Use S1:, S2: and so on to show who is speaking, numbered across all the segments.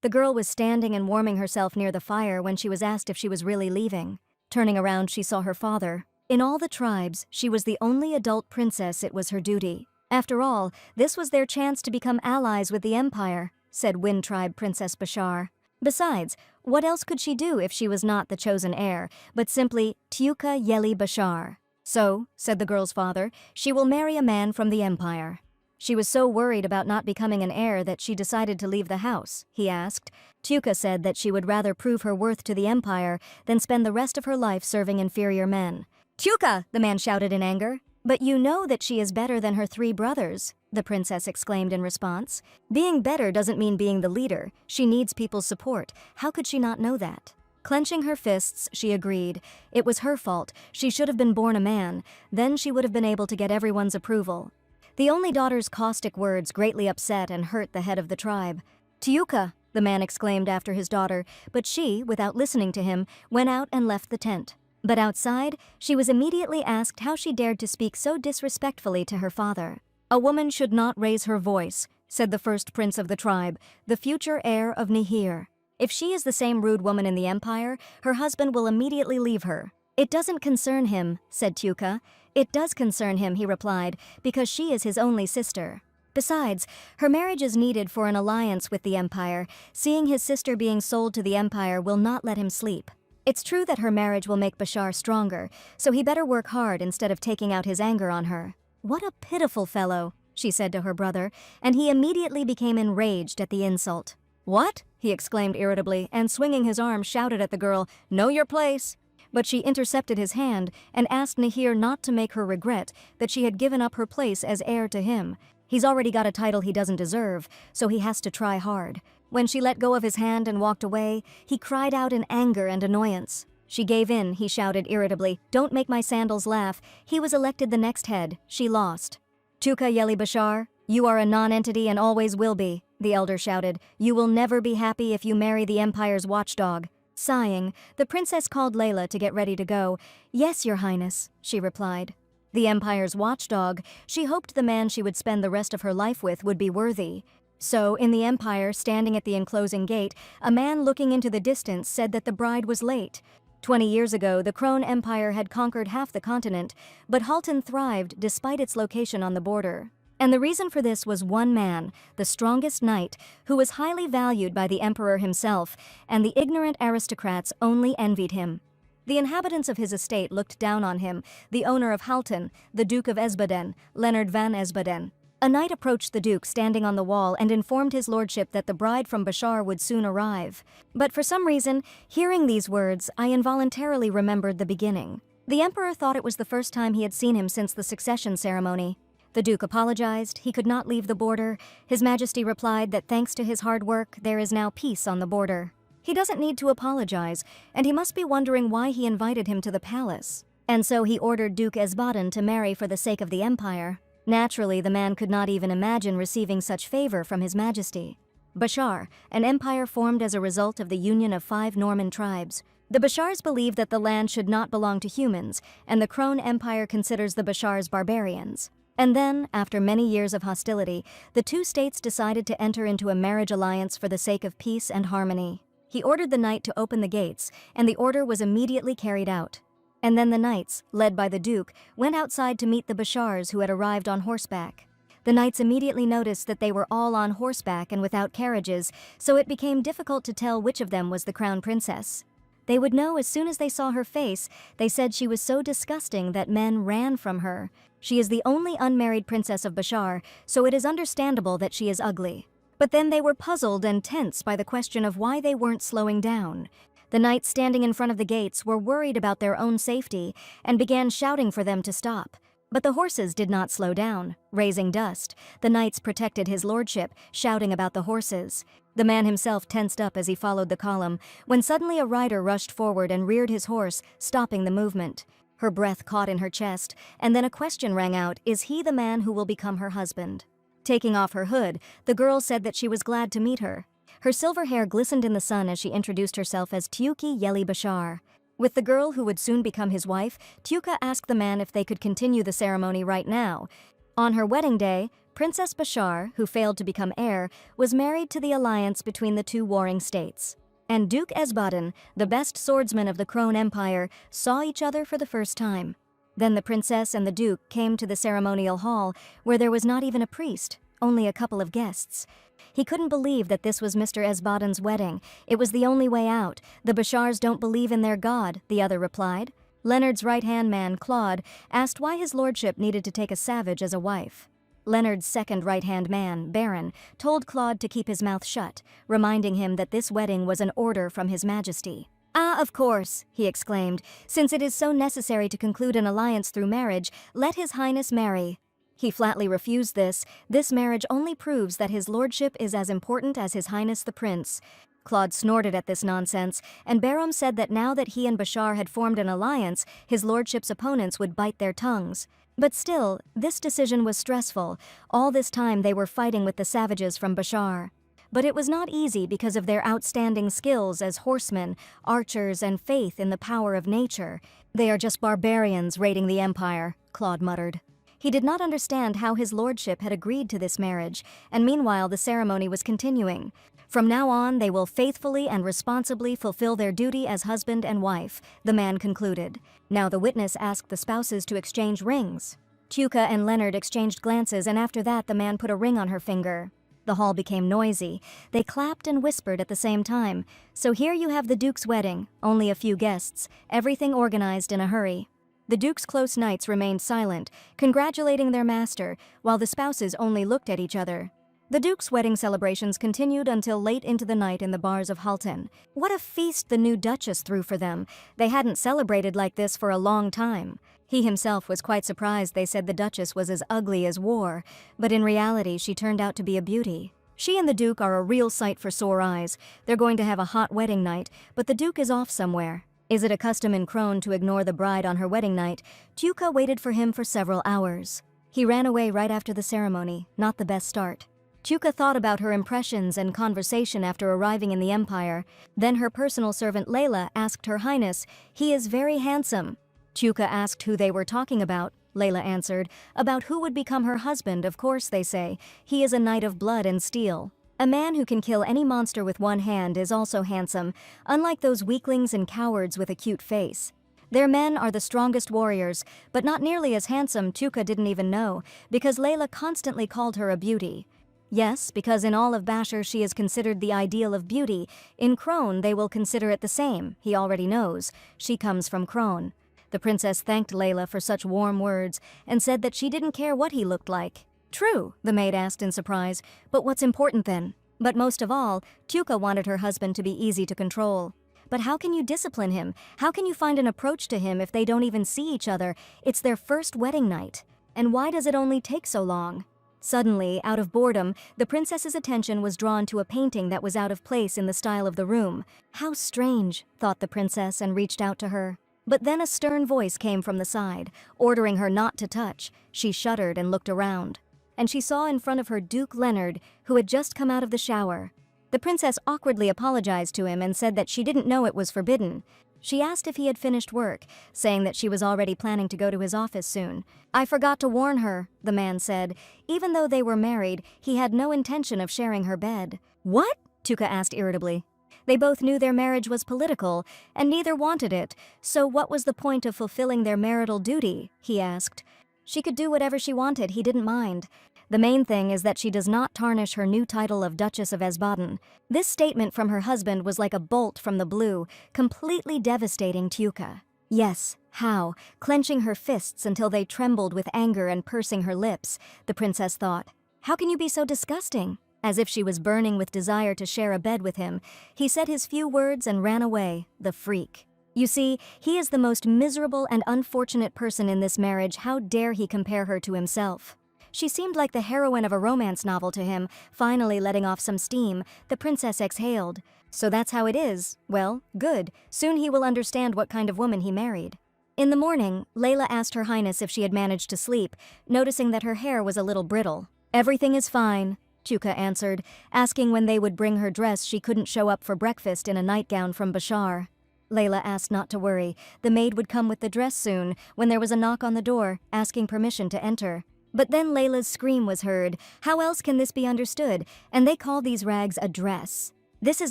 S1: The girl was standing and warming herself near the fire when she was asked if she was really leaving. Turning around, she saw her father. In all the tribes, she was the only adult princess. It was her duty. After all, this was their chance to become allies with the empire, said Wind Tribe Princess Bashar. Besides, what else could she do if she was not the chosen heir, but simply Tyuka Yeli Bashar? So, said the girl's father, she will marry a man from the empire. She was so worried about not becoming an heir that she decided to leave the house, he asked. Tyuka said that she would rather prove her worth to the empire than spend the rest of her life serving inferior men. Tyuka, the man shouted in anger. But you know that she is better than her 3 brothers, the princess exclaimed in response. Being better doesn't mean being the leader. She needs people's support. How could she not know that? Clenching her fists, she agreed. It was her fault. She should have been born a man. Then she would have been able to get everyone's approval. The only daughter's caustic words greatly upset and hurt the head of the tribe. Tyuka, the man exclaimed after his daughter, but she, without listening to him, went out and left the tent. But outside, she was immediately asked how she dared to speak so disrespectfully to her father. A woman should not raise her voice, said the first prince of the tribe, the future heir of Nihir. If she is the same rude woman in the empire, her husband will immediately leave her. It doesn't concern him, said Tyuka. It does concern him, he replied, because she is his only sister. Besides, her marriage is needed for an alliance with the empire. Seeing his sister being sold to the empire will not let him sleep. It's true that her marriage will make Bashar stronger, so he better work hard instead of taking out his anger on her. What a pitiful fellow, she said to her brother, and he immediately became enraged at the insult. What? He exclaimed irritably, and swinging his arm shouted at the girl, "Know your place!" But she intercepted his hand and asked Nihir not to make her regret that she had given up her place as heir to him. He's already got a title he doesn't deserve, so he has to try hard. When she let go of his hand and walked away, he cried out in anger and annoyance. She gave in, he shouted irritably, "Don't make my sandals laugh. He was elected the next head. She lost." "Tyuka Yeli Bashar, you are a non-entity and always will be," the elder shouted. "You will never be happy if you marry the empire's watchdog." Sighing, the princess called Layla to get ready to go. "Yes, your highness," she replied. The empire's watchdog, she hoped the man she would spend the rest of her life with would be worthy. So, in the empire, standing at the enclosing gate, a man looking into the distance said that the bride was late. 20 years ago, the Krone Empire had conquered half the continent, but Halton thrived despite its location on the border. And the reason for this was one man, the strongest knight, who was highly valued by the emperor himself, and the ignorant aristocrats only envied him. The inhabitants of his estate looked down on him, the owner of Halton, the Duke of Esbaden, Leonard van Esbaden. A knight approached the Duke standing on the wall and informed his lordship that the bride from Bashar would soon arrive. But for some reason, hearing these words, I involuntarily remembered the beginning. The emperor thought it was the first time he had seen him since the succession ceremony. The Duke apologized. He could not leave the border. His Majesty replied that thanks to his hard work, there is now peace on the border. He doesn't need to apologize, and he must be wondering why he invited him to the palace. And so he ordered Duke Esbaden to marry for the sake of the empire. Naturally, the man could not even imagine receiving such favor from His Majesty. Bashar, an empire formed as a result of the union of 5 Norman tribes. The Bashars believe that the land should not belong to humans, and the Krone Empire considers the Bashars barbarians. And then, after many years of hostility, the 2 states decided to enter into a marriage alliance for the sake of peace and harmony. He ordered the knight to open the gates, and the order was immediately carried out. And then the knights, led by the Duke, went outside to meet the Bashars who had arrived on horseback. The knights immediately noticed that they were all on horseback and without carriages, so it became difficult to tell which of them was the crown princess. They would know as soon as they saw her face. They said she was so disgusting that men ran from her. She is the only unmarried princess of Bashar, so it is understandable that she is ugly. But then they were puzzled and tense by the question of why they weren't slowing down. The knights standing in front of the gates were worried about their own safety and began shouting for them to stop. But the horses did not slow down, raising dust. The knights protected his lordship, shouting about the horses. The man himself tensed up as he followed the column, when suddenly a rider rushed forward and reared his horse, stopping the movement. Her breath caught in her chest, and then a question rang out, "Is he the man who will become her husband?" Taking off her hood, the girl said that she was glad to meet her. Her silver hair glistened in the sun as she introduced herself as Tyuki Yeli Bashar. With the girl who would soon become his wife, Tyuka asked the man if they could continue the ceremony right now. On her wedding day, Princess Bashar, who failed to become heir, was married to the alliance between the two warring states. And Duke Esbaden, the best swordsman of the Krone Empire, saw each other for the first time. Then the princess and the duke came to the ceremonial hall, where there was not even a priest, only a couple of guests. He couldn't believe that this was Mr. Esbaden's wedding. It was the only way out. The Bashars don't believe in their god, the other replied. Leonard's right-hand man, Claude, asked why his lordship needed to take a savage as a wife. Leonard's second right-hand man, Baron, told Claude to keep his mouth shut, reminding him that this wedding was an order from His Majesty. "Ah, of course," he exclaimed. "Since it is so necessary to conclude an alliance through marriage, let His Highness marry." He flatly refused this. This marriage only proves that his lordship is as important as His Highness the Prince. Claude snorted at this nonsense, and Baron said that now that he and Bashar had formed an alliance, his lordship's opponents would bite their tongues. But still, this decision was stressful. All this time they were fighting with the savages from Bashar. But it was not easy because of their outstanding skills as horsemen, archers, and faith in the power of nature. "They are just barbarians raiding the empire," Claude muttered. He did not understand how his lordship had agreed to this marriage, and meanwhile the ceremony was continuing. "From now on, they will faithfully and responsibly fulfill their duty as husband and wife," the man concluded. Now the witness asked the spouses to exchange rings. Tuka and Leonard exchanged glances, and after that the man put a ring on her finger. The hall became noisy. They clapped and whispered at the same time. "So here you have the Duke's wedding, only a few guests, everything organized in a hurry." The Duke's close knights remained silent, congratulating their master, while the spouses only looked at each other. The Duke's wedding celebrations continued until late into the night in the bars of Halton. What a feast the new Duchess threw for them. They hadn't celebrated like this for a long time. He himself was quite surprised they said the Duchess was as ugly as war, but in reality she turned out to be a beauty. She and the Duke are a real sight for sore eyes. They're going to have a hot wedding night, but the Duke is off somewhere. Is it a custom in Krone to ignore the bride on her wedding night? Tuka waited for him for several hours. He ran away right after the ceremony, not the best start. Tuka thought about her impressions and conversation after arriving in the Empire. Then her personal servant Layla asked Her Highness, "He is very handsome." Tuka asked who they were talking about. Layla answered, "About who would become her husband, of course, they say. He is a knight of blood and steel. A man who can kill any monster with one hand is also handsome, unlike those weaklings and cowards with a cute face. Their men are the strongest warriors, but not nearly as handsome. Tuka didn't even know, because Layla constantly called her a beauty. Yes, because in all of Bashar she is considered the ideal of beauty. In Krone they will consider it the same, he already knows. She comes from Krone." The princess thanked Layla for such warm words and said that she didn't care what he looked like. "True," the maid asked in surprise, "but what's important then?" But most of all, Tuka wanted her husband to be easy to control. "But how can you discipline him? How can you find an approach to him if they don't even see each other? It's their first wedding night. And why does it only take so long?" Suddenly, out of boredom, the princess's attention was drawn to a painting that was out of place in the style of the room. "How strange," thought the princess and reached out to her. But then a stern voice came from the side, ordering her not to touch. She shuddered and looked around. And she saw in front of her Duke Leonard, who had just come out of the shower. The princess awkwardly apologized to him and said that she didn't know it was forbidden. She asked if he had finished work, saying that she was already planning to go to his office soon. "I forgot to warn her," the man said. Even though they were married, he had no intention of sharing her bed. "What?" Tuka asked irritably. They both knew their marriage was political, and neither wanted it, so what was the point of fulfilling their marital duty, he asked. She could do whatever she wanted, he didn't mind. The main thing is that she does not tarnish her new title of Duchess of Esbaden. This statement from her husband was like a bolt from the blue, completely devastating Tuka. Yes, how? Clenching her fists until they trembled with anger and pursing her lips, the princess thought. How can you be so disgusting? As if she was burning with desire to share a bed with him, he said his few words and ran away, the freak. You see, he is the most miserable and unfortunate person in this marriage. How dare he compare her to himself? She seemed like the heroine of a romance novel to him, finally letting off some steam. The princess exhaled. So that's how it is. Well, good. Soon he will understand what kind of woman he married. In the morning, Layla asked Her Highness if she had managed to sleep, noticing that her hair was a little brittle. "Everything is fine," Tuka answered, asking when they would bring her dress. She couldn't show up for breakfast in a nightgown from Bashar. Layla asked not to worry. The maid would come with the dress soon, when there was a knock on the door, asking permission to enter. But then Layla's scream was heard. How else can this be understood? And they call these rags a dress. This is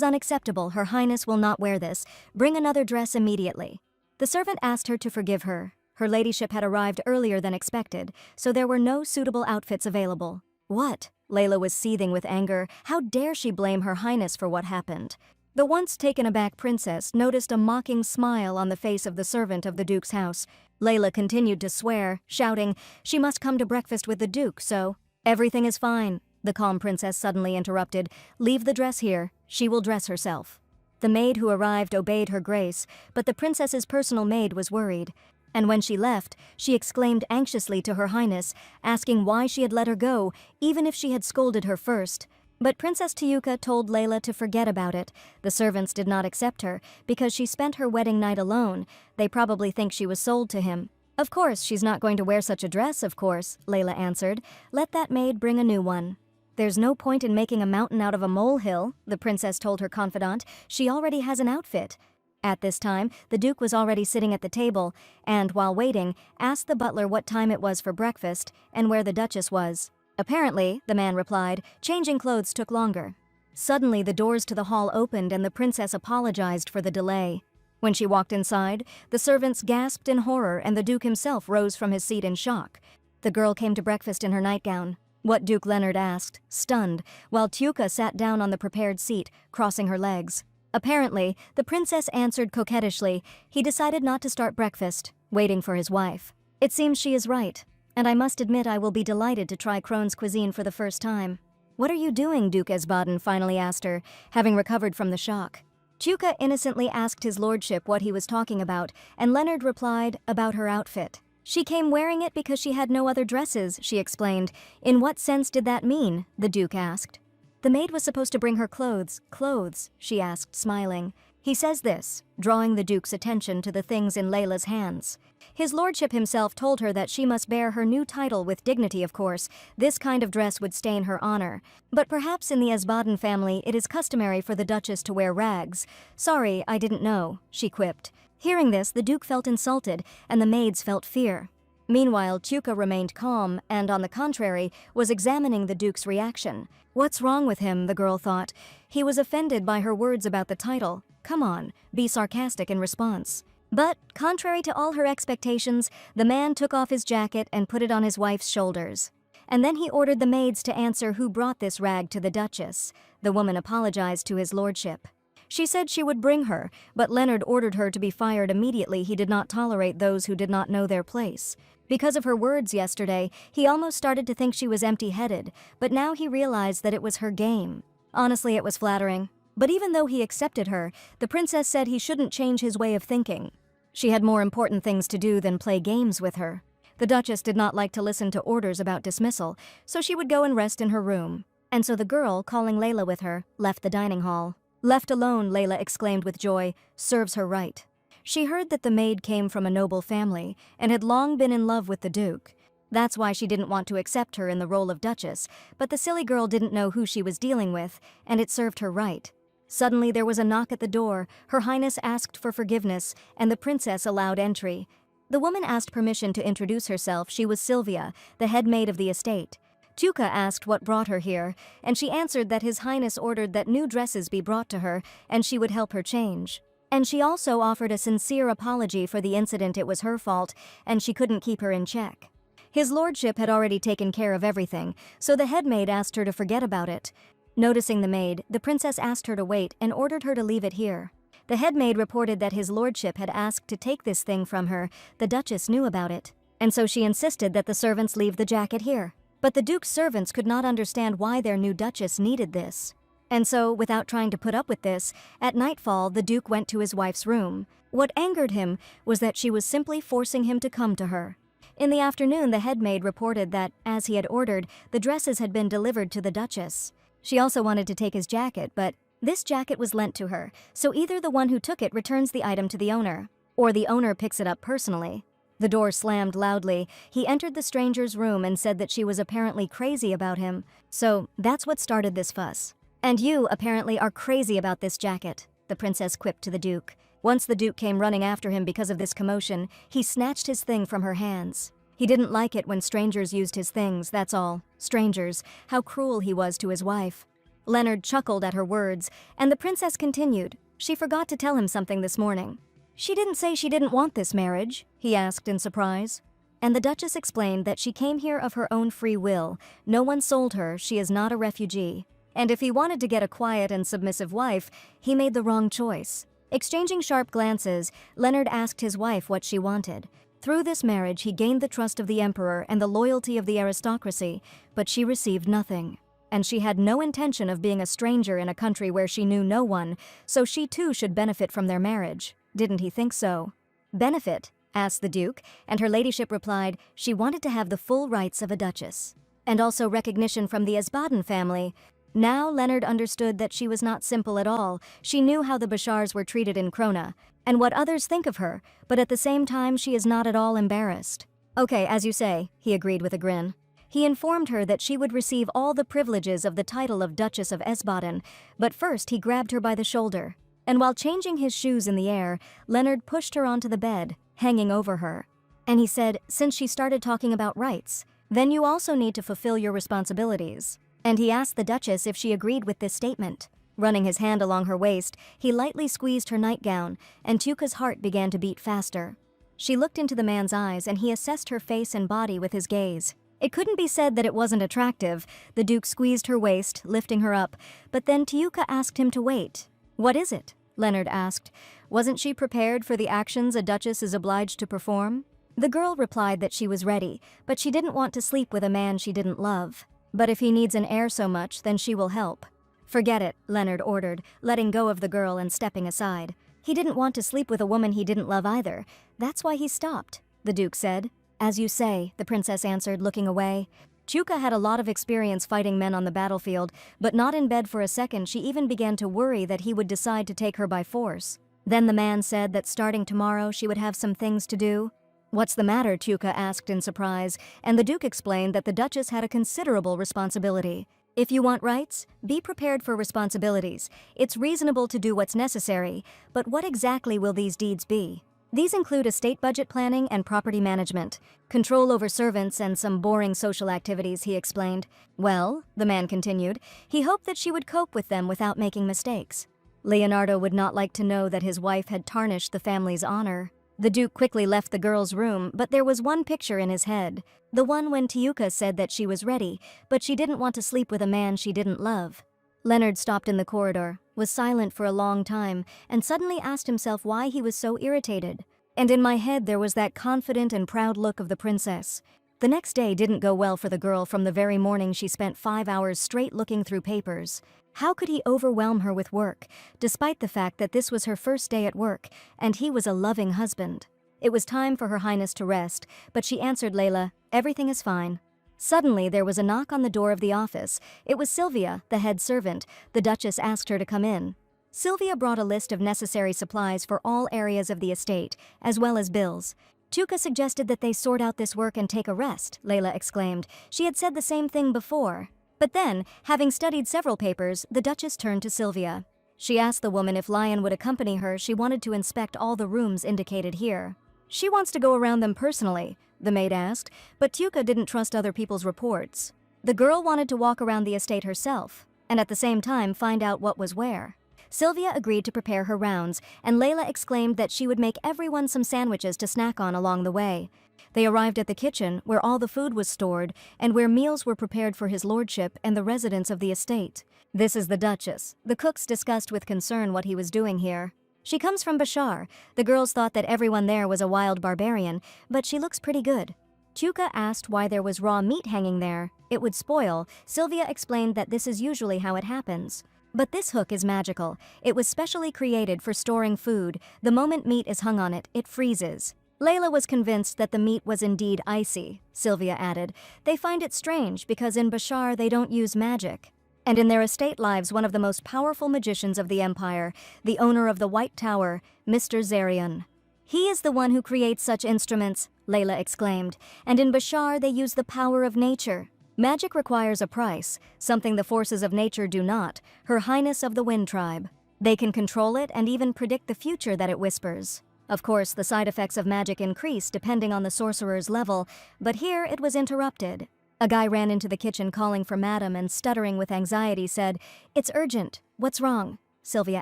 S1: unacceptable. Her Highness will not wear this. Bring another dress immediately. The servant asked her to forgive her. Her ladyship had arrived earlier than expected, so there were no suitable outfits available. What? Layla was seething with anger. How dare she blame Her Highness for what happened? The once taken aback princess noticed a mocking smile on the face of the servant of the Duke's house. Layla continued to swear, shouting, she must come to breakfast with the Duke, so… Everything is fine, the calm princess suddenly interrupted. Leave the dress here. She will dress herself. The maid who arrived obeyed her grace, but the princess's personal maid was worried. And when she left, she exclaimed anxiously to Her Highness, asking why she had let her go, even if she had scolded her first. But Princess Tayuka told Layla to forget about it. The servants did not accept her, because she spent her wedding night alone. They probably think she was sold to him. Of course, she's not going to wear such a dress, of course, Layla answered. Let that maid bring a new one. There's no point in making a mountain out of a molehill, the princess told her confidant. She already has an outfit. At this time, the Duke was already sitting at the table, and, while waiting, asked the butler what time it was for breakfast and where the Duchess was. Apparently, the man replied, changing clothes took longer. Suddenly, the doors to the hall opened and the princess apologized for the delay. When she walked inside, the servants gasped in horror and the Duke himself rose from his seat in shock. The girl came to breakfast in her nightgown. What Duke Leonard asked, stunned, while Tayuka sat down on the prepared seat, crossing her legs. Apparently, the princess answered coquettishly. He decided not to start breakfast, waiting for his wife. It seems she is right, and I must admit I will be delighted to try Krone's cuisine for the first time. What are you doing? Duke Esbaden finally asked her, having recovered from the shock. Tayuka innocently asked his lordship what he was talking about, and Leonard replied, about her outfit. She came wearing it because she had no other dresses, she explained. In what sense did that mean? The Duke asked. The maid was supposed to bring her clothes. Clothes, she asked, smiling. He says this, drawing the Duke's attention to the things in Layla's hands. His lordship himself told her that she must bear her new title with dignity, of course. This kind of dress would stain her honor. But perhaps in the Esbaden family it is customary for the Duchess to wear rags. Sorry, I didn't know, she quipped. Hearing this, the Duke felt insulted, and the maids felt fear. Meanwhile, Tayuka remained calm and, on the contrary, was examining the Duke's reaction. What's wrong with him, the girl thought. He was offended by her words about the title. Come on, be sarcastic in response. But, contrary to all her expectations, the man took off his jacket and put it on his wife's shoulders. And then he ordered the maids to answer who brought this rag to the Duchess. The woman apologized to his lordship. She said she would bring her, but Leonard ordered her to be fired immediately. He did not tolerate those who did not know their place. Because of her words yesterday, he almost started to think she was empty-headed, but now he realized that it was her game. Honestly, it was flattering. But even though he accepted her, the princess said he shouldn't change his way of thinking. She had more important things to do than play games with her. The Duchess did not like to listen to orders about dismissal, so she would go and rest in her room. And so the girl, calling Layla with her, left the dining hall. Left alone, Layla exclaimed with joy, serves her right. She heard that the maid came from a noble family and had long been in love with the Duke. That's why she didn't want to accept her in the role of Duchess, but the silly girl didn't know who she was dealing with, and it served her right. Suddenly there was a knock at the door. Her Highness asked for forgiveness, and the princess allowed entry. The woman asked permission to introduce herself. She was Sylvia, the head maid of the estate. Tayuka asked what brought her here, and she answered that His Highness ordered that new dresses be brought to her, and she would help her change. And she also offered a sincere apology for the incident. It was her fault, and she couldn't keep her in check. His lordship had already taken care of everything, so the head maid asked her to forget about it. Noticing the maid, the princess asked her to wait and ordered her to leave it here. The head maid reported that his lordship had asked to take this thing from her. The Duchess knew about it, and so she insisted that the servants leave the jacket here. But the Duke's servants could not understand why their new Duchess needed this. And so, without trying to put up with this, at nightfall the Duke went to his wife's room. What angered him was that she was simply forcing him to come to her. In the afternoon, the head maid reported that, as he had ordered, the dresses had been delivered to the Duchess. She also wanted to take his jacket, but this jacket was lent to her, so either the one who took it returns the item to the owner, or the owner picks it up personally. The door slammed loudly. He entered the stranger's room and said that she was apparently crazy about him. So that's what started this fuss. And you, apparently, are crazy about this jacket, the princess quipped to the Duke. Once the Duke came running after him because of this commotion, he snatched his thing from her hands. He didn't like it when strangers used his things, that's all. Strangers. How cruel he was to his wife. Leonard chuckled at her words, and the princess continued. She forgot to tell him something this morning. She didn't say she didn't want this marriage, he asked in surprise. And the Duchess explained that she came here of her own free will. No one sold her, she is not a refugee. And if he wanted to get a quiet and submissive wife, he made the wrong choice. Exchanging sharp glances, Leonard asked his wife what she wanted. Through this marriage, he gained the trust of the emperor and the loyalty of the aristocracy, but she received nothing. And she had no intention of being a stranger in a country where she knew no one, so she too should benefit from their marriage. Didn't he think so? Benefit? Asked the Duke, and her ladyship replied she wanted to have the full rights of a duchess. And also recognition from the Esbaden family. Now Leonard understood that she was not simple at all. She knew how the Bashars were treated in Krona, and what others think of her, but at the same time she is not at all embarrassed. Okay, as you say, he agreed with a grin. He informed her that she would receive all the privileges of the title of Duchess of Esbaden, but first he grabbed her by the shoulder. And while changing his shoes in the air, Leonard pushed her onto the bed, hanging over her. And he said, since she started talking about rights, then you also need to fulfill your responsibilities. And he asked the Duchess if she agreed with this statement. Running his hand along her waist, he lightly squeezed her nightgown, and Tuka's heart began to beat faster. She looked into the man's eyes, and he assessed her face and body with his gaze. It couldn't be said that it wasn't attractive. The Duke squeezed her waist, lifting her up, but then Tuka asked him to wait. What is it? Leonard asked. Wasn't she prepared for the actions a duchess is obliged to perform? The girl replied that she was ready, but she didn't want to sleep with a man she didn't love. But if he needs an heir so much, then she will help. Forget it, Leonard ordered, letting go of the girl and stepping aside. He didn't want to sleep with a woman he didn't love either. That's why he stopped, the Duke said. As you say, the princess answered, looking away. Tuka had a lot of experience fighting men on the battlefield, but not in bed for a second. She even began to worry that he would decide to take her by force. Then the man said that starting tomorrow she would have some things to do. What's the matter? Tuka asked in surprise, and the Duke explained that the Duchess had a considerable responsibility. If you want rights, be prepared for responsibilities. It's reasonable to do what's necessary, but what exactly will these deeds be? These include estate budget planning and property management, control over servants and some boring social activities, he explained. Well, the man continued, he hoped that she would cope with them without making mistakes. Leonardo would not like to know that his wife had tarnished the family's honor. The Duke quickly left the girl's room, but there was one picture in his head. The one when Tiuka said that she was ready, but she didn't want to sleep with a man she didn't love. Leonard stopped in the corridor, was silent for a long time, and suddenly asked himself why he was so irritated. And in my head there was that confident and proud look of the princess. The next day didn't go well for the girl. From the very morning she spent 5 hours straight looking through papers. How could he overwhelm her with work, despite the fact that this was her first day at work, and he was a loving husband? It was time for Her Highness to rest, but she answered Layla, everything is fine. Suddenly there was a knock on the door of the office. It was Sylvia, the head servant. The Duchess asked her to come in. Sylvia brought a list of necessary supplies for all areas of the estate, as well as bills. Tuka suggested that they sort out this work and take a rest, Layla exclaimed. She had said the same thing before. But then, having studied several papers, the Duchess turned to Sylvia. She asked the woman if Lion would accompany her. She wanted to inspect all the rooms indicated here. She wants to go around them personally, the maid asked, but Tuka didn't trust other people's reports. The girl wanted to walk around the estate herself, and at the same time find out what was where. Sylvia agreed to prepare her rounds, and Layla exclaimed that she would make everyone some sandwiches to snack on along the way. They arrived at the kitchen, where all the food was stored, and where meals were prepared for his lordship and the residents of the estate. This is the Duchess. The cooks discussed with concern what he was doing here. She comes from Bashar. The girls thought that everyone there was a wild barbarian, but she looks pretty good. Tuka asked why there was raw meat hanging there. It would spoil. Sylvia explained that this is usually how it happens. But this hook is magical. It was specially created for storing food. The moment meat is hung on it, it freezes. Layla was convinced that the meat was indeed icy, Sylvia added. They find it strange because in Bashar they don't use magic. And in their estate lives one of the most powerful magicians of the empire, the owner of the White Tower, Mr. Zarian. He is the one who creates such instruments, Layla exclaimed. And in Bashar they use the power of nature. Magic requires a price, something the forces of nature do not, Her Highness of the Wind Tribe. They can control it and even predict the future that it whispers. Of course, the side effects of magic increased depending on the sorcerer's level, but here it was interrupted. A guy ran into the kitchen calling for Madam and stuttering with anxiety said, "It's urgent. What's wrong?" Sylvia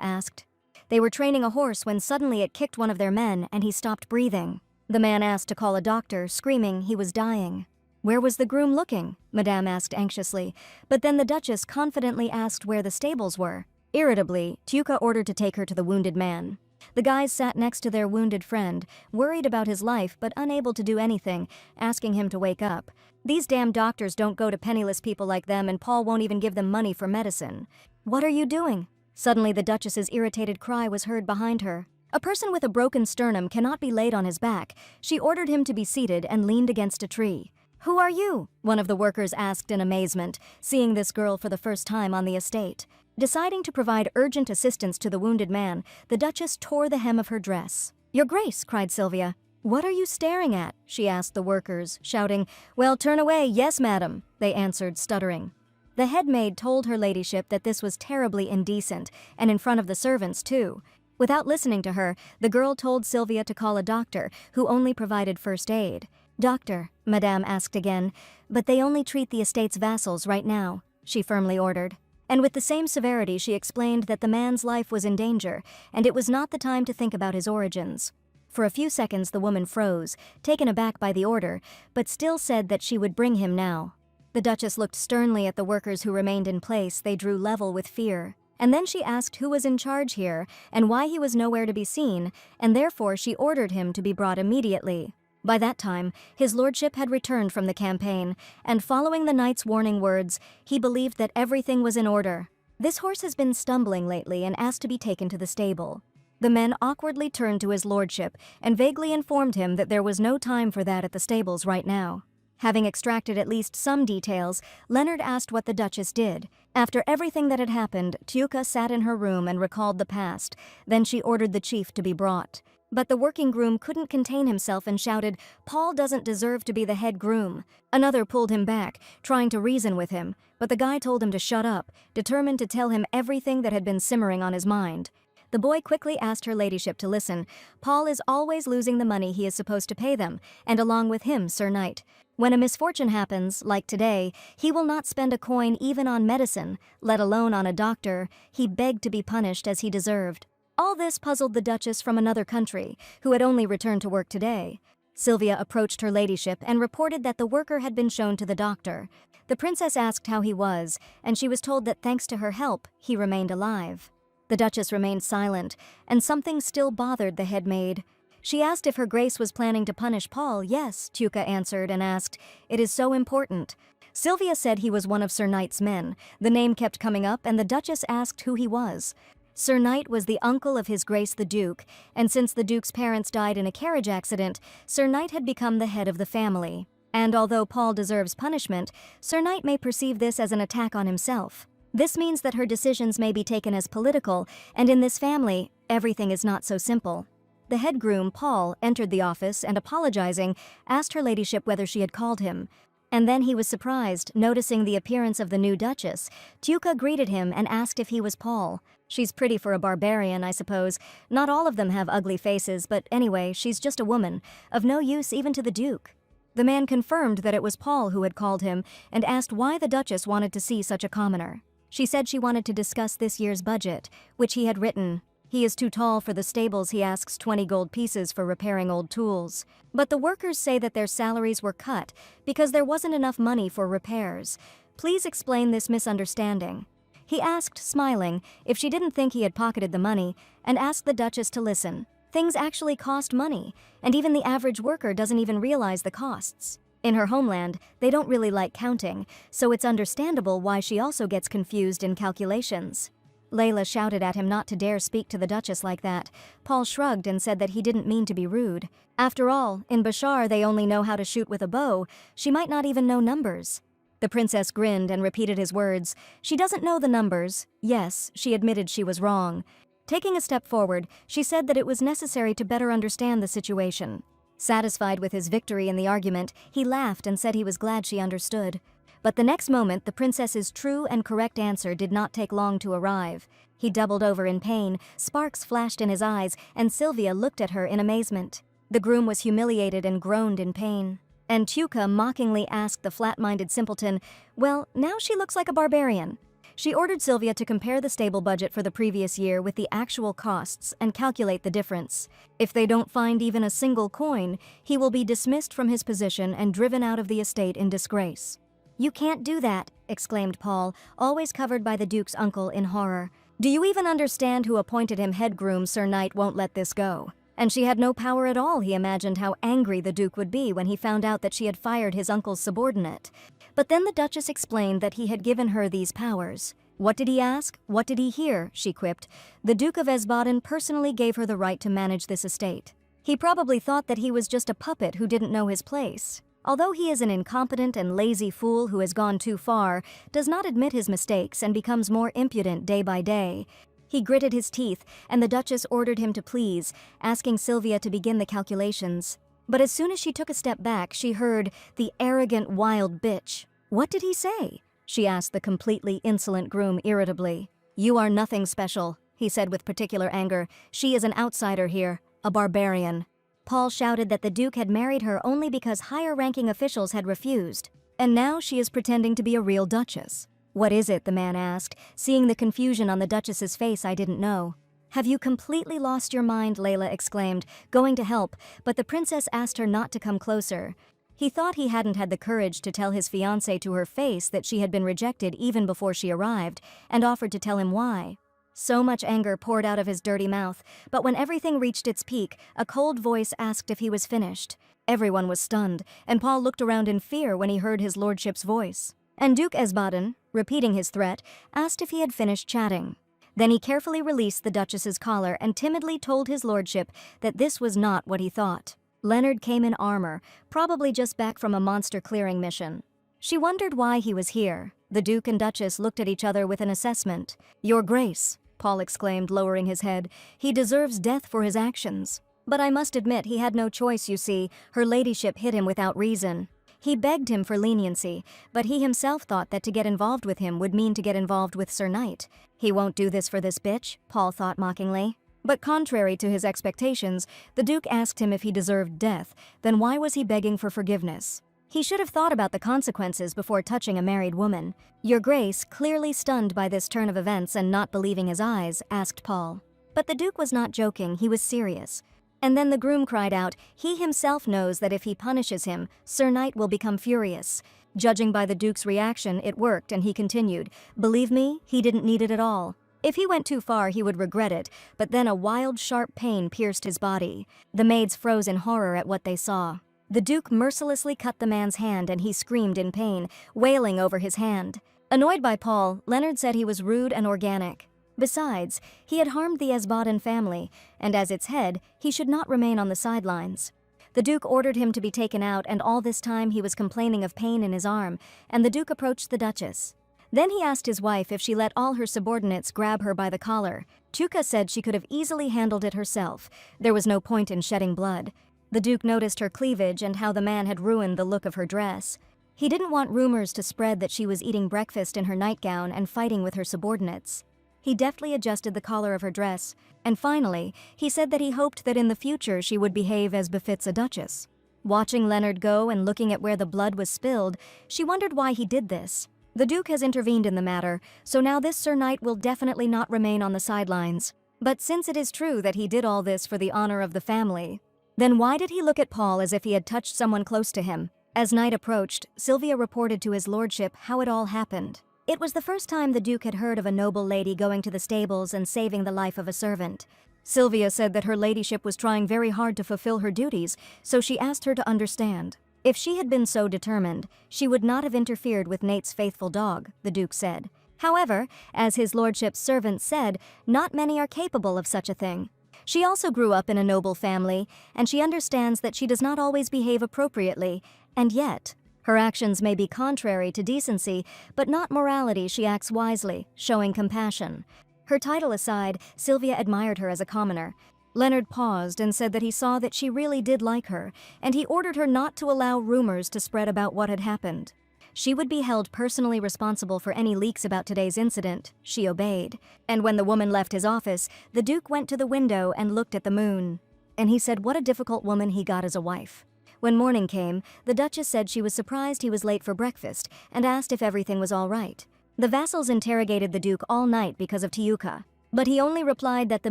S1: asked. They were training a horse when suddenly it kicked one of their men and he stopped breathing. The man asked to call a doctor, screaming he was dying. "Where was the groom looking?" Madame asked anxiously, but then the Duchess confidently asked where the stables were. Irritably, Tuca ordered to take her to the wounded man. The guys sat next to their wounded friend, worried about his life but unable to do anything, asking him to wake up. These damn doctors don't go to penniless people like them, and Paul won't even give them money for medicine. "What are you doing?" Suddenly the Duchess's irritated cry was heard behind her. A person with a broken sternum cannot be laid on his back. She ordered him to be seated and leaned against a tree. "Who are you?" one of the workers asked in amazement, seeing this girl for the first time on the estate. Deciding to provide urgent assistance to the wounded man, the Duchess tore the hem of her dress. "Your Grace," cried Sylvia. "What are you staring at?" she asked the workers, shouting, "Well, turn away, yes, madam," they answered, stuttering. The head maid told her ladyship that this was terribly indecent, and in front of the servants, too. Without listening to her, the girl told Sylvia to call a doctor, who only provided first aid. "Doctor," Madame asked again, "but they only treat the estate's vassals right now," she firmly ordered. And with the same severity she explained that the man's life was in danger, and it was not the time to think about his origins. For a few seconds the woman froze, taken aback by the order, but still said that she would bring him now. The Duchess looked sternly at the workers who remained in place. They drew level with fear. And then she asked who was in charge here, and why he was nowhere to be seen, and therefore she ordered him to be brought immediately. By that time, his lordship had returned from the campaign, and following the knight's warning words, he believed that everything was in order. "This horse has been stumbling lately and asked to be taken to the stable." The men awkwardly turned to his lordship and vaguely informed him that there was no time for that at the stables right now. Having extracted at least some details, Leonard asked what the Duchess did. After everything that had happened, Tuca sat in her room and recalled the past. Then she ordered the chief to be brought. But the working groom couldn't contain himself and shouted, "Paul doesn't deserve to be the head groom." Another pulled him back, trying to reason with him, but the guy told him to shut up, determined to tell him everything that had been simmering on his mind. The boy quickly asked her ladyship to listen. "Paul is always losing the money he is supposed to pay them, and along with him, Sir Knight. When a misfortune happens, like today, he will not spend a coin even on medicine, let alone on a doctor. He begged to be punished as he deserved." All this puzzled the Duchess from another country, who had only returned to work today. Sylvia approached her ladyship and reported that the worker had been shown to the doctor. The princess asked how he was, and she was told that thanks to her help, he remained alive. The Duchess remained silent, and something still bothered the head maid. She asked if her Grace was planning to punish Paul. "Yes," Tuca answered and asked, "It is so important." Sylvia said he was one of Sir Knight's men. The name kept coming up, and the Duchess asked who he was. Sir Knight was the uncle of His Grace the Duke, and since the Duke's parents died in a carriage accident, Sir Knight had become the head of the family. And although Paul deserves punishment, Sir Knight may perceive this as an attack on himself. This means that her decisions may be taken as political, and in this family, everything is not so simple. The head groom, Paul, entered the office and, apologizing, asked her ladyship whether she had called him. And then he was surprised, noticing the appearance of the new Duchess. Tuca greeted him and asked if he was Paul. "She's pretty for a barbarian, I suppose. Not all of them have ugly faces, but anyway, she's just a woman, of no use even to the Duke." The man confirmed that it was Paul who had called him and asked why the Duchess wanted to see such a commoner. She said she wanted to discuss this year's budget, which he had written. He is too tall for the stables. He asks 20 gold pieces for repairing old tools. But the workers say that their salaries were cut because there wasn't enough money for repairs. Please explain this misunderstanding. He asked, smiling, if she didn't think he had pocketed the money, and asked the Duchess to listen. Things actually cost money, and even the average worker doesn't even realize the costs. In her homeland, they don't really like counting, so it's understandable why she also gets confused in calculations. Layla shouted at him not to dare speak to the Duchess like that. Paul shrugged and said that he didn't mean to be rude. After all, in Bashar they only know how to shoot with a bow. She might not even know numbers. The princess grinned and repeated his words. She doesn't know the numbers. Yes, she admitted she was wrong. Taking a step forward, she said that it was necessary to better understand the situation. Satisfied with his victory in the argument, he laughed and said he was glad she understood. But the next moment, the princess's true and correct answer did not take long to arrive. He doubled over in pain, sparks flashed in his eyes, and Sylvia looked at her in amazement. The groom was humiliated and groaned in pain. And Tuca mockingly asked the flat-minded simpleton, "Well, now she looks like a barbarian." She ordered Sylvia to compare the stable budget for the previous year with the actual costs and calculate the difference. If they don't find even a single coin, he will be dismissed from his position and driven out of the estate in disgrace. "You can't do that," exclaimed Paul, always covered by the Duke's uncle in horror. "Do you even understand who appointed him head groom? Sir Knight won't let this go." And she had no power at all. He imagined how angry the Duke would be when he found out that she had fired his uncle's subordinate. But then the Duchess explained that he had given her these powers. "What did he ask? What did he hear?" she quipped. "The Duke of Esbaden personally gave her the right to manage this estate. He probably thought that he was just a puppet who didn't know his place. Although he is an incompetent and lazy fool who has gone too far, does not admit his mistakes and becomes more impudent day by day." He gritted his teeth, and the Duchess ordered him to please, asking Sylvia to begin the calculations. But as soon as she took a step back, she heard, "The arrogant wild bitch." "What did he say?" she asked the completely insolent groom irritably. "You are nothing special," he said with particular anger. "She is an outsider here, a barbarian." Paul shouted that the Duke had married her only because higher-ranking officials had refused. And now she is pretending to be a real duchess. "What is it?" the man asked. Seeing the confusion on the Duchess's face, "I didn't know." "Have you completely lost your mind?" Layla exclaimed, going to help, but the princess asked her not to come closer. He thought he hadn't had the courage to tell his fiancée to her face that she had been rejected even before she arrived, and offered to tell him why. So much anger poured out of his dirty mouth, but when everything reached its peak, a cold voice asked if he was finished. Everyone was stunned, and Paul looked around in fear when he heard his lordship's voice. And Duke Esbaden, repeating his threat, asked if he had finished chatting. Then he carefully released the Duchess's collar and timidly told his lordship that this was not what he thought. Leonard came in armor, probably just back from a monster-clearing mission. She wondered why he was here. The Duke and Duchess looked at each other with an assessment. "Your Grace," Paul exclaimed, lowering his head, "he deserves death for his actions." But I must admit he had no choice, you see. Her ladyship hit him without reason. He begged him for leniency, but he himself thought that to get involved with him would mean to get involved with Sir Knight. He won't do this for this bitch, Paul thought mockingly. But contrary to his expectations, the Duke asked him if he deserved death. Then why was he begging for forgiveness? He should have thought about the consequences before touching a married woman. Your Grace, clearly stunned by this turn of events and not believing his eyes, asked Paul. But the Duke was not joking, he was serious. And then the groom cried out, he himself knows that if he punishes him, Sir Knight will become furious. Judging by the Duke's reaction, it worked, and he continued, "Believe me, he didn't need it at all. If he went too far, he would regret it," but then a wild, sharp pain pierced his body. The maids froze in horror at what they saw. The Duke mercilessly cut the man's hand, and he screamed in pain, wailing over his hand. Annoyed by Paul, Leonard said he was rude and organic. Besides, he had harmed the Esbaden family, and as its head, he should not remain on the sidelines. The Duke ordered him to be taken out, and all this time he was complaining of pain in his arm, and the Duke approached the Duchess. Then he asked his wife if she let all her subordinates grab her by the collar. Chuka said she could have easily handled it herself. There was no point in shedding blood. The Duke noticed her cleavage and how the man had ruined the look of her dress. He didn't want rumors to spread that she was eating breakfast in her nightgown and fighting with her subordinates. He deftly adjusted the collar of her dress, and finally, he said that he hoped that in the future she would behave as befits a duchess. Watching Leonard go and looking at where the blood was spilled, she wondered why he did this. The Duke has intervened in the matter, so now this Sir Knight will definitely not remain on the sidelines. But since it is true that he did all this for the honor of the family, then why did he look at Paul as if he had touched someone close to him? As night approached, Sylvia reported to his lordship how it all happened. It was the first time the Duke had heard of a noble lady going to the stables and saving the life of a servant. Sylvia said that her ladyship was trying very hard to fulfill her duties, so she asked her to understand. If she had been so determined, she would not have interfered with Nate's faithful dog, the Duke said. However, as his lordship's servant said, not many are capable of such a thing. She also grew up in a noble family, and she understands that she does not always behave appropriately, and yet, her actions may be contrary to decency, but not morality. She acts wisely, showing compassion. Her title aside, Sylvia admired her as a commoner. Leonard paused and said that he saw that she really did like her, and he ordered her not to allow rumors to spread about what had happened. She would be held personally responsible for any leaks about today's incident. She obeyed. And when the woman left his office, the Duke went to the window and looked at the moon. And he said what a difficult woman he got as a wife. When morning came, the Duchess said she was surprised he was late for breakfast and asked if everything was all right. The vassals interrogated the Duke all night because of Tiuka, but he only replied that the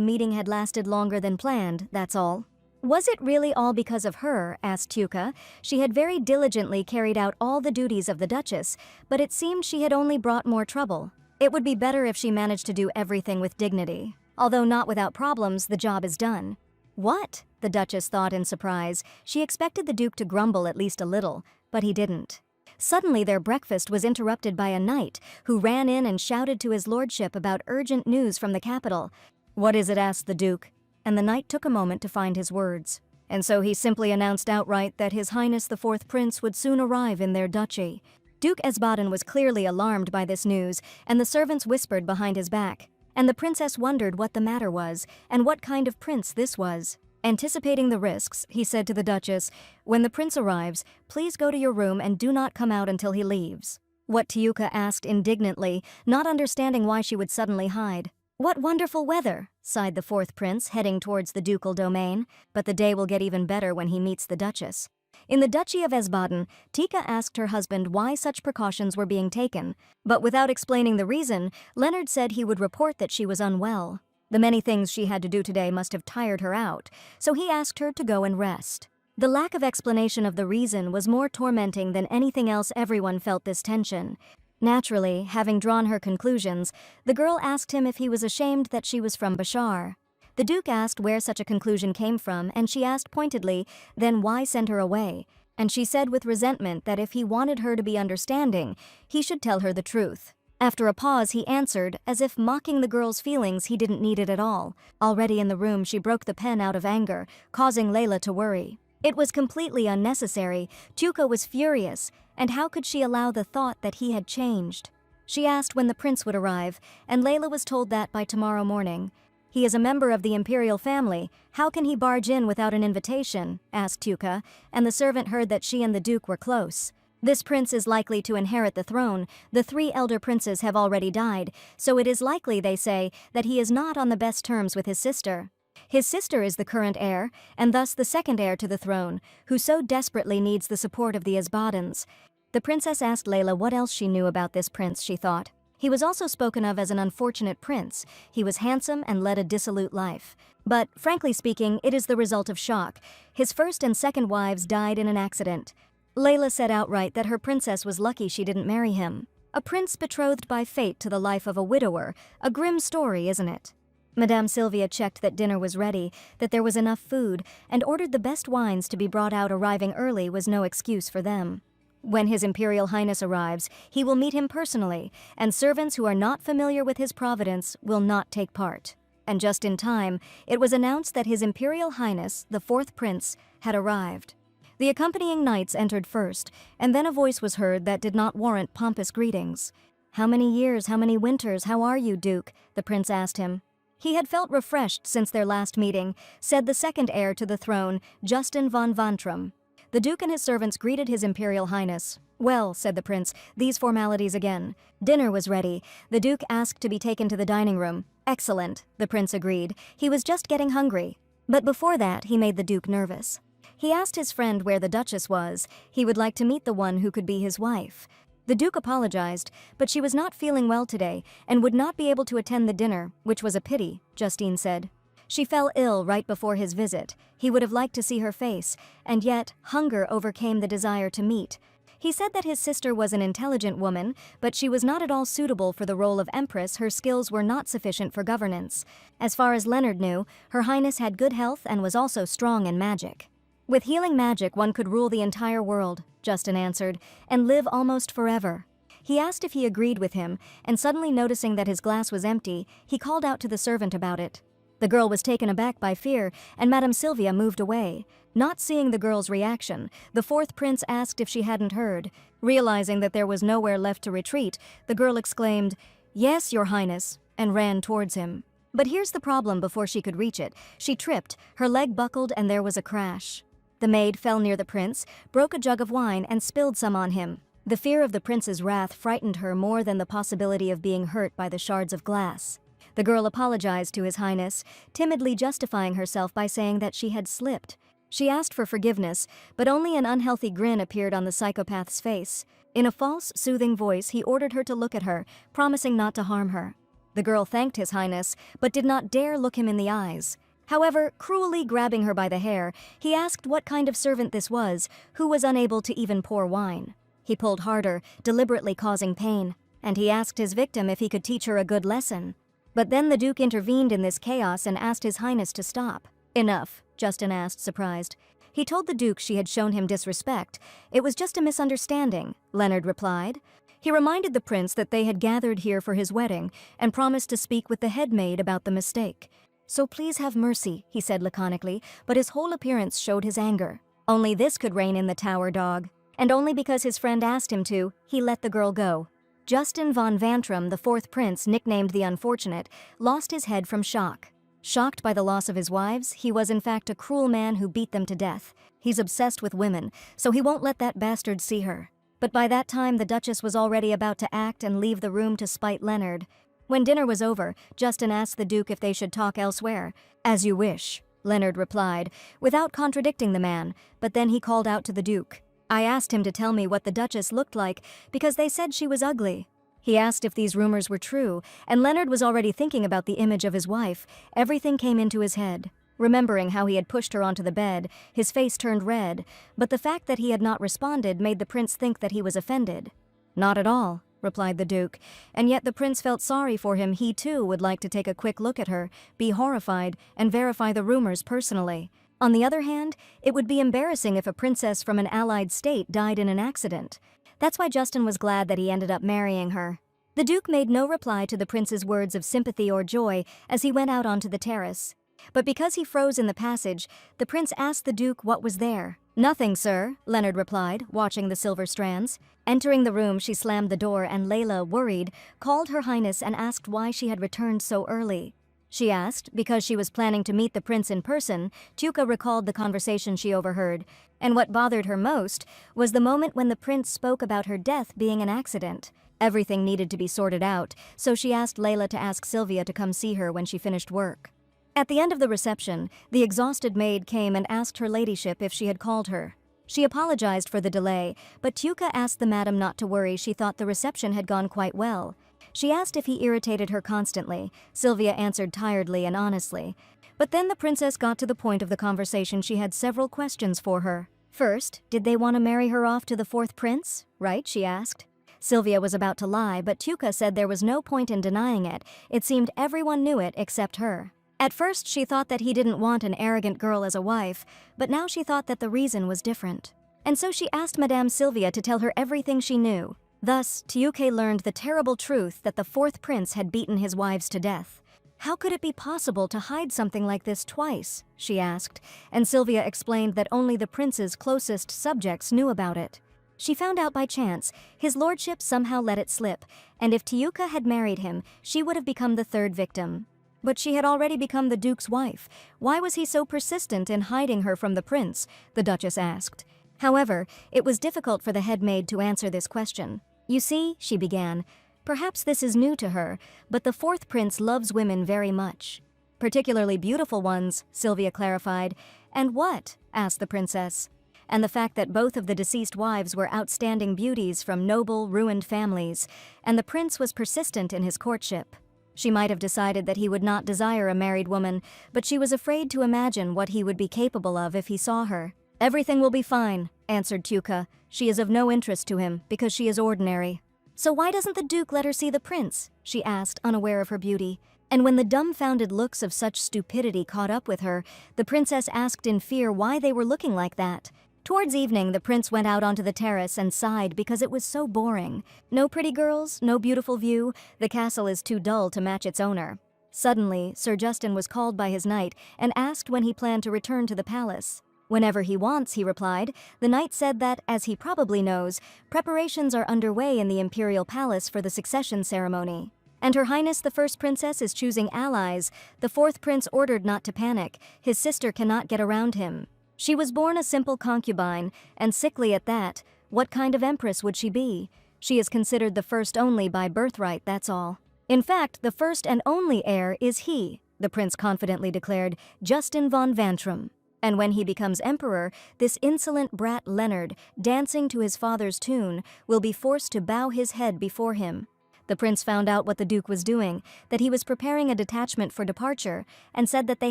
S1: meeting had lasted longer than planned, that's all. Was it really all because of her, asked Tiuka. She had very diligently carried out all the duties of the Duchess, but it seemed she had only brought more trouble. It would be better if she managed to do everything with dignity. Although not without problems, the job is done. What? The Duchess thought in surprise. She expected the Duke to grumble at least a little, but he didn't. Suddenly their breakfast was interrupted by a knight who ran in and shouted to his lordship about urgent news from the capital. What is it? Asked the Duke, and the knight took a moment to find his words. And so he simply announced outright that His Highness the Fourth Prince would soon arrive in their duchy. Duke Esbaden was clearly alarmed by this news, and the servants whispered behind his back. And the princess wondered what the matter was, and what kind of prince this was. Anticipating the risks, he said to the Duchess, "When the prince arrives, please go to your room and do not come out until he leaves." What Tiuka asked indignantly, not understanding why she would suddenly hide. "What wonderful weather," sighed the fourth prince, heading towards the ducal domain. But the day will get even better when he meets the Duchess. In the Duchy of Esbaden, Tika asked her husband why such precautions were being taken, but without explaining the reason, Leonard said he would report that she was unwell. The many things she had to do today must have tired her out, so he asked her to go and rest. The lack of explanation of the reason was more tormenting than anything else. Everyone felt this tension. Naturally, having drawn her conclusions, the girl asked him if he was ashamed that she was from Bashar. The Duke asked where such a conclusion came from, and she asked pointedly, then why send her away? And she said with resentment that if he wanted her to be understanding, he should tell her the truth. After a pause, he answered, as if mocking the girl's feelings. He didn't need it at all. Already in the room, she broke the pen out of anger, causing Layla to worry. It was completely unnecessary. Tuka was furious, and how could she allow the thought that he had changed? She asked when the prince would arrive, and Layla was told that by tomorrow morning. "He is a member of the imperial family. How can he barge in without an invitation?" asked Tuka, and the servant heard that she and the Duke were close. "This prince is likely to inherit the throne. The 3 elder princes have already died, so it is likely, they say, that he is not on the best terms with his sister. His sister is the current heir, and thus the second heir to the throne, who so desperately needs the support of the Esbadens." The princess asked Layla what else she knew about this prince. She thought. He was also spoken of as an unfortunate prince. He was handsome and led a dissolute life. But, frankly speaking, it is the result of shock. His first and second wives died in an accident. Layla said outright that her princess was lucky she didn't marry him. A prince betrothed by fate to the life of a widower. A grim story, isn't it? Madame Sylvia checked that dinner was ready, that there was enough food, and ordered the best wines to be brought out. Arriving early was no excuse for them. When His Imperial Highness arrives, he will meet him personally, and servants who are not familiar with his providence will not take part. And just in time, it was announced that His Imperial Highness, the fourth prince, had arrived. The accompanying knights entered first, and then a voice was heard that did not warrant pompous greetings. "How many years, how many winters, how are you, Duke?" the prince asked him. He had felt refreshed since their last meeting, said the second heir to the throne, Justin von Vantrum. The Duke and his servants greeted His Imperial Highness. "Well," said the prince, "these formalities again." Dinner was ready. The Duke asked to be taken to the dining room. "Excellent," the prince agreed. He was just getting hungry. But before that, he made the Duke nervous. He asked his friend where the Duchess was. He would like to meet the one who could be his wife. The Duke apologized, but she was not feeling well today and would not be able to attend the dinner, which was a pity, Justine said. She fell ill right before his visit. He would have liked to see her face, and yet hunger overcame the desire to meet. He said that his sister was an intelligent woman, but she was not at all suitable for the role of empress. Her skills were not sufficient for governance. As far as Leonard knew, Her Highness had good health and was also strong in magic. "With healing magic, one could rule the entire world," Justin answered, "and live almost forever." He asked if he agreed with him, and suddenly noticing that his glass was empty, he called out to the servant about it. The girl was taken aback by fear, and Madame Sylvia moved away. Not seeing the girl's reaction, the fourth prince asked if she hadn't heard. Realizing that there was nowhere left to retreat, the girl exclaimed, "Yes, Your Highness," and ran towards him. But here's the problem. Before she could reach it, she tripped, her leg buckled, and there was a crash. The maid fell near the prince, broke a jug of wine, and spilled some on him. The fear of the prince's wrath frightened her more than the possibility of being hurt by the shards of glass. The girl apologized to His Highness, timidly justifying herself by saying that she had slipped. She asked for forgiveness, but only an unhealthy grin appeared on the psychopath's face. In a false, soothing voice, he ordered her to look at her, promising not to harm her. The girl thanked His Highness, but did not dare look him in the eyes. However, cruelly grabbing her by the hair, he asked what kind of servant this was, who was unable to even pour wine. He pulled harder, deliberately causing pain, and he asked his victim if he could teach her a good lesson. But then the Duke intervened in this chaos and asked His Highness to stop. "Enough," Justin asked, surprised. He told the Duke she had shown him disrespect. "It was just a misunderstanding," Leonard replied. He reminded the prince that they had gathered here for his wedding and promised to speak with the head maid about the mistake. "So please have mercy," he said laconically, but his whole appearance showed his anger. Only this could rein in the tower dog. And only because his friend asked him to, he let the girl go. Justin von Vantrum, the fourth prince, nicknamed the Unfortunate, lost his head from shock. Shocked by the loss of his wives, he was in fact a cruel man who beat them to death. He's obsessed with women, so he won't let that bastard see her. But by that time, the Duchess was already about to act and leave the room to spite Leonard. When dinner was over, Justin asked the Duke if they should talk elsewhere. "As you wish," Leonard replied, without contradicting the man, but then he called out to the Duke. "I asked him to tell me what the Duchess looked like because they said she was ugly." He asked if these rumors were true, and Leonard was already thinking about the image of his wife. Everything came into his head. Remembering how he had pushed her onto the bed, his face turned red, but the fact that he had not responded made the prince think that he was offended. "Not at all," replied the Duke, and yet the prince felt sorry for him. He too would like to take a quick look at her, be horrified, and verify the rumors personally. On the other hand, it would be embarrassing if a princess from an allied state died in an accident. That's why Justin was glad that he ended up marrying her. The Duke made no reply to the prince's words of sympathy or joy as he went out onto the terrace. But because he froze in the passage, the prince asked the Duke what was there. "Nothing, sir," Leonard replied, watching the silver strands. Entering the room, she slammed the door and Layla, worried, called Her Highness and asked why she had returned so early. She asked because she was planning to meet the prince in person. Tuka recalled the conversation she overheard, and what bothered her most was the moment when the prince spoke about her death being an accident. Everything needed to be sorted out, so she asked Layla to ask Sylvia to come see her when she finished work. At the end of the reception, the exhausted maid came and asked her ladyship if she had called her. She apologized for the delay, but Tuka asked the madam not to worry. She thought the reception had gone quite well. She asked if he irritated her constantly. Sylvia answered tiredly and honestly. But then the princess got to the point of the conversation. She had several questions for her. First, did they want to marry her off to the fourth prince? Right, she asked. Sylvia was about to lie, but Tuka said there was no point in denying it. It seemed everyone knew it except her. At first, she thought that he didn't want an arrogant girl as a wife, but now she thought that the reason was different. And so she asked Madame Sylvia to tell her everything she knew. Thus, Tiuke learned the terrible truth that the fourth prince had beaten his wives to death. "How could it be possible to hide something like this twice?" she asked, and Sylvia explained that only the prince's closest subjects knew about it. She found out by chance. His lordship somehow let it slip, and if Tiuka had married him, she would have become the third victim. But she had already become the Duke's wife. Why was he so persistent in hiding her from the prince? The Duchess asked. However, it was difficult for the head maid to answer this question. "You see," she began, "perhaps this is new to her, but the fourth prince loves women very much. Particularly beautiful ones," Sylvia clarified. "And what?" asked the princess. And the fact that both of the deceased wives were outstanding beauties from noble, ruined families, and the prince was persistent in his courtship. She might have decided that he would not desire a married woman, but she was afraid to imagine what he would be capable of if he saw her. "Everything will be fine," answered Tuka. "She is of no interest to him, because she is ordinary." "So why doesn't the Duke let her see the prince?" she asked, unaware of her beauty. And when the dumbfounded looks of such stupidity caught up with her, the princess asked in fear why they were looking like that. Towards evening, the prince went out onto the terrace and sighed because it was so boring. No pretty girls, no beautiful view. The castle is too dull to match its owner. Suddenly, Sir Justin was called by his knight and asked when he planned to return to the palace. "Whenever he wants," he replied. The knight said that, as he probably knows, preparations are underway in the imperial palace for the succession ceremony. And Her Highness the First Princess is choosing allies. The fourth prince ordered not to panic. His sister cannot get around him. She was born a simple concubine, and sickly at that. What kind of empress would she be? She is considered the first only by birthright, that's all. In fact, the first and only heir is he, the prince confidently declared, Justin von Vantrum. And when he becomes emperor, this insolent brat Leonard, dancing to his father's tune, will be forced to bow his head before him. The prince found out what the duke was doing, that he was preparing a detachment for departure, and said that they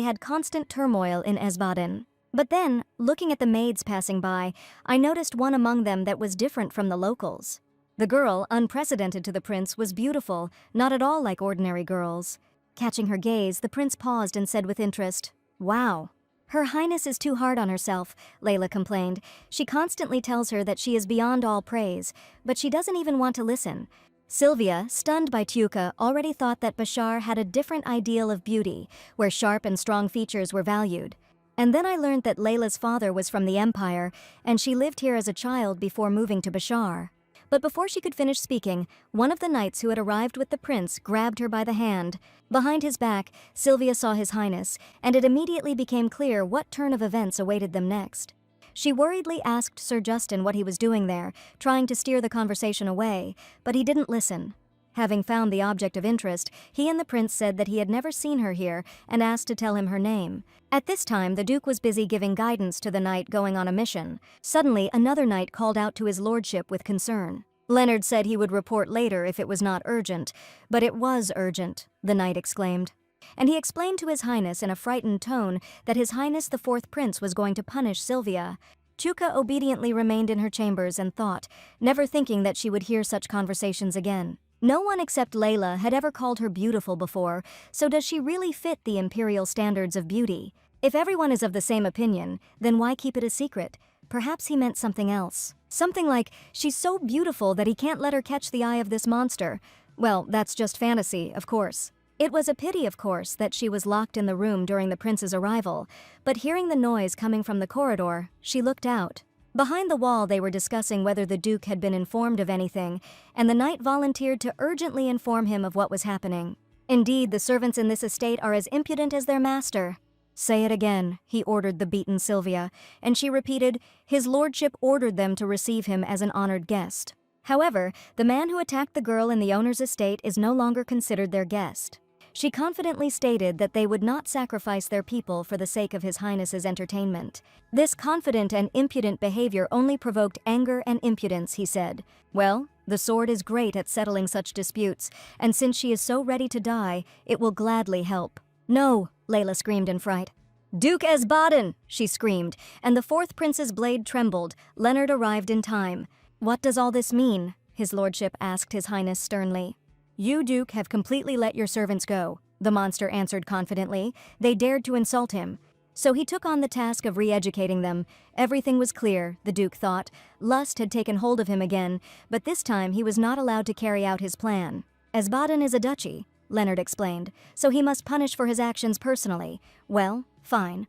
S1: had constant turmoil in Esbaden. But then, looking at the maids passing by, I noticed one among them that was different from the locals. The girl, unprecedented to the prince, was beautiful, not at all like ordinary girls. Catching her gaze, the prince paused and said with interest, "Wow." "Her Highness is too hard on herself," Layla complained. "She constantly tells her that she is beyond all praise, but she doesn't even want to listen." Sylvia, stunned by Tuka, already thought that Bashar had a different ideal of beauty, where sharp and strong features were valued. And then I learned that Layla's father was from the Empire, and she lived here as a child before moving to Bashar. But before she could finish speaking, one of the knights who had arrived with the prince grabbed her by the hand. Behind his back, Sylvia saw His Highness, and it immediately became clear what turn of events awaited them next. She worriedly asked Sir Justin what he was doing there, trying to steer the conversation away, but he didn't listen. Having found the object of interest, he and the prince said that he had never seen her here and asked to tell him her name. At this time, the duke was busy giving guidance to the knight going on a mission. Suddenly, another knight called out to his lordship with concern. Leonard said he would report later if it was not urgent, but it was urgent, the knight exclaimed. And he explained to His Highness in a frightened tone that His Highness the Fourth Prince was going to punish Sylvia. Chuka obediently remained in her chambers and thought, never thinking that she would hear such conversations again. No one except Layla had ever called her beautiful before, so does she really fit the imperial standards of beauty? If everyone is of the same opinion, then why keep it a secret? Perhaps he meant something else. Something like, she's so beautiful that he can't let her catch the eye of this monster. Well, that's just fantasy, of course. It was a pity, of course, that she was locked in the room during the prince's arrival, but hearing the noise coming from the corridor, she looked out. Behind the wall they were discussing whether the duke had been informed of anything, and the knight volunteered to urgently inform him of what was happening. Indeed, the servants in this estate are as impudent as their master. "Say it again," he ordered the beaten Sylvia, and she repeated, "His lordship ordered them to receive him as an honored guest." However, the man who attacked the girl in the owner's estate is no longer considered their guest. She confidently stated that they would not sacrifice their people for the sake of His Highness's entertainment. This confident and impudent behavior only provoked anger and impudence, he said. Well, the sword is great at settling such disputes, and since she is so ready to die, it will gladly help. "No," Layla screamed in fright. "Duke Esbaden!" she screamed, and the fourth prince's blade trembled. Leonard arrived in time. "What does all this mean?" his lordship asked His Highness sternly. "You, Duke, have completely let your servants go," the monster answered confidently. "They dared to insult him." So he took on the task of re-educating them. Everything was clear, the Duke thought. Lust had taken hold of him again, but this time he was not allowed to carry out his plan. "Esbaden is a duchy," Leonard explained, "so he must punish for his actions personally." "Well, fine,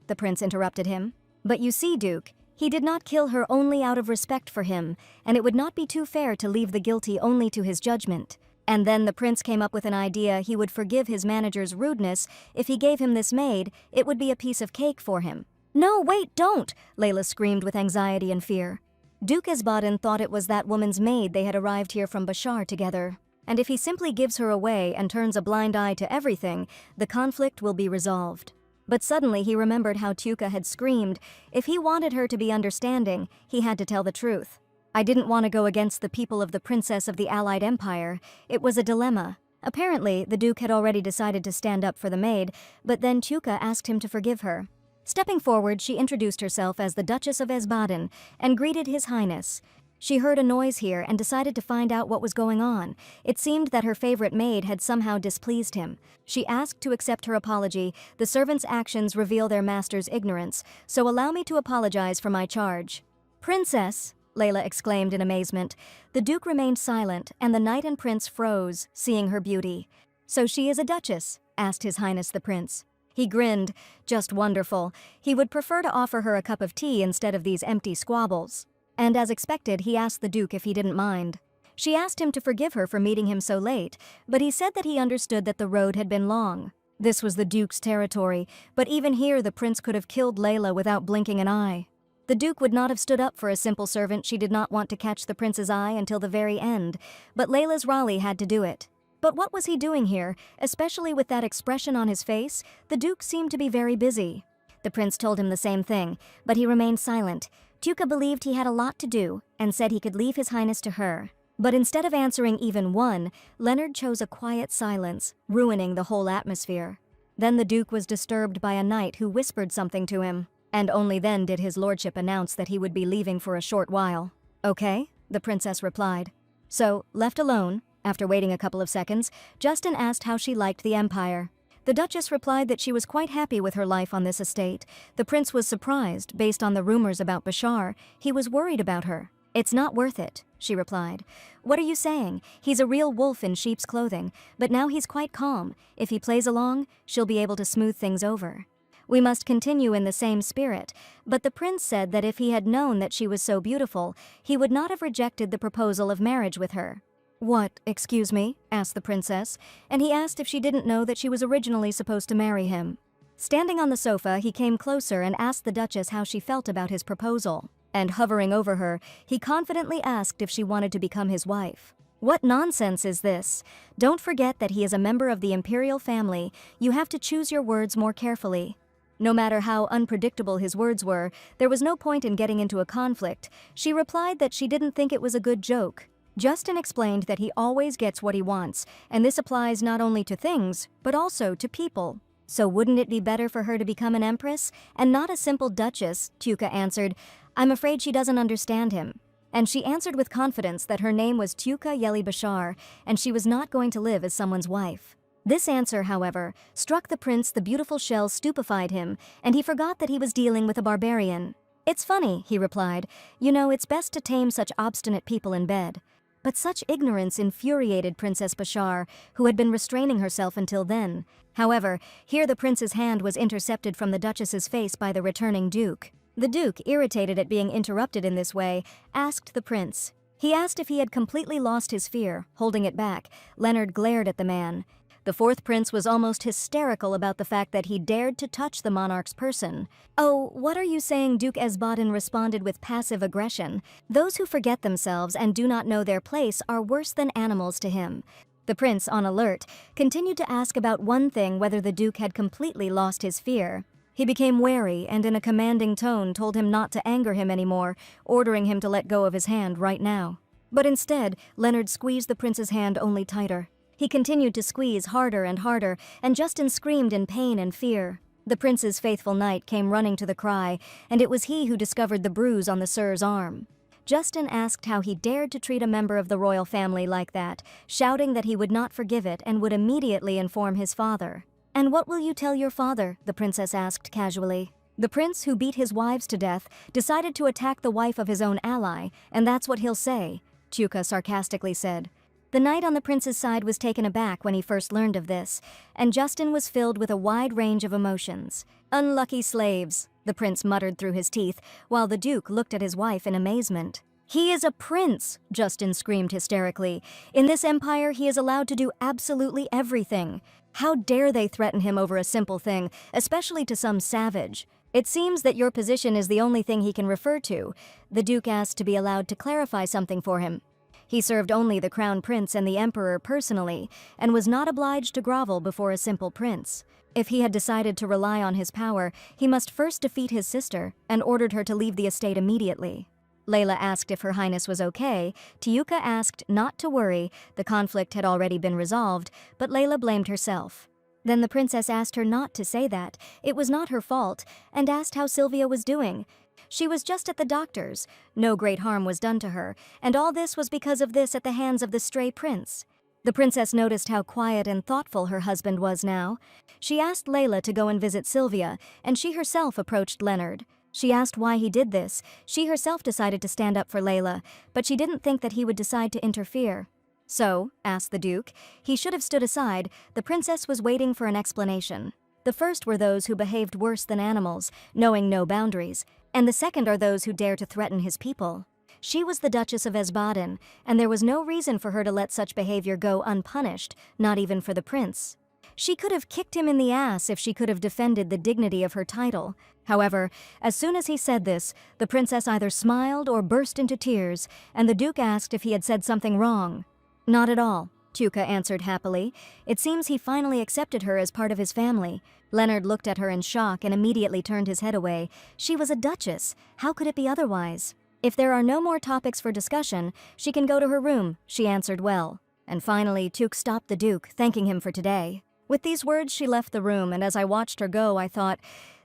S1: the prince interrupted him. "But you see, Duke, he did not kill her only out of respect for him, and it would not be too fair to leave the guilty only to his judgment." And then the prince came up with an idea he would forgive his manager's rudeness. If he gave him this maid, it would be a piece of cake for him. "No, wait, don't!" Layla screamed with anxiety and fear. Duke Esbaden thought it was that woman's maid they had arrived here from Bashar together. And if he simply gives her away and turns a blind eye to everything, the conflict will be resolved. But suddenly he remembered how Tuka had screamed. If he wanted her to be understanding, he had to tell the truth. "I didn't want to go against the people of the Princess of the Allied Empire. It was a dilemma." Apparently, the Duke had already decided to stand up for the maid, but then Tuka asked him to forgive her. Stepping forward, she introduced herself as the Duchess of Esbaden and greeted His Highness. She heard a noise here and decided to find out what was going on. It seemed that her favorite maid had somehow displeased him. She asked to accept her apology. "The servants' actions reveal their master's ignorance, so allow me to apologize for my charge." "Princess!" Layla exclaimed in amazement. The Duke remained silent, and the knight and prince froze, seeing her beauty. "So she is a duchess?" asked His Highness the prince. He grinned. Just wonderful. He would prefer to offer her a cup of tea instead of these empty squabbles. And as expected, he asked the Duke if he didn't mind. She asked him to forgive her for meeting him so late, but he said that he understood that the road had been long. This was the Duke's territory, but even here the prince could have killed Layla without blinking an eye. The Duke would not have stood up for a simple servant she did not want to catch the prince's eye until the very end, but Layla's Raleigh had to do it. But what was he doing here, especially with that expression on his face? The Duke seemed to be very busy. The prince told him the same thing, but he remained silent. Tuca believed he had a lot to do and said he could leave his highness to her. But instead of answering even one, Leonard chose a quiet silence, ruining the whole atmosphere. Then the Duke was disturbed by a knight who whispered something to him, and only then did his lordship announce that he would be leaving for a short while. "Okay," the princess replied. So, left alone, after waiting a couple of seconds, Justin asked how she liked the empire. The Duchess replied that she was quite happy with her life on this estate. The prince was surprised, based on the rumors about Bashar. He was worried about her. "It's not worth it," she replied. "What are you saying? He's a real wolf in sheep's clothing, but now he's quite calm. If he plays along, she'll be able to smooth things over. We must continue in the same spirit." But the prince said that if he had known that she was so beautiful, he would not have rejected the proposal of marriage with her. "What, excuse me?" asked the princess, and he asked if she didn't know that she was originally supposed to marry him. Standing on the sofa, he came closer and asked the Duchess how she felt about his proposal. And hovering over her, he confidently asked if she wanted to become his wife. "What nonsense is this? Don't forget that he is a member of the imperial family. You have to choose your words more carefully." No matter how unpredictable his words were, there was no point in getting into a conflict. She replied that she didn't think it was a good joke. Justin explained that he always gets what he wants, and this applies not only to things, but also to people. So wouldn't it be better for her to become an empress, and not a simple duchess? Tuca answered. "I'm afraid she doesn't understand him." And she answered with confidence that her name was Tuca Yeli Bashar, and she was not going to live as someone's wife. This answer, however, struck the prince. The beautiful shell stupefied him, and he forgot that he was dealing with a barbarian. "It's funny," he replied. "You know, it's best to tame such obstinate people in bed." But such ignorance infuriated Princess Bashar, who had been restraining herself until then. However, here the prince's hand was intercepted from the Duchess's face by the returning Duke. The Duke, irritated at being interrupted in this way, asked the prince. He asked if he had completely lost his fear, holding it back. Leonard glared at the man. The fourth prince was almost hysterical about the fact that he dared to touch the monarch's person. "Oh, what are you saying?" Duke Esbaden responded with passive aggression. Those who forget themselves and do not know their place are worse than animals to him. The prince, on alert, continued to ask about one thing, whether the Duke had completely lost his fear. He became wary and in a commanding tone told him not to anger him anymore, ordering him to let go of his hand right now. But instead, Leonard squeezed the prince's hand only tighter. He continued to squeeze harder, and Justin screamed in pain and fear. The prince's faithful knight came running to the cry, and it was he who discovered the bruise on the sir's arm. Justin asked how he dared to treat a member of the royal family like that, shouting that he would not forgive it and would immediately inform his father. "And what will you tell your father?" the princess asked casually. The prince, who beat his wives to death, decided to attack the wife of his own ally, and that's what he'll say, Tuca sarcastically said. The knight on the prince's side was taken aback when he first learned of this, and Justin was filled with a wide range of emotions. "Unlucky slaves," the prince muttered through his teeth, while the Duke looked at his wife in amazement. "He is a prince," Justin screamed hysterically. "In this empire, he is allowed to do absolutely everything. How dare they threaten him over a simple thing, especially to some savage? It seems that your position is the only thing he can refer to." The Duke asked to be allowed to clarify something for him. He served only the crown prince and the emperor personally, and was not obliged to grovel before a simple prince. If he had decided to rely on his power, he must first defeat his sister, and ordered her to leave the estate immediately. Layla asked if Her Highness was okay. Tiuca asked not to worry, the conflict had already been resolved, but Layla blamed herself. Then the princess asked her not to say that, it was not her fault, and asked how Sylvia was doing. She was just at the doctor's. No great harm was done to her, and all this was because of this at the hands of the stray prince. The princess noticed how quiet and thoughtful her husband was now. She asked Layla to go and visit Sylvia, and she herself approached Leonard. She asked why he did this. She herself decided to stand up for Layla, but she didn't think that he would decide to interfere. "So?" asked the Duke. He should have stood aside. The princess was waiting for an explanation. The first were those who behaved worse than animals, knowing no boundaries, and the second are those who dare to threaten his people. She was the Duchess of Esbaden, and there was no reason for her to let such behavior go unpunished, not even for the prince. She could have kicked him in the ass if she could have defended the dignity of her title. However, as soon as he said this, the princess either smiled or burst into tears, and the Duke asked if he had said something wrong. Not at all, Tuca answered happily. It seems he finally accepted her as part of his family. Leonard looked at her in shock and immediately turned his head away. She was a duchess. How could it be otherwise? If there are no more topics for discussion, she can go to her room, she answered well. And finally, Tuke stopped the Duke, thanking him for today. With these words, she left the room, and as I watched her go, I thought,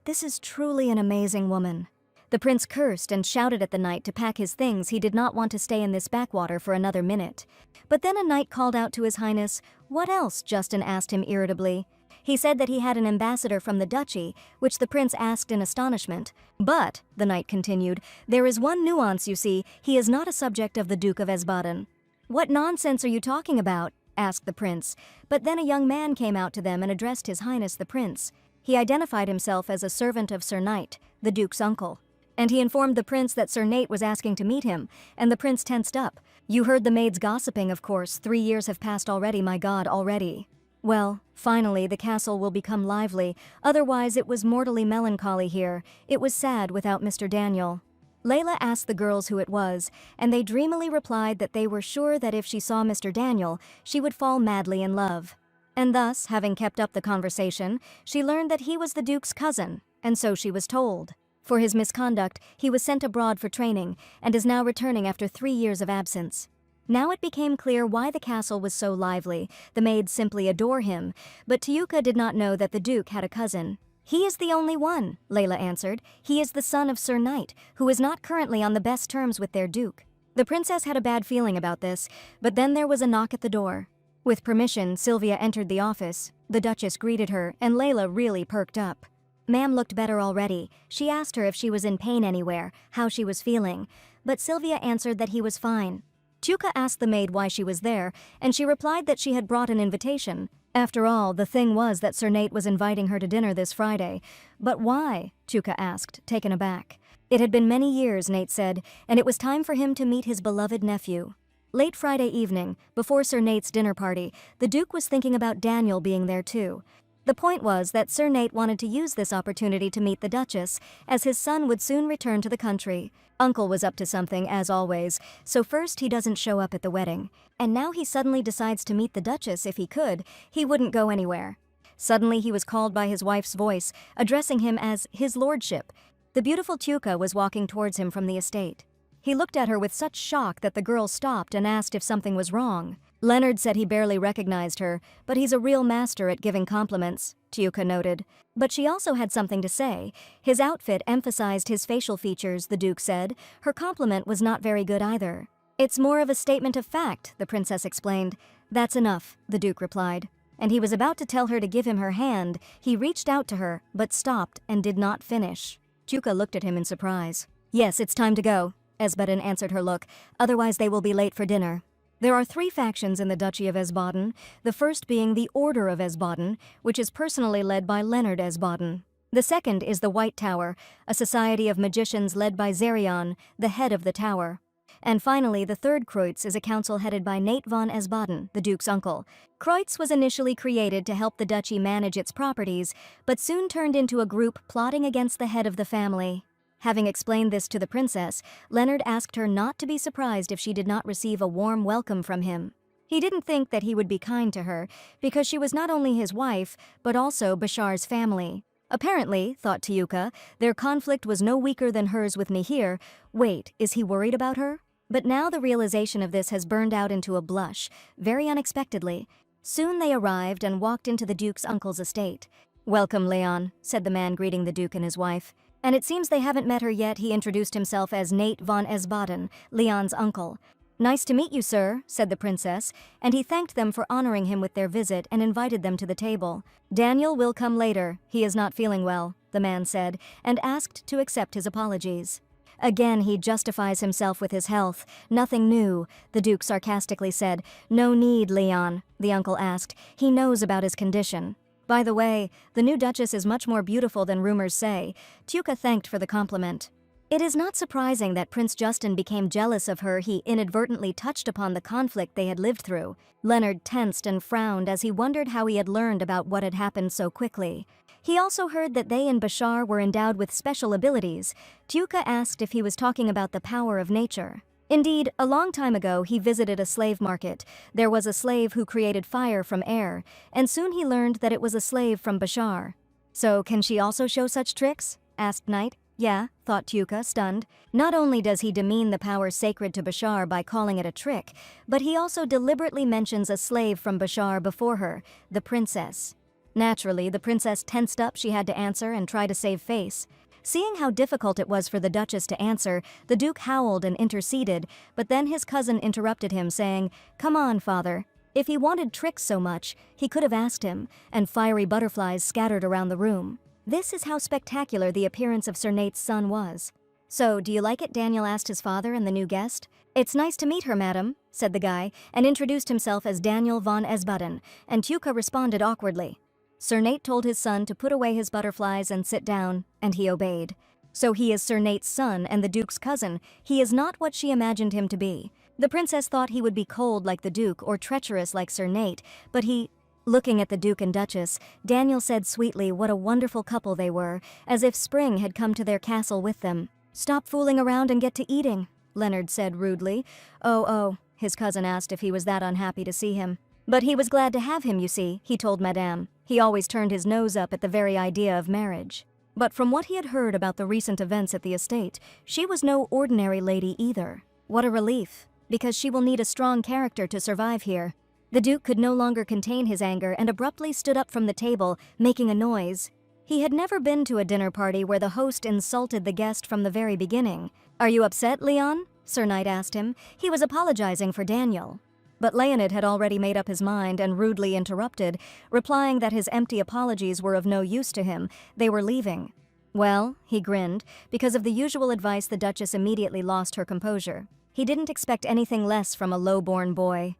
S1: this is truly an amazing woman. The prince cursed and shouted at the knight to pack his things. He did not want to stay in this backwater for another minute. But then a knight called out to his highness. What else? Justin asked him irritably. He said that he had an ambassador from the duchy, which the prince asked in astonishment. But, the knight continued, there is one nuance, you see, he is not a subject of the Duke of Esbaden. What nonsense are you talking about? Asked the prince. But then a young man came out to them and addressed his highness the prince. He identified himself as a servant of Sir Knight, the Duke's uncle. And he informed the prince that Sir Nate was asking to meet him, and the prince tensed up. You heard the maids gossiping, of course. 3 years have passed already, my God, already. Well, finally, the castle will become lively. Otherwise, it was mortally melancholy here. It was sad without Mr. Daniel. Layla asked the girls who it was, and they dreamily replied that they were sure that if she saw Mr. Daniel, she would fall madly in love. And thus, having kept up the conversation, she learned that he was the Duke's cousin, and so she was told. For his misconduct, he was sent abroad for training, and is now returning after 3 years of absence. Now it became clear why the castle was so lively. The maids simply adore him, but Tiuca did not know that the Duke had a cousin. He is the only one, Layla answered. He is the son of Sir Knight, who is not currently on the best terms with their Duke. The princess had a bad feeling about this, but then there was a knock at the door. With permission, Sylvia entered the office. The Duchess greeted her, and Layla really perked up. Ma'am looked better already. She asked her if she was in pain anywhere, how she was feeling, but Sylvia answered that he was fine. Tuca asked the maid why she was there, and she replied that she had brought an invitation. After all, the thing was that Sir Nate was inviting her to dinner this Friday. But why? Tuca asked, taken aback. It had been many years, Nate said, and it was time for him to meet his beloved nephew. Late Friday evening, before Sir Nate's dinner party, the Duke was thinking about Daniel being there too. The point was that Sir Nate wanted to use this opportunity to meet the Duchess, as his son would soon return to the country. Uncle was up to something, as always, so first he doesn't show up at the wedding. And now he suddenly decides to meet the Duchess if he could. He wouldn't go anywhere. Suddenly he was called by his wife's voice, addressing him as his lordship. The beautiful Tuca was walking towards him from the estate. He looked at her with such shock that the girl stopped and asked if something was wrong. Leonard said he barely recognized her, but he's a real master at giving compliments, Tiuca noted. But she also had something to say. His outfit emphasized his facial features, the Duke said. Her compliment was not very good either. It's more of a statement of fact, the princess explained. That's enough, the Duke replied. And he was about to tell her to give him her hand. He reached out to her, but stopped and did not finish. Tuca looked at him in surprise. Yes, it's time to go, Esbaden answered her look. Otherwise they will be late for dinner. There are 3 factions in the Duchy of Esbaden, the first being the Order of Esbaden, which is personally led by Leonard Esbaden. The second is the White Tower, a society of magicians led by Zerion, the head of the tower. And finally, the third Kreutz is a council headed by Nate von Esbaden, the Duke's uncle. Kreutz was initially created to help the duchy manage its properties, but soon turned into a group plotting against the head of the family. Having explained this to the princess, Leonard asked her not to be surprised if she did not receive a warm welcome from him. He didn't think that he would be kind to her, because she was not only his wife, but also Bashar's family. Apparently, thought Tiuca, their conflict was no weaker than hers with Mihir. Wait, is he worried about her? But now the realization of this has burned out into a blush, very unexpectedly. Soon they arrived and walked into the Duke's uncle's estate. Welcome, Leon, said the man greeting the Duke and his wife. And it seems they haven't met her yet. He introduced himself as Nate von Esbaden, Leon's uncle. Nice to meet you, sir, said the princess, and he thanked them for honoring him with their visit and invited them to the table. Daniel will come later. He is not feeling well, the man said, and asked to accept his apologies. Again he justifies himself with his health. Nothing new, the Duke sarcastically said. No need, Leon, the uncle asked. He knows about his condition. By the way, the new Duchess is much more beautiful than rumors say. Tuca thanked for the compliment. It is not surprising that Prince Justin became jealous of her. He inadvertently touched upon the conflict they had lived through. Leonard tensed and frowned as he wondered how he had learned about what had happened so quickly. He also heard that they and Bashar were endowed with special abilities. Tuka asked if he was talking about the power of nature. Indeed, a long time ago he visited a slave market. There was a slave who created fire from air, and soon he learned that it was a slave from Bashar. So can she also show such tricks? Asked Knight. Yeah, thought Tuka, stunned. Not only does he demean the power sacred to Bashar by calling it a trick, but he also deliberately mentions a slave from Bashar before her, the princess. Naturally, the princess tensed up. She had to answer and try to save face. Seeing how difficult it was for the Duchess to answer, the Duke howled and interceded, but then his cousin interrupted him, saying, "Come on, father. If he wanted tricks so much, he could have asked him," and fiery butterflies scattered around the room. This is how spectacular the appearance of Sir Nate's son was. "So, do you like it?" Daniel asked his father and the new guest. "It's nice to meet her, madam," said the guy, and introduced himself as Daniel von Esbaden, and Tuka responded awkwardly. Sir Nate told his son to put away his butterflies and sit down, and he obeyed. So he is Sir Nate's son and the Duke's cousin. He is not what she imagined him to be. The princess thought he would be cold like the Duke or treacherous like Sir Nate, but he... Looking at the Duke and Duchess, Daniel said sweetly what a wonderful couple they were, as if spring had come to their castle with them. "Stop fooling around and get to eating," Leonard said rudely. Oh, his cousin asked if he was that unhappy to see him. But he was glad to have him, you see, he told Madame. He always turned his nose up at the very idea of marriage. But from what he had heard about the recent events at the estate, she was no ordinary lady either. What a relief, because she will need a strong character to survive here. The Duke could no longer contain his anger and abruptly stood up from the table, making a noise. He had never been to a dinner party where the host insulted the guest from the very beginning. "Are you upset, Leon?" Sir Knight asked him. He was apologizing for Daniel. But Leonid had already made up his mind and rudely interrupted, replying that his empty apologies were of no use to him. They were leaving. Well, he grinned. Because of the usual advice, the Duchess immediately lost her composure. He didn't expect anything less from a low-born boy.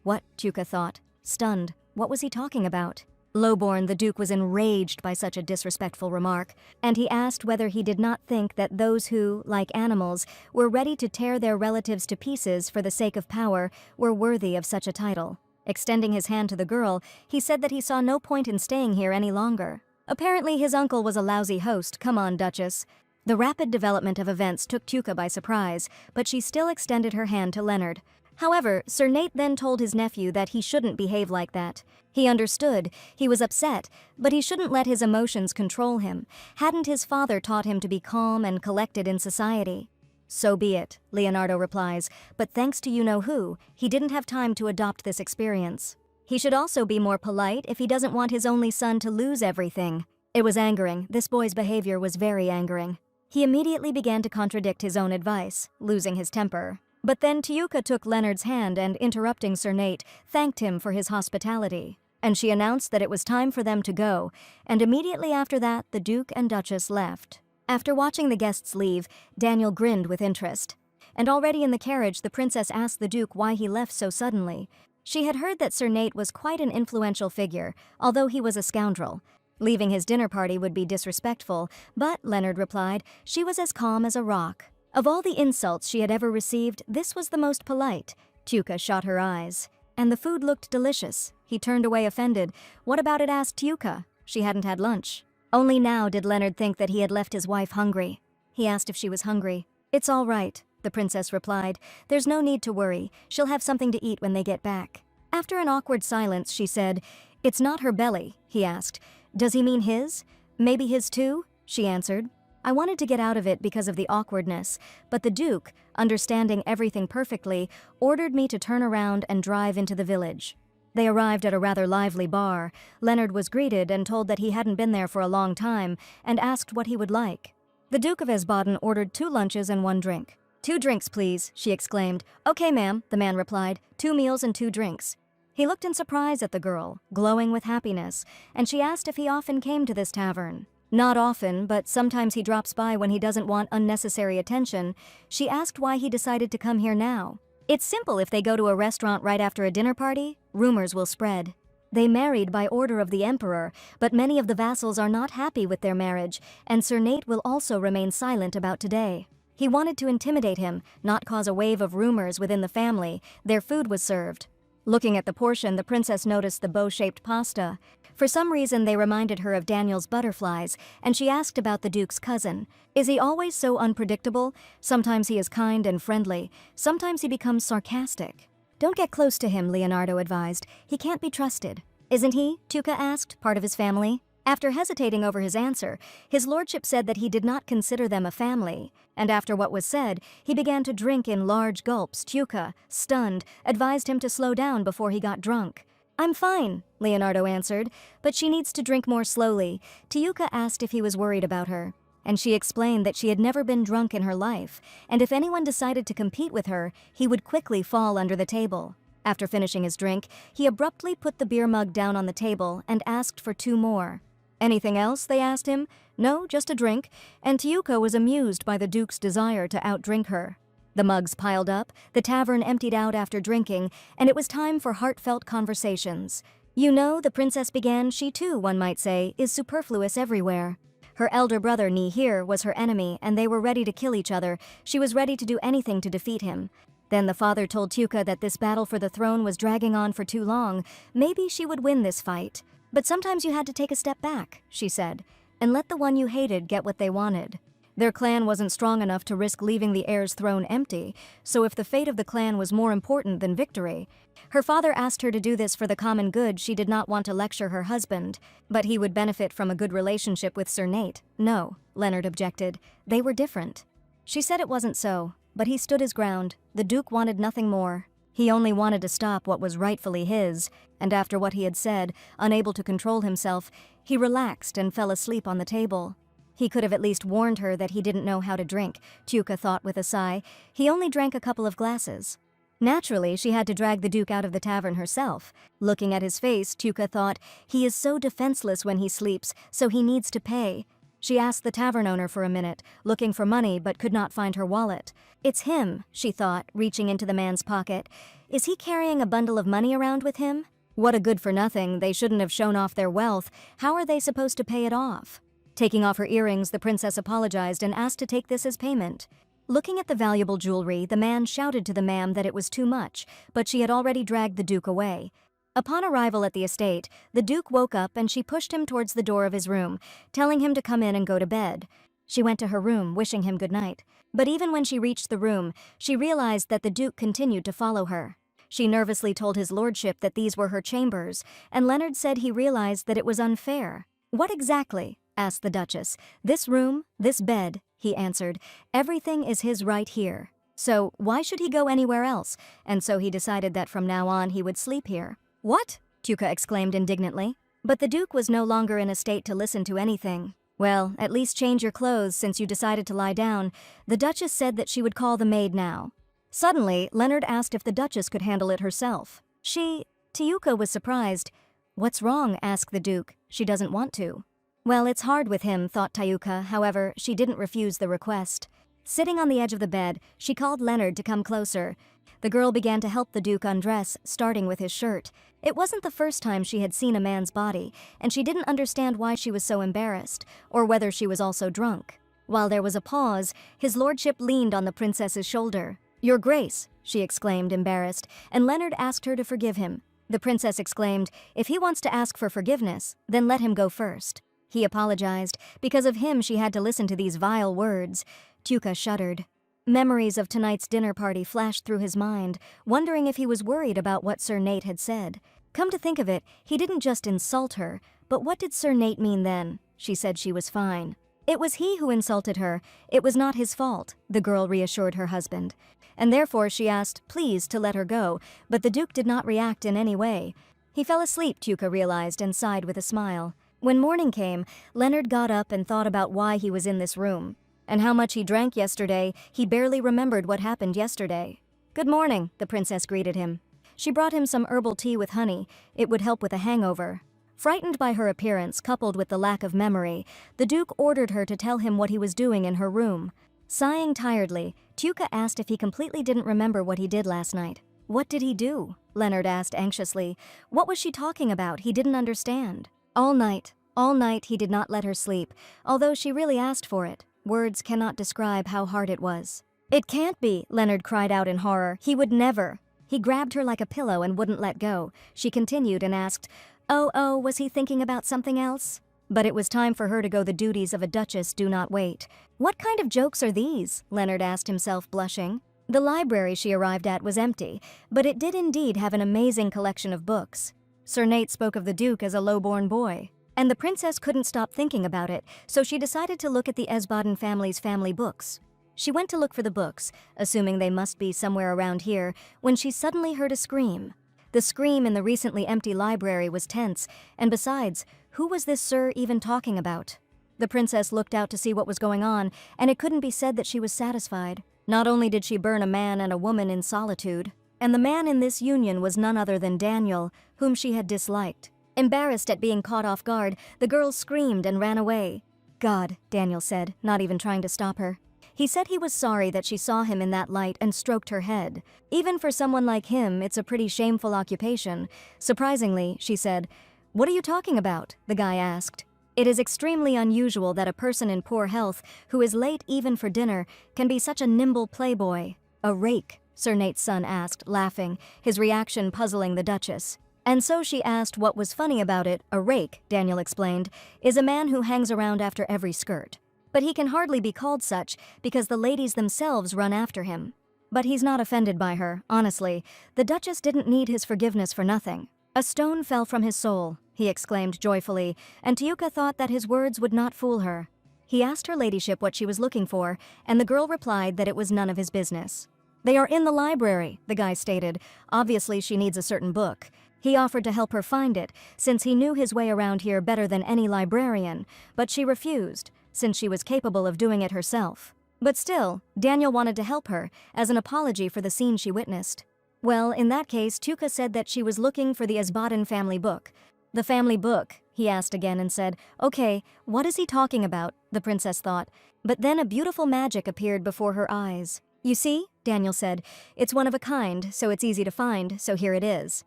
S1: What? Tuka thought. Stunned. What was he talking about? Lowborn, the Duke was enraged by such a disrespectful remark, and he asked whether he did not think that those who, like animals, were ready to tear their relatives to pieces for the sake of power were worthy of such a title. Extending his hand to the girl, he said that he saw no point in staying here any longer. Apparently his uncle was a lousy host. Come on, Duchess. The rapid development of events took Tuka by surprise, but she still extended her hand to Leonard. However, Sir Nate then told his nephew that he shouldn't behave like that. He understood, he was upset, but he shouldn't let his emotions control him. Hadn't his father taught him to be calm and collected in society? So be it, Leonardo replies, but thanks to you-know-who, he didn't have time to adopt this experience. He should also be more polite if he doesn't want his only son to lose everything. It was angering. This boy's behavior was very angering. He immediately began to contradict his own advice, losing his temper. But then Tuka took Leonard's hand and, interrupting Sir Nate, thanked him for his hospitality. And she announced that it was time for them to go, and immediately after that, the Duke and Duchess left. After watching the guests leave, Daniel grinned with interest. And already in the carriage, the princess asked the Duke why he left so suddenly. She had heard that Sir Nate was quite an influential figure, although he was a scoundrel. Leaving his dinner party would be disrespectful, but, Leonard replied, she was as calm as a rock. Of all the insults she had ever received, this was the most polite. Tuka shot her eyes. And the food looked delicious. He turned away offended. What about it? Asked Tuka. She hadn't had lunch. Only now did Leonard think that he had left his wife hungry. He asked if she was hungry. It's all right, the princess replied. There's no need to worry. She'll have something to eat when they get back. After an awkward silence, she said, It's not her belly, he asked. Does he mean his? Maybe his too? She answered. I wanted to get out of it because of the awkwardness, but the Duke, understanding everything perfectly, ordered me to turn around and drive into the village. They arrived at a rather lively bar. Leonard was greeted and told that he hadn't been there for a long time, and asked what he would like. The Duke of Esbaden ordered 2 lunches and 1 drink. 2 drinks, please, she exclaimed. Okay, ma'am, the man replied. 2 meals and 2 drinks. He looked in surprise at the girl, glowing with happiness, and she asked if he often came to this tavern. Not often, but sometimes he drops by when he doesn't want unnecessary attention. She asked why he decided to come here now. It's simple. If they go to a restaurant right after a dinner party, rumors will spread. They married by order of the emperor, but many of the vassals are not happy with their marriage, and Sir Nate will also remain silent about today. He wanted to intimidate him, not cause a wave of rumors within the family. Their food was served. Looking at the portion, the princess noticed the bow-shaped pasta. For some reason, they reminded her of Daniel's butterflies, and she asked about the Duke's cousin. Is he always so unpredictable? Sometimes he is kind and friendly. Sometimes he becomes sarcastic. Don't get close to him, Leonardo advised. He can't be trusted. Isn't he? Tuca asked, part of his family. After hesitating over his answer, his lordship said that he did not consider them a family. And after what was said, he began to drink in large gulps. Tuca, stunned, advised him to slow down before he got drunk. I'm fine, Leonardo answered, but she needs to drink more slowly. Tiuca asked if he was worried about her, and she explained that she had never been drunk in her life, and if anyone decided to compete with her, he would quickly fall under the table. After finishing his drink, he abruptly put the beer mug down on the table and asked for 2 more. Anything else, they asked him. No, just a drink, and Tiuca was amused by the Duke's desire to outdrink her. The mugs piled up, the tavern emptied out after drinking, and it was time for heartfelt conversations. You know, the princess began, she too, one might say, is superfluous everywhere. Her elder brother, Nihir, was her enemy, and they were ready to kill each other. She was ready to do anything to defeat him. Then the father told Tuca that this battle for the throne was dragging on for too long. Maybe she would win this fight. But sometimes you had to take a step back, she said, and let the one you hated get what they wanted. Their clan wasn't strong enough to risk leaving the heir's throne empty, so if the fate of the clan was more important than victory. Her father asked her to do this for the common good. She did not want to lecture her husband, but he would benefit from a good relationship with Sir Nate. No, Leonard objected. They were different. She said it wasn't so, but he stood his ground. The Duke wanted nothing more. He only wanted to stop what was rightfully his, and after what he had said, unable to control himself, he relaxed and fell asleep on the table. He could have at least warned her that he didn't know how to drink, Tuca thought with a sigh. He only drank a couple of glasses. Naturally, she had to drag the Duke out of the tavern herself. Looking at his face, Tuca thought, he is so defenseless when he sleeps, so he needs to pay. She asked the tavern owner for a minute, looking for money but could not find her wallet. It's him, she thought, reaching into the man's pocket. Is he carrying a bundle of money around with him? What a good-for-nothing, they shouldn't have shown off their wealth. How are they supposed to pay it off? Taking off her earrings, the princess apologized and asked to take this as payment. Looking at the valuable jewelry, the man shouted to the ma'am that it was too much, but she had already dragged the Duke away. Upon arrival at the estate, the Duke woke up and she pushed him towards the door of his room, telling him to come in and go to bed. She went to her room, wishing him good night. But even when she reached the room, she realized that the Duke continued to follow her. She nervously told his lordship that these were her chambers, and Leonard said he realized that it was unfair. What exactly? Asked the Duchess. This room, this bed, he answered. Everything is his right here. So why should he go anywhere else? And so he decided that from now on he would sleep here. What? Tuca exclaimed indignantly. But the Duke was no longer in a state to listen to anything. Well, at least change your clothes since you decided to lie down. The Duchess said that she would call the maid now. Suddenly, Leonard asked if the Duchess could handle it herself. Tiuca was surprised. What's wrong? Asked the Duke. She doesn't want to. Well, it's hard with him, thought Tiuca. However, she didn't refuse the request. Sitting on the edge of the bed, she called Leonard to come closer. The girl began to help the Duke undress, starting with his shirt. It wasn't the first time she had seen a man's body, and she didn't understand why she was so embarrassed, or whether she was also drunk. While there was a pause, his lordship leaned on the princess's shoulder. Your Grace, she exclaimed, embarrassed, and Leonard asked her to forgive him. The princess exclaimed, if he wants to ask for forgiveness, then let him go first. He apologized. Because of him, she had to listen to these vile words. Tuca shuddered. Memories of tonight's dinner party flashed through his mind, wondering if he was worried about what Sir Nate had said. Come to think of it, he didn't just insult her, but what did Sir Nate mean then? She said she was fine. It was he who insulted her. It was not his fault, the girl reassured her husband. And therefore she asked, please, to let her go, but the Duke did not react in any way. He fell asleep, Tuca realized, and sighed with a smile. When morning came, Leonard got up and thought about why he was in this room. And how much he drank yesterday, he barely remembered what happened yesterday. Good morning, the princess greeted him. She brought him some herbal tea with honey. It would help with a hangover. Frightened by her appearance, coupled with the lack of memory, the Duke ordered her to tell him what he was doing in her room. Sighing tiredly, Tuca asked if he completely didn't remember what he did last night. What did he do? Leonard asked anxiously. What was she talking about? He didn't understand. All night he did not let her sleep, although she really asked for it. Words cannot describe how hard it was. "It can't be," Leonard cried out in horror. "He would never." He grabbed her like a pillow and wouldn't let go. She continued and asked, "Oh, was he thinking about something else?" But it was time for her to go. The duties of a duchess do not wait. "What kind of jokes are these?" Leonard asked himself, blushing. The library she arrived at was empty, but it did indeed have an amazing collection of books. Sir Nate spoke of the Duke as a low-born boy, and the princess couldn't stop thinking about it, so she decided to look at the Esbaden family's family books. She went to look for the books, assuming they must be somewhere around here, when she suddenly heard a scream. The scream in the recently empty library was tense, and besides, who was this Sir even talking about? The princess looked out to see what was going on, and it couldn't be said that she was satisfied. Not only did she burn a man and a woman in solitude, and the man in this union was none other than Daniel, whom she had disliked. Embarrassed at being caught off guard, the girl screamed and ran away. "God," Daniel said, not even trying to stop her. He said he was sorry that she saw him in that light and stroked her head. Even for someone like him, it's a pretty shameful occupation. Surprisingly, she said. "What are you talking about?" the guy asked. "It is extremely unusual that a person in poor health, who is late even for dinner, can be such a nimble playboy." "A rake?" Sir Nate's son asked, laughing, his reaction puzzling the Duchess. And so she asked what was funny about it. "A rake," Daniel explained, "is a man who hangs around after every skirt. But he can hardly be called such because the ladies themselves run after him." But he's not offended by her, honestly. The Duchess didn't need his forgiveness for nothing. "A stone fell from his soul," he exclaimed joyfully, and Tiuka thought that his words would not fool her. He asked her ladyship what she was looking for, and the girl replied that it was none of his business. "They are in the library," the guy stated. Obviously she needs a certain book. He offered to help her find it, since he knew his way around here better than any librarian, but she refused, since she was capable of doing it herself. But still, Daniel wanted to help her, as an apology for the scene she witnessed. Well, in that case, Tuka said that she was looking for the Esbaden family book. "The family book?" he asked again and said, "Okay, what is he talking about?" the princess thought. But then a beautiful magic appeared before her eyes. "You see?" Daniel said. "It's one of a kind, so it's easy to find, so here it is."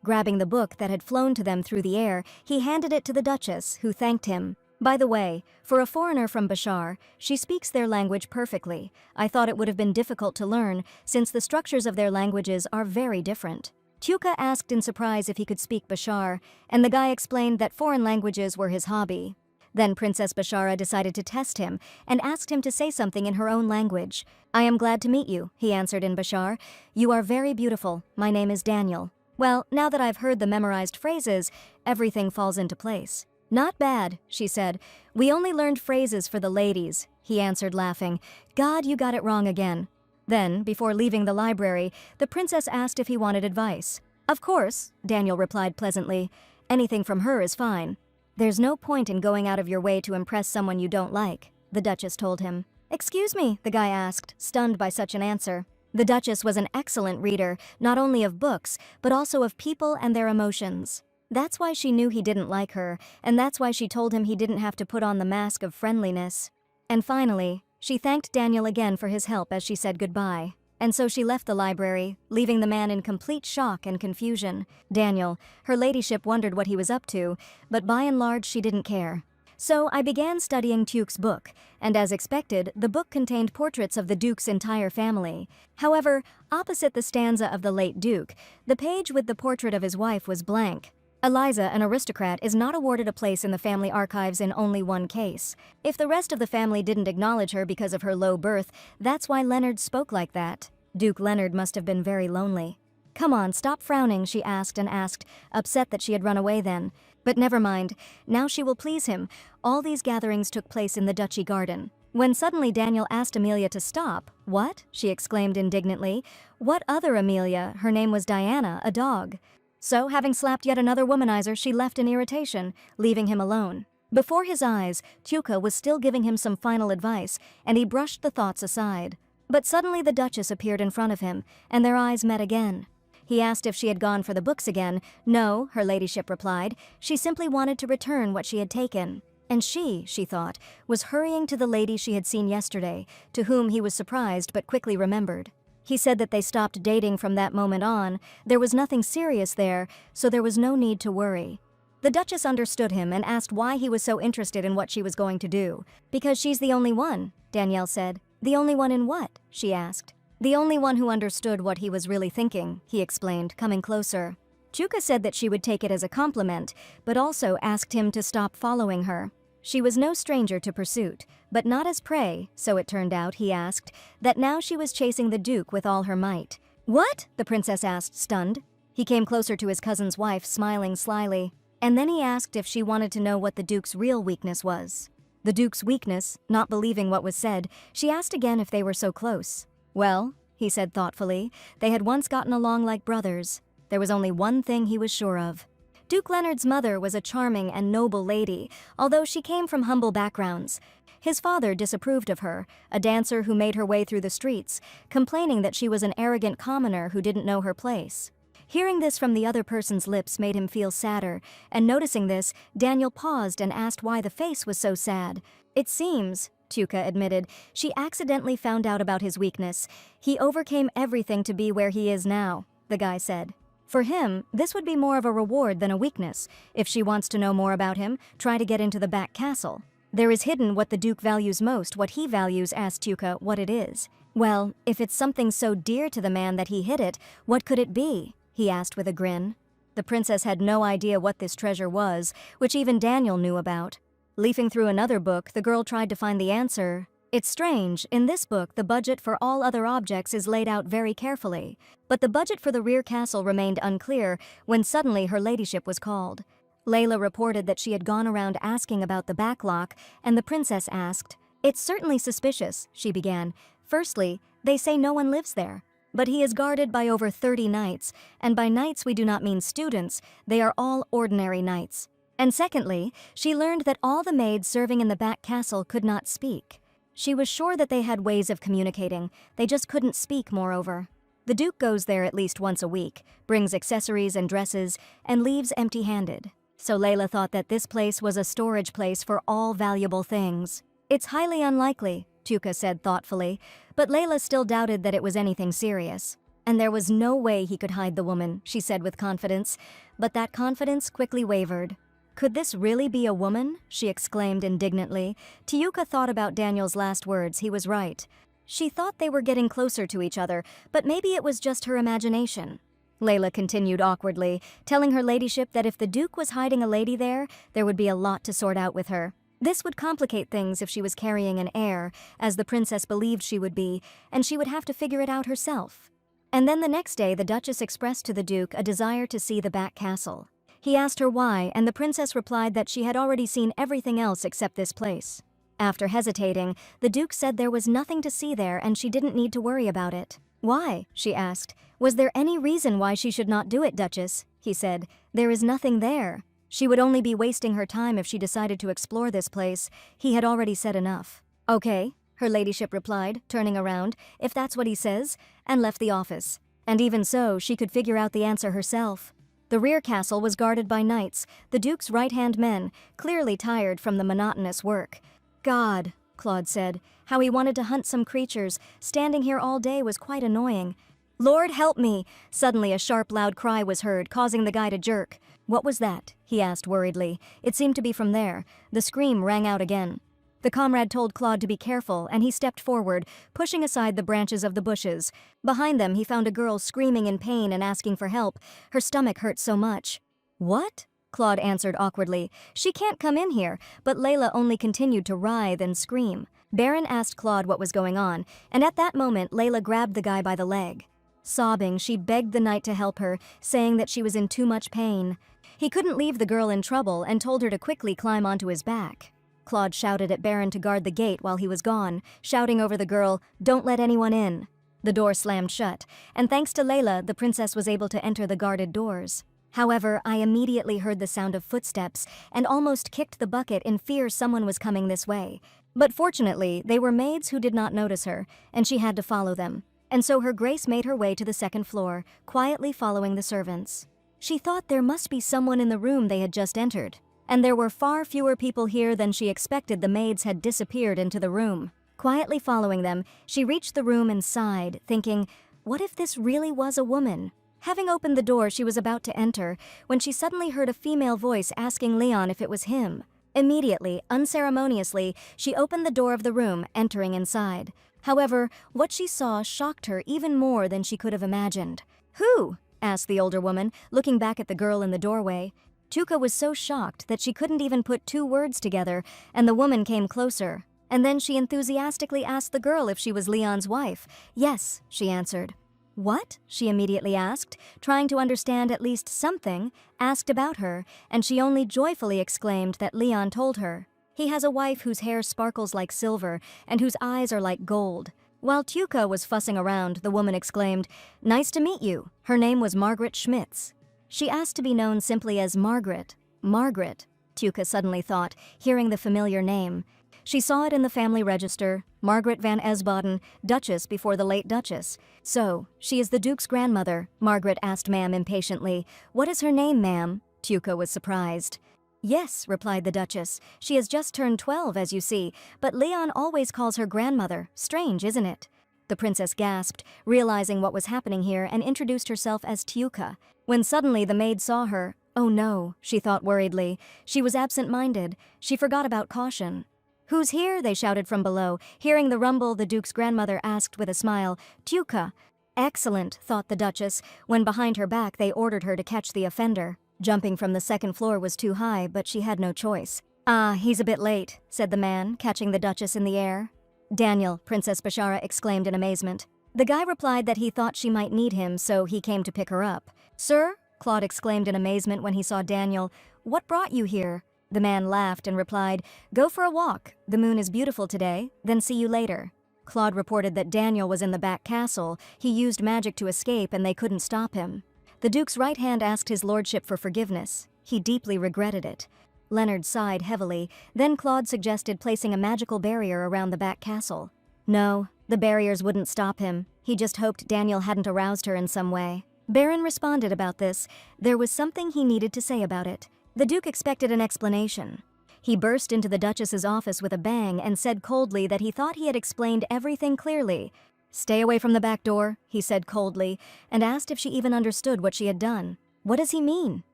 S1: Grabbing the book that had flown to them through the air, he handed it to the Duchess, who thanked him. "By the way, for a foreigner from Bashar, she speaks their language perfectly. I thought it would have been difficult to learn, since the structures of their languages are very different." Tuka asked in surprise if he could speak Bashar, and the guy explained that foreign languages were his hobby. Then Princess Bashara decided to test him and asked him to say something in her own language. "I am glad to meet you," he answered in Bashar. "You are very beautiful. My name is Daniel." Well, now that I've heard the memorized phrases, everything falls into place. "Not bad," she said. "We only learned phrases for the ladies," he answered, laughing. "God, you got it wrong again." Then, before leaving the library, the princess asked if he wanted advice. "Of course," Daniel replied pleasantly. "Anything from her is fine." "There's no point in going out of your way to impress someone you don't like," the Duchess told him. "Excuse me," the guy asked, stunned by such an answer. The Duchess was an excellent reader, not only of books, but also of people and their emotions. That's why she knew he didn't like her, and that's why she told him he didn't have to put on the mask of friendliness. And finally, she thanked Daniel again for his help as she said goodbye. And so she left the library, leaving the man in complete shock and confusion. Daniel, her ladyship wondered what he was up to, but by and large she didn't care. So I began studying Tuke's book, and as expected, the book contained portraits of the Duke's entire family. However, opposite the stanza of the late Duke, the page with the portrait of his wife was blank. Eliza, an aristocrat, is not awarded a place in the family archives in only one case. If the rest of the family didn't acknowledge her because of her low birth, that's why Leonard spoke like that. Duke Leonard must have been very lonely. "Come on, stop frowning," she asked and asked, upset that she had run away then. But never mind, now she will please him. All these gatherings took place in the Duchy garden. When suddenly Daniel asked Amelia to stop. "What?" she exclaimed indignantly. "What other Amelia? Her name was Diana, a dog." So, having slapped yet another womanizer, she left in irritation, leaving him alone. Before his eyes, Tuka was still giving him some final advice, and he brushed the thoughts aside. But suddenly the Duchess appeared in front of him, and their eyes met again. He asked if she had gone for the books again. "No," her ladyship replied. "She simply wanted to return what she had taken." And she thought, was hurrying to the lady she had seen yesterday, to whom he was surprised but quickly remembered. He said that they stopped dating from that moment on. There was nothing serious there, so there was no need to worry. The Duchess understood him and asked why he was so interested in what she was going to do. "Because she's the only one," Danielle said. The only one in what? She asked. The only one who understood what he was really thinking, he explained, coming closer. Chuka said that she would take it as a compliment, but also asked him to stop following her. She was no stranger to pursuit, but not as prey, so it turned out, he asked, that now she was chasing the Duke with all her might. What? The princess asked, stunned. He came closer to his cousin's wife, smiling slyly, and then he asked if she wanted to know what the Duke's real weakness was. The Duke's weakness, not believing what was said, she asked again if they were so close. Well, he said thoughtfully, they had once gotten along like brothers. There was only one thing he was sure of. Duke Leonard's mother was a charming and noble lady, although she came from humble backgrounds. His father disapproved of her, a dancer who made her way through the streets, complaining that she was an arrogant commoner who didn't know her place. Hearing this from the other person's lips made him feel sadder, and noticing this, Daniel paused and asked why the face was so sad. It seems, Tuka admitted, she accidentally found out about his weakness. He overcame everything to be where he is now, the guy said. For him, this would be more of a reward than a weakness. If she wants to know more about him, try to get into the back castle. There is hidden what the Duke values most. What he values, asked Tuka, what it is. Well, if it's something so dear to the man that he hid it, what could it be? He asked with a grin. The princess had no idea what this treasure was, which even Daniel knew about. Leafing through another book, the girl tried to find the answer. It's strange, in this book the budget for all other objects is laid out very carefully, but the budget for the rear castle remained unclear when suddenly her ladyship was called. Layla reported that she had gone around asking about the back lock, and the princess asked. It's certainly suspicious, she began. Firstly, they say no one lives there. But he is guarded by over 30 knights, and by knights we do not mean students, they are all ordinary knights. And secondly, she learned that all the maids serving in the back castle could not speak. She was sure that they had ways of communicating, they just couldn't speak moreover. The Duke goes there at least once a week, brings accessories and dresses, and leaves empty-handed. So Layla thought that this place was a storage place for all valuable things. It's highly unlikely, Tuka said thoughtfully, but Layla still doubted that it was anything serious. And there was no way he could hide the woman, she said with confidence, but that confidence quickly wavered. Could this really be a woman? She exclaimed indignantly. Tiuka thought about Daniel's last words. He was right. She thought they were getting closer to each other, but maybe it was just her imagination. Layla continued awkwardly, telling her ladyship that if the Duke was hiding a lady there would be a lot to sort out with her. This would complicate things if she was carrying an heir, as the princess believed she would be, and she would have to figure it out herself. And then the next day the Duchess expressed to the Duke a desire to see the back castle. He asked her why, and the princess replied that she had already seen everything else except this place. After hesitating, the Duke said there was nothing to see there and she didn't need to worry about it. Why? She asked. Was there any reason why she should not do it, Duchess? He said. There is nothing there. She would only be wasting her time if she decided to explore this place. He had already said enough. Okay, her ladyship replied, turning around, if that's what he says, and left the office. And even so, she could figure out the answer herself. The rear castle was guarded by knights, the Duke's right-hand men, clearly tired from the monotonous work. God, Claude said, how he wanted to hunt some creatures. Standing here all day was quite annoying. Lord help me! Suddenly a sharp, loud cry was heard, causing the guy to jerk. What was that? He asked worriedly. It seemed to be from there. The scream rang out again. The comrade told Claude to be careful, and he stepped forward, pushing aside the branches of the bushes. Behind them, he found a girl screaming in pain and asking for help. Her stomach hurt so much. What? Claude answered awkwardly. She can't come in here, but Layla only continued to writhe and scream. Baron asked Claude what was going on, and at that moment, Layla grabbed the guy by the leg. Sobbing, she begged the knight to help her, saying that she was in too much pain. He couldn't leave the girl in trouble and told her to quickly climb onto his back. Claude shouted at Baron to guard the gate while he was gone, shouting over the girl, "Don't let anyone in." The door slammed shut, and thanks to Layla, the princess was able to enter the guarded doors. However, I immediately heard the sound of footsteps and almost kicked the bucket in fear someone was coming this way. But fortunately, they were maids who did not notice her, and she had to follow them. And so her grace made her way to the second floor, quietly following the servants. She thought there must be someone in the room they had just entered. And there were far fewer people here than she expected. The maids had disappeared into the room. Quietly following them, she reached the room and sighed, thinking, what if this really was a woman? Having opened the door, she was about to enter, when she suddenly heard a female voice asking Leon if it was him. Immediately, unceremoniously, she opened the door of the room, entering inside. However, what she saw shocked her even more than she could have imagined. "Who?" asked the older woman, looking back at the girl in the doorway. Tuka was so shocked that she couldn't even put two words together, and the woman came closer. And then she enthusiastically asked the girl if she was Leon's wife. "Yes," she answered. "What?" she immediately asked, trying to understand at least something, asked about her, and she only joyfully exclaimed that Leon told her. "He has a wife whose hair sparkles like silver and whose eyes are like gold." While Tuka was fussing around, the woman exclaimed, "Nice to meet you." Her name was Margaret Schmitz. She asked to be known simply as Margaret. Margaret, Tuka suddenly thought, hearing the familiar name. She saw it in the family register, Margaret van Esbaden, Duchess before the late Duchess. "So, she is the Duke's grandmother," Margaret asked ma'am impatiently. "What is her name, ma'am?" Tuka was surprised. "Yes," replied the Duchess. "She has just turned 12, as you see, but Leon always calls her grandmother. Strange, isn't it?" The princess gasped, realizing what was happening here, and introduced herself as Tuka. When suddenly the maid saw her, "Oh no," she thought worriedly. She was absent-minded. She forgot about caution. "Who's here?" they shouted from below. Hearing the rumble, the Duke's grandmother asked with a smile, "Tuka." "Excellent," thought the Duchess, when behind her back they ordered her to catch the offender. Jumping from the second floor was too high, but she had no choice. "Ah, he's a bit late," said the man, catching the Duchess in the air. "Daniel," Princess Bashara exclaimed in amazement. The guy replied that he thought she might need him, so he came to pick her up. "Sir?" Claude exclaimed in amazement when he saw Daniel. "What brought you here?" The man laughed and replied, "Go for a walk. The moon is beautiful today, then see you later." Claude reported that Daniel was in the back castle. He used magic to escape and they couldn't stop him. The Duke's right hand asked his lordship for forgiveness. He deeply regretted it. Leonard sighed heavily, then Claude suggested placing a magical barrier around the back castle. No, the barriers wouldn't stop him. He just hoped Daniel hadn't aroused her in some way. Baron responded about this. There was something he needed to say about it. The Duke expected an explanation. He burst into the Duchess's office with a bang and said coldly that he thought he had explained everything clearly. "Stay away from the back door," he said coldly, and asked if she even understood what she had done. "What does he mean?"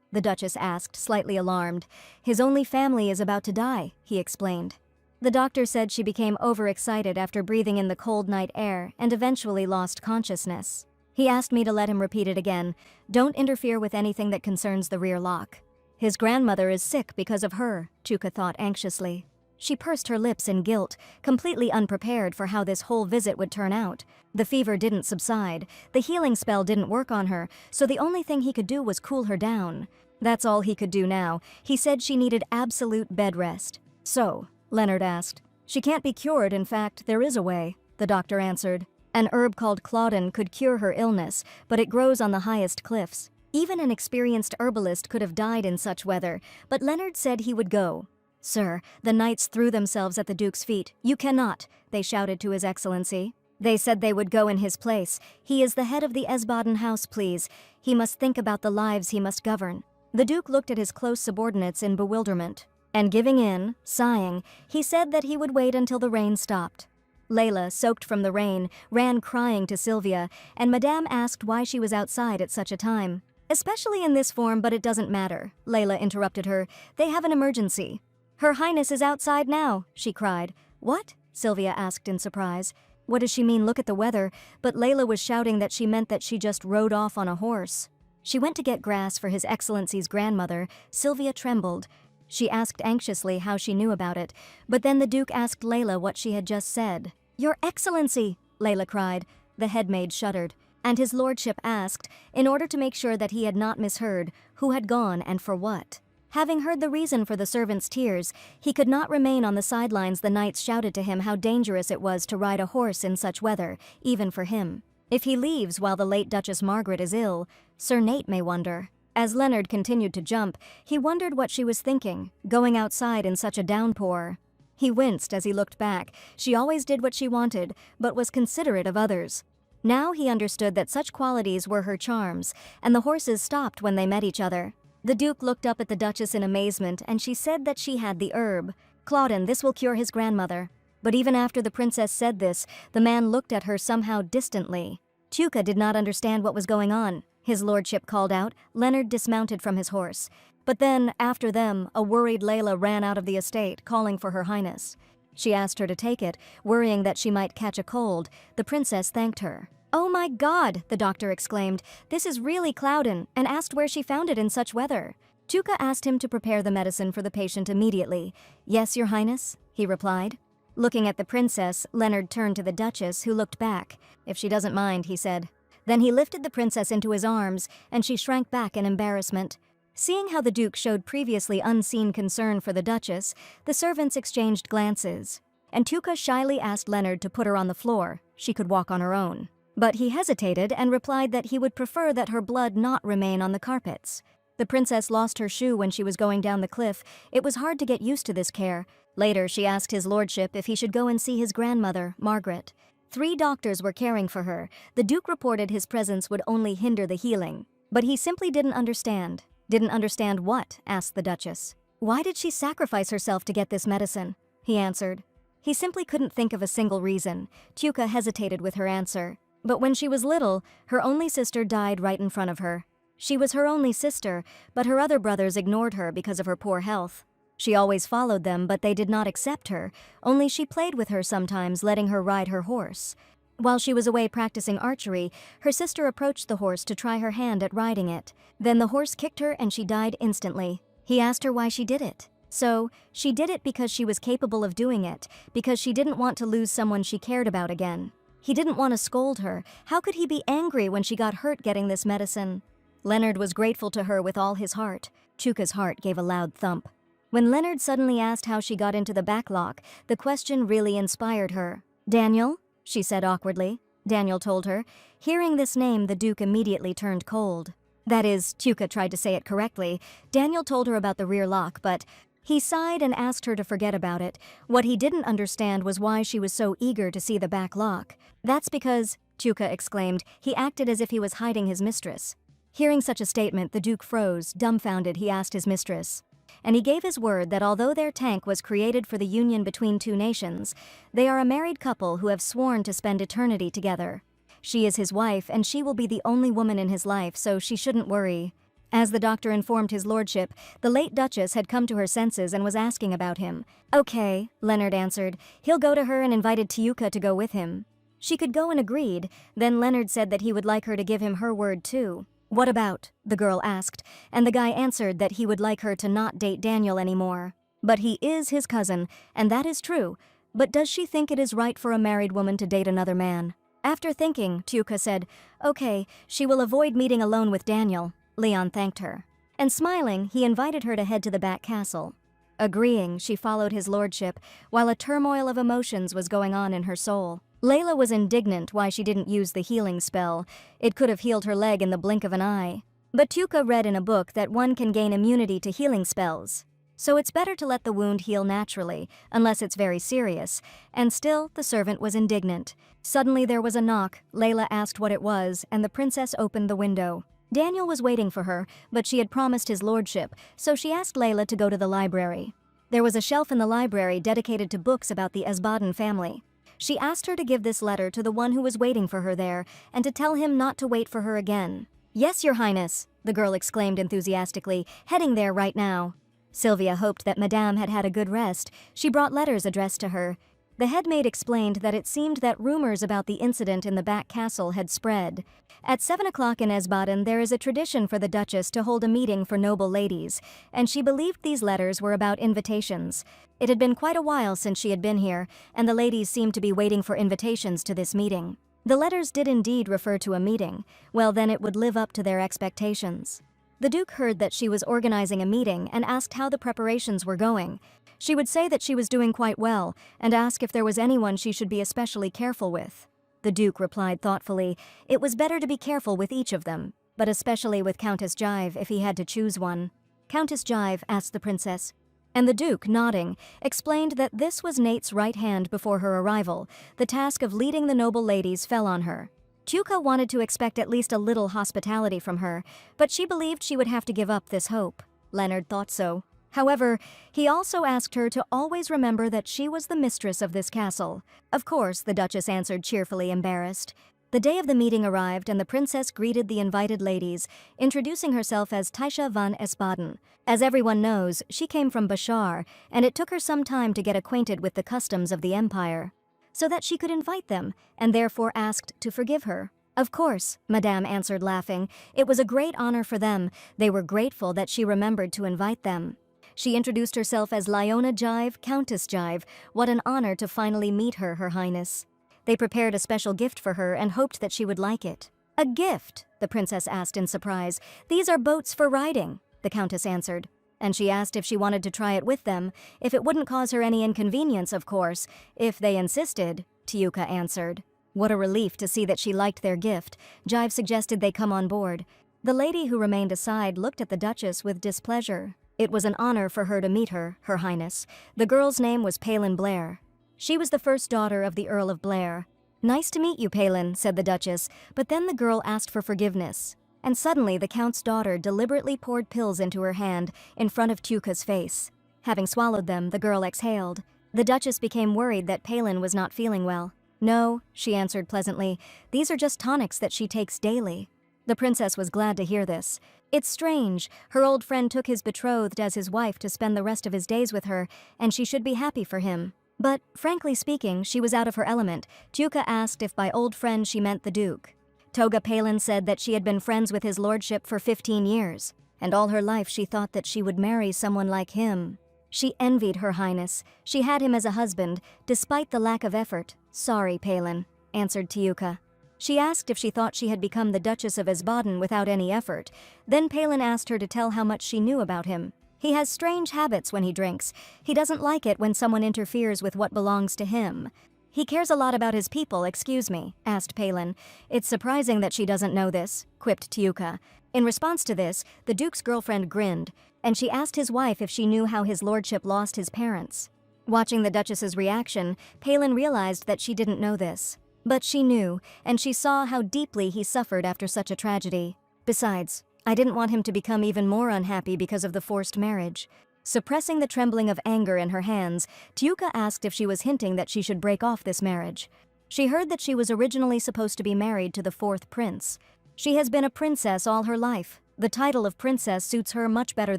S1: the Duchess asked, slightly alarmed. "His only family is about to die," he explained. The doctor said she became overexcited after breathing in the cold night air and eventually lost consciousness. He asked me to let him repeat it again. "Don't interfere with anything that concerns the rear lock." His grandmother is sick because of her, Tuka thought anxiously. She pursed her lips in guilt, completely unprepared for how this whole visit would turn out. The fever didn't subside, the healing spell didn't work on her, so the only thing he could do was cool her down. That's all he could do now. He said she needed absolute bed rest. "So?" Leonard asked. "She can't be cured, in fact, there is a way," the doctor answered. "An herb called Claudin could cure her illness, but it grows on the highest cliffs. Even an experienced herbalist could have died in such weather, but Leonard said he would go." "Sir," the knights threw themselves at the Duke's feet. "You cannot," they shouted to His Excellency. They said they would go in his place. "He is the head of the Esbaden house, please. He must think about the lives he must govern." The Duke looked at his close subordinates in bewilderment, and giving in, sighing, he said that he would wait until the rain stopped. Layla, soaked from the rain, ran crying to Sylvia, and Madame asked why she was outside at such a time. "Especially in this form, but it doesn't matter," Layla interrupted her. "They have an emergency." "Her Highness is outside now," she cried. "What?" Sylvia asked in surprise. What does she mean, look at the weather? But Layla was shouting that she meant that she just rode off on a horse. She went to get grass for His Excellency's grandmother. Sylvia trembled. She asked anxiously how she knew about it, but then the Duke asked Layla what she had just said. "Your Excellency!" Layla cried. The headmaid shuddered. And his lordship asked, in order to make sure that he had not misheard, who had gone and for what. Having heard the reason for the servant's tears, he could not remain on the sidelines. The knights shouted to him how dangerous it was to ride a horse in such weather, even for him. If he leaves while the late Duchess Margaret is ill, Sir Nate may wonder. As Leonard continued to jump, he wondered what she was thinking, going outside in such a downpour. He winced as he looked back. She always did what she wanted, but was considerate of others. Now he understood that such qualities were her charms, and the horses stopped when they met each other. The Duke looked up at the Duchess in amazement, and she said that she had the herb. "Claudin, this will cure his grandmother." But even after the princess said this, the man looked at her somehow distantly. Tuka did not understand what was going on. His lordship called out. Leonard dismounted from his horse. But then, after them, a worried Layla ran out of the estate, calling for Her Highness. She asked her to take it, worrying that she might catch a cold. The princess thanked her. "Oh my God," the doctor exclaimed, "this is really Cloudin," and asked where she found it in such weather. Tuka asked him to prepare the medicine for the patient immediately. "Yes, Your Highness," he replied. Looking at the princess, Leonard turned to the Duchess, who looked back. "If she doesn't mind," he said. Then he lifted the princess into his arms, and she shrank back in embarrassment. Seeing how the Duke showed previously unseen concern for the Duchess, the servants exchanged glances. And Tuka shyly asked Leonard to put her on the floor. She could walk on her own. But he hesitated and replied that he would prefer that her blood not remain on the carpets. The princess lost her shoe when she was going down the cliff. It was hard to get used to this care. Later, she asked his lordship if he should go and see his grandmother, Margaret. 3 doctors were caring for her. The Duke reported his presence would only hinder the healing. But he simply didn't understand. "Didn't understand what?" asked the Duchess. "Why did she sacrifice herself to get this medicine?" he answered. He simply couldn't think of a single reason. Tuka hesitated with her answer. But when she was little, her only sister died right in front of her. She was her only sister, but her other brothers ignored her because of her poor health. She always followed them, but they did not accept her. Only she played with her sometimes, letting her ride her horse. While she was away practicing archery, her sister approached the horse to try her hand at riding it. Then the horse kicked her and she died instantly. He asked her why she did it. So, she did it because she was capable of doing it, because she didn't want to lose someone she cared about again. He didn't want to scold her. How could he be angry when she got hurt getting this medicine? Leonard was grateful to her with all his heart. Tuka's heart gave a loud thump. When Leonard suddenly asked how she got into the back lock, the question really inspired her. "Daniel?" she said awkwardly. Daniel told her. Hearing this name, the Duke immediately turned cold. That is, Tuka tried to say it correctly. Daniel told her about the rear lock, but he sighed and asked her to forget about it. What he didn't understand was why she was so eager to see the back lock. "That's because," Tuka exclaimed, "he acted as if he was hiding his mistress." Hearing such a statement, the Duke froze. Dumbfounded, he asked his mistress. And he gave his word that although their tank was created for the union between 2 nations, they are a married couple who have sworn to spend eternity together. She is his wife, and she will be the only woman in his life, so she shouldn't worry. As the doctor informed his lordship, the late Duchess had come to her senses and was asking about him. "Okay," Leonard answered. He'll go to her and invited Tuka to go with him. She could go and agreed. Then Leonard said that he would like her to give him her word too. "What about?" the girl asked, and the guy answered that he would like her to not date Daniel anymore. But he is his cousin, and that is true. But does she think it is right for a married woman to date another man? After thinking, Tuka said, "Okay, she will avoid meeting alone with Daniel." Leon thanked her. And smiling, he invited her to head to the back castle. Agreeing, she followed his lordship, while a turmoil of emotions was going on in her soul. Layla was indignant why she didn't use the healing spell. It could have healed her leg in the blink of an eye. But Tuka read in a book that one can gain immunity to healing spells. So it's better to let the wound heal naturally, unless it's very serious. And still, the servant was indignant. Suddenly there was a knock. Layla asked what it was, and the princess opened the window. Daniel was waiting for her, but she had promised his lordship, so she asked Layla to go to the library. There was a shelf in the library dedicated to books about the Esbaden family. She asked her to give this letter to the one who was waiting for her there, and to tell him not to wait for her again. "Yes, Your Highness," the girl exclaimed enthusiastically, "heading there right now." Sylvia hoped that Madame had had a good rest. She brought letters addressed to her. The headmaid explained that it seemed that rumors about the incident in the back castle had spread. At 7 o'clock in Esbaden, there is a tradition for the Duchess to hold a meeting for noble ladies, and she believed these letters were about invitations. It had been quite a while since she had been here, and the ladies seemed to be waiting for invitations to this meeting. The letters did indeed refer to a meeting. Well, then it would live up to their expectations. The Duke heard that she was organizing a meeting and asked how the preparations were going. She would say that she was doing quite well, and ask if there was anyone she should be especially careful with. The Duke replied thoughtfully, it was better to be careful with each of them, but especially with Countess Jive if he had to choose one. "Countess Jive?" asked the princess. And the Duke, nodding, explained that this was Nate's right hand before her arrival. The task of leading the noble ladies fell on her. Tuka wanted to expect at least a little hospitality from her, but she believed she would have to give up this hope. Leonard thought so. However, he also asked her to always remember that she was the mistress of this castle. Of course, the Duchess answered cheerfully, embarrassed. The day of the meeting arrived and the princess greeted the invited ladies, introducing herself as Taisha van Esbaden. As everyone knows, she came from Bashar, and it took her some time to get acquainted with the customs of the empire, so that she could invite them, and therefore asked to forgive her. Of course, Madame answered laughing. It was a great honor for them. They were grateful that she remembered to invite them. She introduced herself as Lyona Jive, Countess Jive. What an honor to finally meet her, Her Highness. They prepared a special gift for her and hoped that she would like it. A gift? The princess asked in surprise. These are boats for riding, the countess answered. And she asked if she wanted to try it with them, if it wouldn't cause her any inconvenience, of course. If they insisted, Tiuka answered. What a relief to see that she liked their gift. Jive suggested they come on board. The lady who remained aside looked at the Duchess with displeasure. It was an honor for her to meet her, Her Highness. The girl's name was Palin Blair. She was the first daughter of the Earl of Blair. Nice to meet you, Palin, said the Duchess, but then the girl asked for forgiveness. And suddenly the Count's daughter deliberately poured pills into her hand in front of Tiuka's face. Having swallowed them, the girl exhaled. The Duchess became worried that Palin was not feeling well. No, she answered pleasantly. These are just tonics that she takes daily. The princess was glad to hear this. It's strange. Her old friend took his betrothed as his wife to spend the rest of his days with her, and she should be happy for him. But, frankly speaking, she was out of her element. Tiuka asked if by old friend she meant the Duke. Toga Palin said that she had been friends with his lordship for 15 years, and all her life she thought that she would marry someone like him. She envied Her Highness. She had him as a husband, despite the lack of effort. Sorry, Palin, answered Tiuka. She asked if she thought she had become the Duchess of Esbaden without any effort. Then Palin asked her to tell how much she knew about him. He has strange habits when he drinks. He doesn't like it when someone interferes with what belongs to him. He cares a lot about his people, excuse me, asked Palin. It's surprising that she doesn't know this, quipped Tiuka. In response to this, the Duke's girlfriend grinned, and she asked his wife if she knew how his lordship lost his parents. Watching the Duchess's reaction, Palin realized that she didn't know this. But she knew, and she saw how deeply he suffered after such a tragedy. Besides, I didn't want him to become even more unhappy because of the forced marriage. Suppressing the trembling of anger in her hands, Tiuka asked if she was hinting that she should break off this marriage. She heard that she was originally supposed to be married to the fourth prince. She has been a princess all her life. The title of princess suits her much better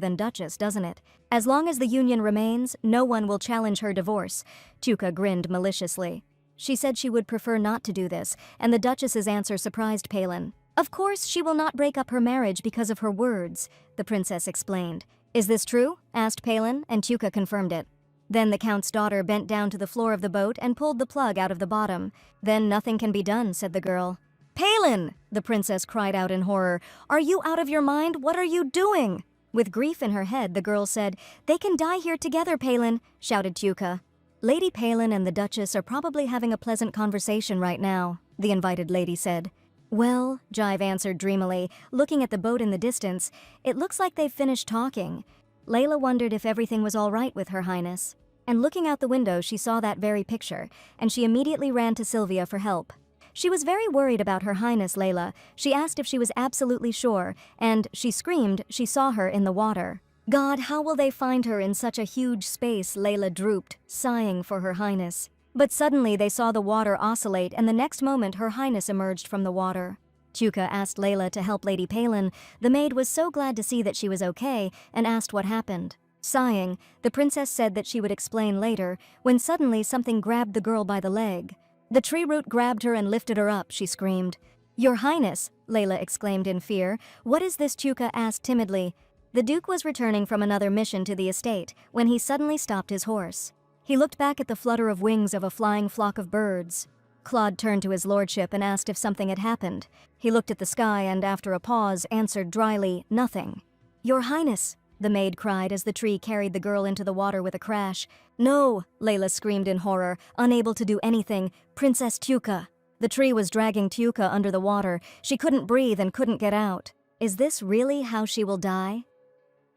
S1: than duchess, doesn't it? As long as the union remains, no one will challenge her divorce. Tiuka grinned maliciously. She said she would prefer not to do this, and the duchess's answer surprised Palin. Of course, she will not break up her marriage because of her words, the princess explained. Is this true? Asked Palin, and Tiuka confirmed it. Then the Count's daughter bent down to the floor of the boat and pulled the plug out of the bottom. Then nothing can be done, said the girl. Palin! The princess cried out in horror. Are you out of your mind? What are you doing? With grief in her head, the girl said, They can die here together, Palin, shouted Tiuka. Lady Palin and the Duchess are probably having a pleasant conversation right now, the invited lady said. Well, Jive answered dreamily, looking at the boat in the distance, it looks like they've finished talking. Layla wondered if everything was all right with Her Highness. And looking out the window, she saw that very picture, and she immediately ran to Sylvia for help. She was very worried about Her Highness Layla. She asked if she was absolutely sure, and she screamed she saw her in the water. God, how will they find her in such a huge space? Layla drooped, sighing for Her Highness. But suddenly they saw the water oscillate, and the next moment Her Highness emerged from the water. Tiuka asked Layla to help Lady Palin. The maid was so glad to see that she was okay, and asked what happened. Sighing, the princess said that she would explain later, when suddenly something grabbed the girl by the leg. The tree root grabbed her and lifted her up, she screamed. Your Highness, Layla exclaimed in fear. What is this? Tiuka asked timidly. The Duke was returning from another mission to the estate, when he suddenly stopped his horse. He looked back at the flutter of wings of a flying flock of birds. Claude turned to his lordship and asked if something had happened. He looked at the sky and, after a pause, answered dryly, Nothing. Your Highness, the maid cried as the tree carried the girl into the water with a crash. No, Layla screamed in horror, unable to do anything. Princess Tiuka. The tree was dragging Tiuka under the water. She couldn't breathe and couldn't get out. Is this really how she will die?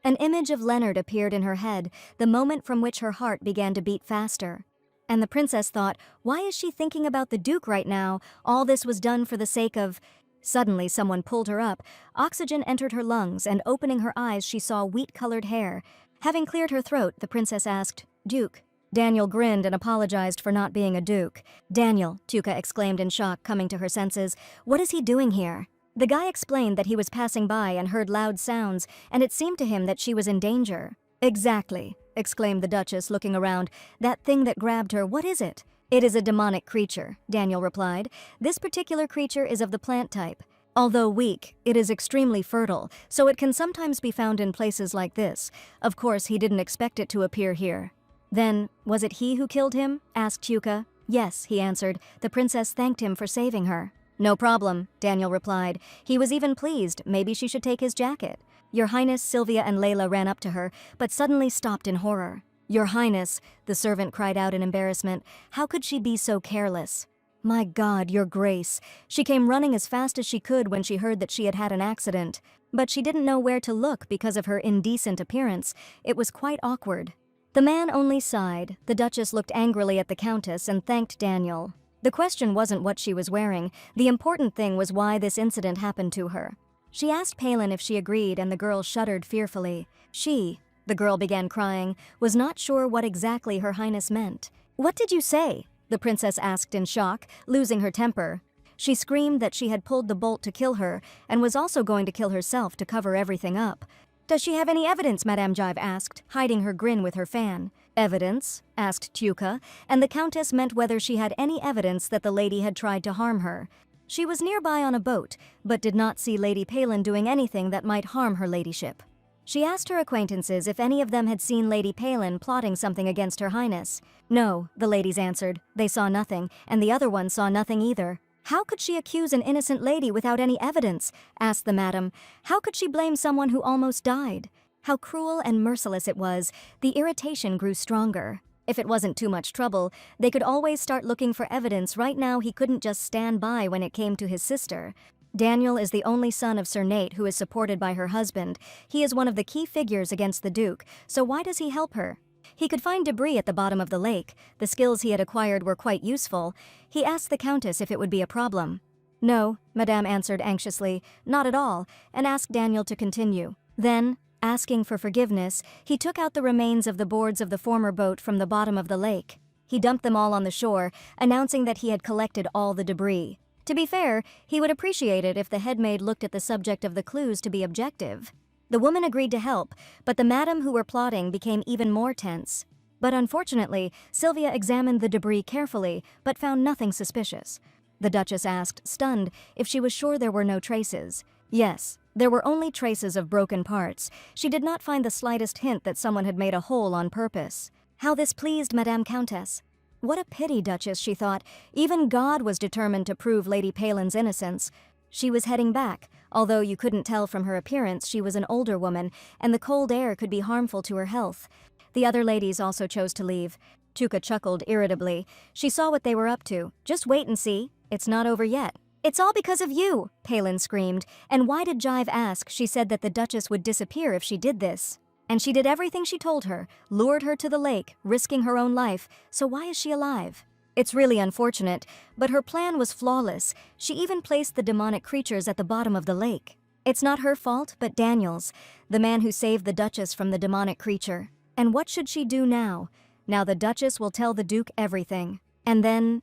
S1: An image of Leonard appeared in her head, the moment from which her heart began to beat faster. And the princess thought, why is she thinking about the Duke right now? All this was done for the sake of... Suddenly someone pulled her up. Oxygen entered her lungs, and opening her eyes she saw wheat-colored hair. Having cleared her throat, the princess asked, Duke, Daniel grinned and apologized for not being a duke. "Daniel," Tuka exclaimed in shock, coming to her senses. "What is he doing here?" The guy explained that he was passing by and heard loud sounds, and it seemed to him that she was in danger. "Exactly," exclaimed the Duchess, looking around. "That thing that grabbed her, what is it?" "It is a demonic creature," Daniel replied. "This particular creature is of the plant type. Although weak, it is extremely fertile, so it can sometimes be found in places like this. Of course, he didn't expect it to appear here." "Then, was it he who killed him?" asked Tuka. "Yes," he answered. "The princess thanked him for saving her." "No problem," Daniel replied. He was even pleased. Maybe she should take his jacket. "Your Highness," Sylvia and Layla ran up to her, but suddenly stopped in horror. "Your Highness," the servant cried out in embarrassment. How could she be so careless? "My God, Your Grace." She came running as fast as she could when she heard that she had had an accident. But she didn't know where to look because of her indecent appearance. It was quite awkward. The man only sighed. The Duchess looked angrily at the Countess and thanked Daniel. The question wasn't what she was wearing. The important thing was why this incident happened to her. She asked Palin if she agreed, and the girl shuddered fearfully. The girl began crying, was not sure what exactly Her Highness meant. "What did you say?" the princess asked in shock, losing her temper. She screamed that she had pulled the bolt to kill her and was also going to kill herself to cover everything up. "Does she have any evidence?" Madame Jive asked, hiding her grin with her fan. "Evidence?" asked Tuka, and the Countess meant whether she had any evidence that the lady had tried to harm her. She was nearby on a boat, but did not see Lady Palin doing anything that might harm her ladyship. She asked her acquaintances if any of them had seen Lady Palin plotting something against Her Highness. "No," the ladies answered. They saw nothing, and the other one saw nothing either. "How could she accuse an innocent lady without any evidence?" asked the madam. "How could she blame someone who almost died?" How cruel and merciless it was. The irritation grew stronger. If it wasn't too much trouble, they could always start looking for evidence. Right now he couldn't just stand by when it came to his sister. Daniel is the only son of Sir Nate who is supported by her husband. He is one of the key figures against the Duke, so why does he help her? He could find debris at the bottom of the lake. The skills he had acquired were quite useful. He asked the Countess if it would be a problem. "No," Madame answered anxiously, "not at all," and asked Daniel to continue. Then, asking for forgiveness, he took out the remains of the boards of the former boat from the bottom of the lake. He dumped them all on the shore, announcing that he had collected all the debris. To be fair, he would appreciate it if the headmaid looked at the subject of the clues to be objective. The woman agreed to help, but the madam who were plotting became even more tense. But unfortunately, Sylvia examined the debris carefully, but found nothing suspicious. The Duchess asked, stunned, if she was sure there were no traces. Yes, there were only traces of broken parts. She did not find the slightest hint that someone had made a hole on purpose. How this pleased Madame Countess. What a pity, Duchess, she thought. Even God was determined to prove Lady Palin's innocence. She was heading back, although you couldn't tell from her appearance she was an older woman, and the cold air could be harmful to her health. The other ladies also chose to leave. Tuka chuckled irritably. She saw what they were up to. "Just wait and see. It's not over yet." "It's all because of you," Palin screamed. And why did Jive ask? She said that the Duchess would disappear if she did this. And she did everything she told her, lured her to the lake, risking her own life, so why is she alive? It's really unfortunate, but her plan was flawless. She even placed the demonic creatures at the bottom of the lake. It's not her fault, but Daniel's, the man who saved the Duchess from the demonic creature. And what should she do now? Now the Duchess will tell the Duke everything. And then,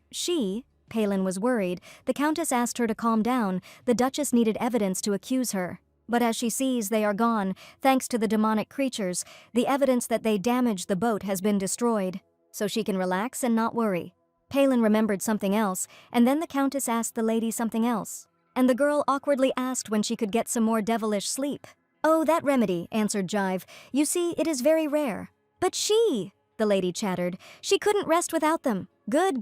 S1: Palin was worried. The Countess asked her to calm down. The Duchess needed evidence to accuse her. But as she sees they are gone, thanks to the demonic creatures, the evidence that they damaged the boat has been destroyed. So she can relax and not worry. Palin remembered something else, and then the Countess asked the lady something else. And the girl awkwardly asked when she could get some more devilish sleep. "Oh, that remedy," answered Jive. "You see, it is very rare." "But the lady chattered. "She couldn't rest without them." Good,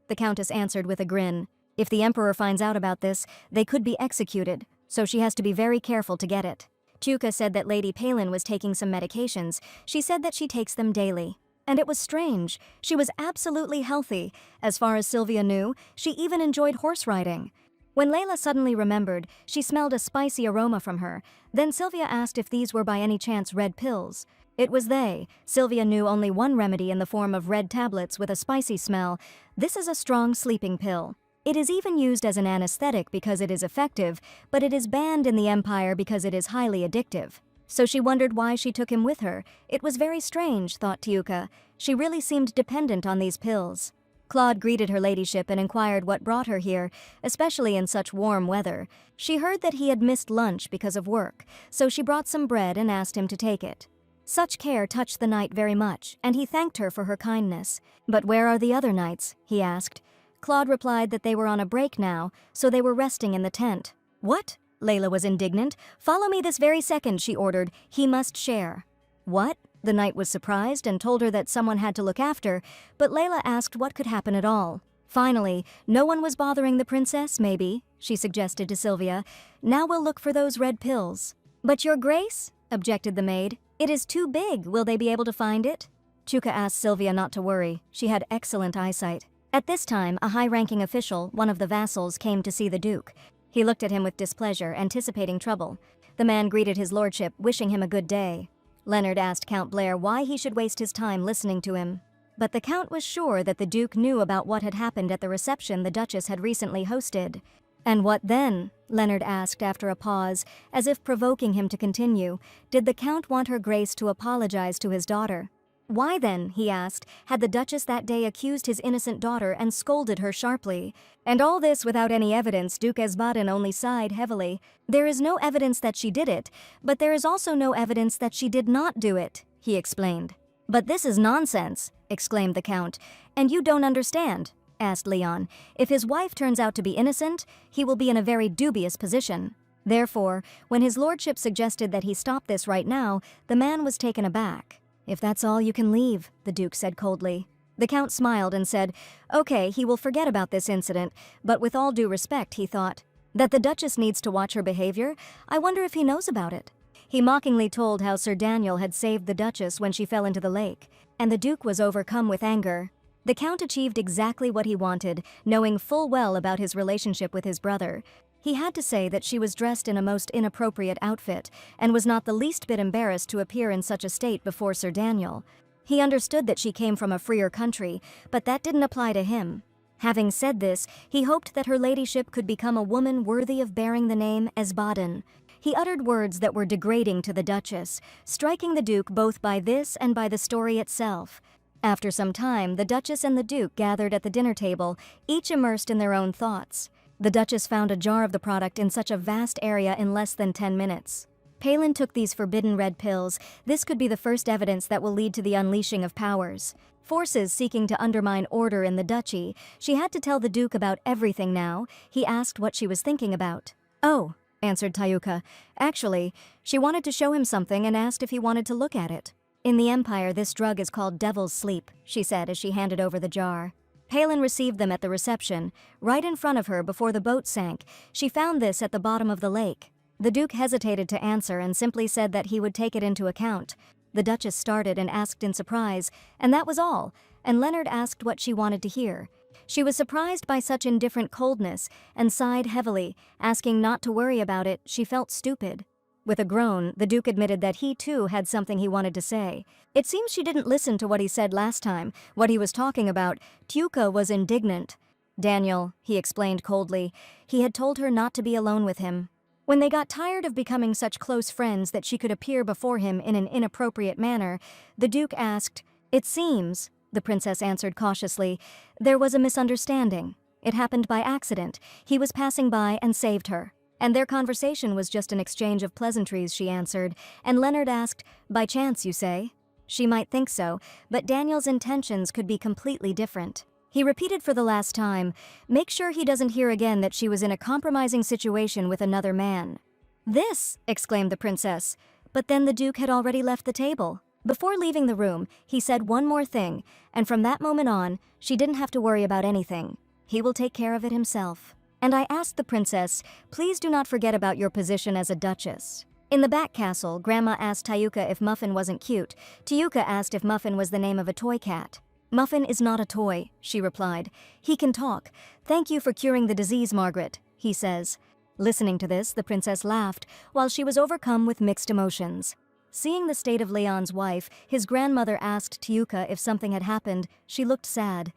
S1: the Countess answered with a grin. "If the Emperor finds out about this, they could be executed. So she has to be very careful to get it." Tuka said that Lady Palin was taking some medications. She said that she takes them daily. And it was strange. She was absolutely healthy. As far as Sylvia knew, she even enjoyed horse riding. When Layla suddenly remembered, she smelled a spicy aroma from her. Then Sylvia asked if these were by any chance red pills. It was they. Sylvia knew only one remedy in the form of red tablets with a spicy smell. This is a strong sleeping pill. It is even used as an anesthetic because it is effective, but it is banned in the Empire because it is highly addictive. So she wondered why she took him with her. It was very strange, thought Tiuka. She really seemed dependent on these pills. Claude greeted her ladyship and inquired what brought her here, especially in such warm weather. She heard that he had missed lunch because of work, so she brought some bread and asked him to take it. Such care touched the knight very much, and he thanked her for her kindness. But where are the other knights? He asked. Claude replied that they were on a break now, so they were resting in the tent. What? Layla was indignant. Follow me this very second, she ordered. He must share. What? The knight was surprised and told her that someone had to look after, but Layla asked what could happen at all. Finally, no one was bothering the princess, maybe, she suggested to Sylvia. Now we'll look for those red pills. But your grace? Objected the maid. It is too big. Will they be able to find it? Chuka asked Sylvia not to worry. She had excellent eyesight. At this time, a high-ranking official, one of the vassals, came to see the duke. He looked at him with displeasure, anticipating trouble. The man greeted his lordship, wishing him a good day. Leonard asked Count Blair why he should waste his time listening to him. But the count was sure that the duke knew about what had happened at the reception the duchess had recently hosted. And what then? Leonard asked after a pause, as if provoking him to continue. Did the count want her grace to apologize to his daughter? Why then, he asked, had the duchess that day accused his innocent daughter and scolded her sharply? And all this without any evidence. Duke Esbaden only sighed heavily. There is no evidence that she did it, but there is also no evidence that she did not do it, he explained. But this is nonsense, exclaimed the count. And you don't understand, asked Leon. If his wife turns out to be innocent, he will be in a very dubious position. Therefore, when his lordship suggested that he stop this right now, the man was taken aback. If that's all, you can leave, the duke said coldly. The count smiled and said, okay, he will forget about this incident, but with all due respect, he thought, that the duchess needs to watch her behavior? I wonder if he knows about it. He mockingly told how Sir Daniel had saved the duchess when she fell into the lake, and the duke was overcome with anger. The count achieved exactly what he wanted, knowing full well about his relationship with his brother. He had to say that she was dressed in a most inappropriate outfit, and was not the least bit embarrassed to appear in such a state before Sir Daniel. He understood that she came from a freer country, but that didn't apply to him. Having said this, he hoped that her ladyship could become a woman worthy of bearing the name Esbaden. He uttered words that were degrading to the duchess, striking the duke both by this and by the story itself. After some time, the duchess and the duke gathered at the dinner table, each immersed in their own thoughts. The duchess found a jar of the product in such a vast area in less than 10 minutes. Palin took these forbidden red pills. This could be the first evidence that will lead to the unleashing of powers. Forces seeking to undermine order in the duchy. She had to tell the duke about everything now. He asked what she was thinking about. Oh, answered Tayuka. Actually, she wanted to show him something and asked if he wanted to look at it. In the Empire, this drug is called Devil's Sleep, she said as she handed over the jar. Palin received them at the reception, right in front of her before the boat sank. She found this at the bottom of the lake. The Duke hesitated to answer and simply said that he would take it into account. The Duchess started and asked in surprise, and that was all, and Leonard asked what she wanted to hear. She was surprised by such indifferent coldness and sighed heavily, asking not to worry about it. She felt stupid. With a groan, the Duke admitted that he too had something he wanted to say. It seems she didn't listen to what he said last time, what he was talking about. Tiuka was indignant. Daniel, he explained coldly, he had told her not to be alone with him. When they got tired of becoming such close friends that she could appear before him in an inappropriate manner, the Duke asked, "It seems," the princess answered cautiously, "there was a misunderstanding. It happened by accident. He was passing by and saved her. And their conversation was just an exchange of pleasantries," she answered, and Leonard asked, "By chance, you say?" She might think so, but Daniel's intentions could be completely different. He repeated for the last time, "Make sure he doesn't hear again that she was in a compromising situation with another man." "This!" exclaimed the princess. But then the Duke had already left the table. Before leaving the room, he said one more thing, and from that moment on, she didn't have to worry about anything. He will take care of it himself. And I asked the princess, "Please do not forget about your position as a duchess." In the back castle, Grandma asked Tayuka if Muffin wasn't cute. Tayuka asked if Muffin was the name of a toy cat. "Muffin is not a toy," she replied. "He can talk. Thank you for curing the disease, Margaret," he says. Listening to this, the princess laughed, while she was overcome with mixed emotions. Seeing the state of Leon's wife, his grandmother asked Tayuka if something had happened. She looked sad.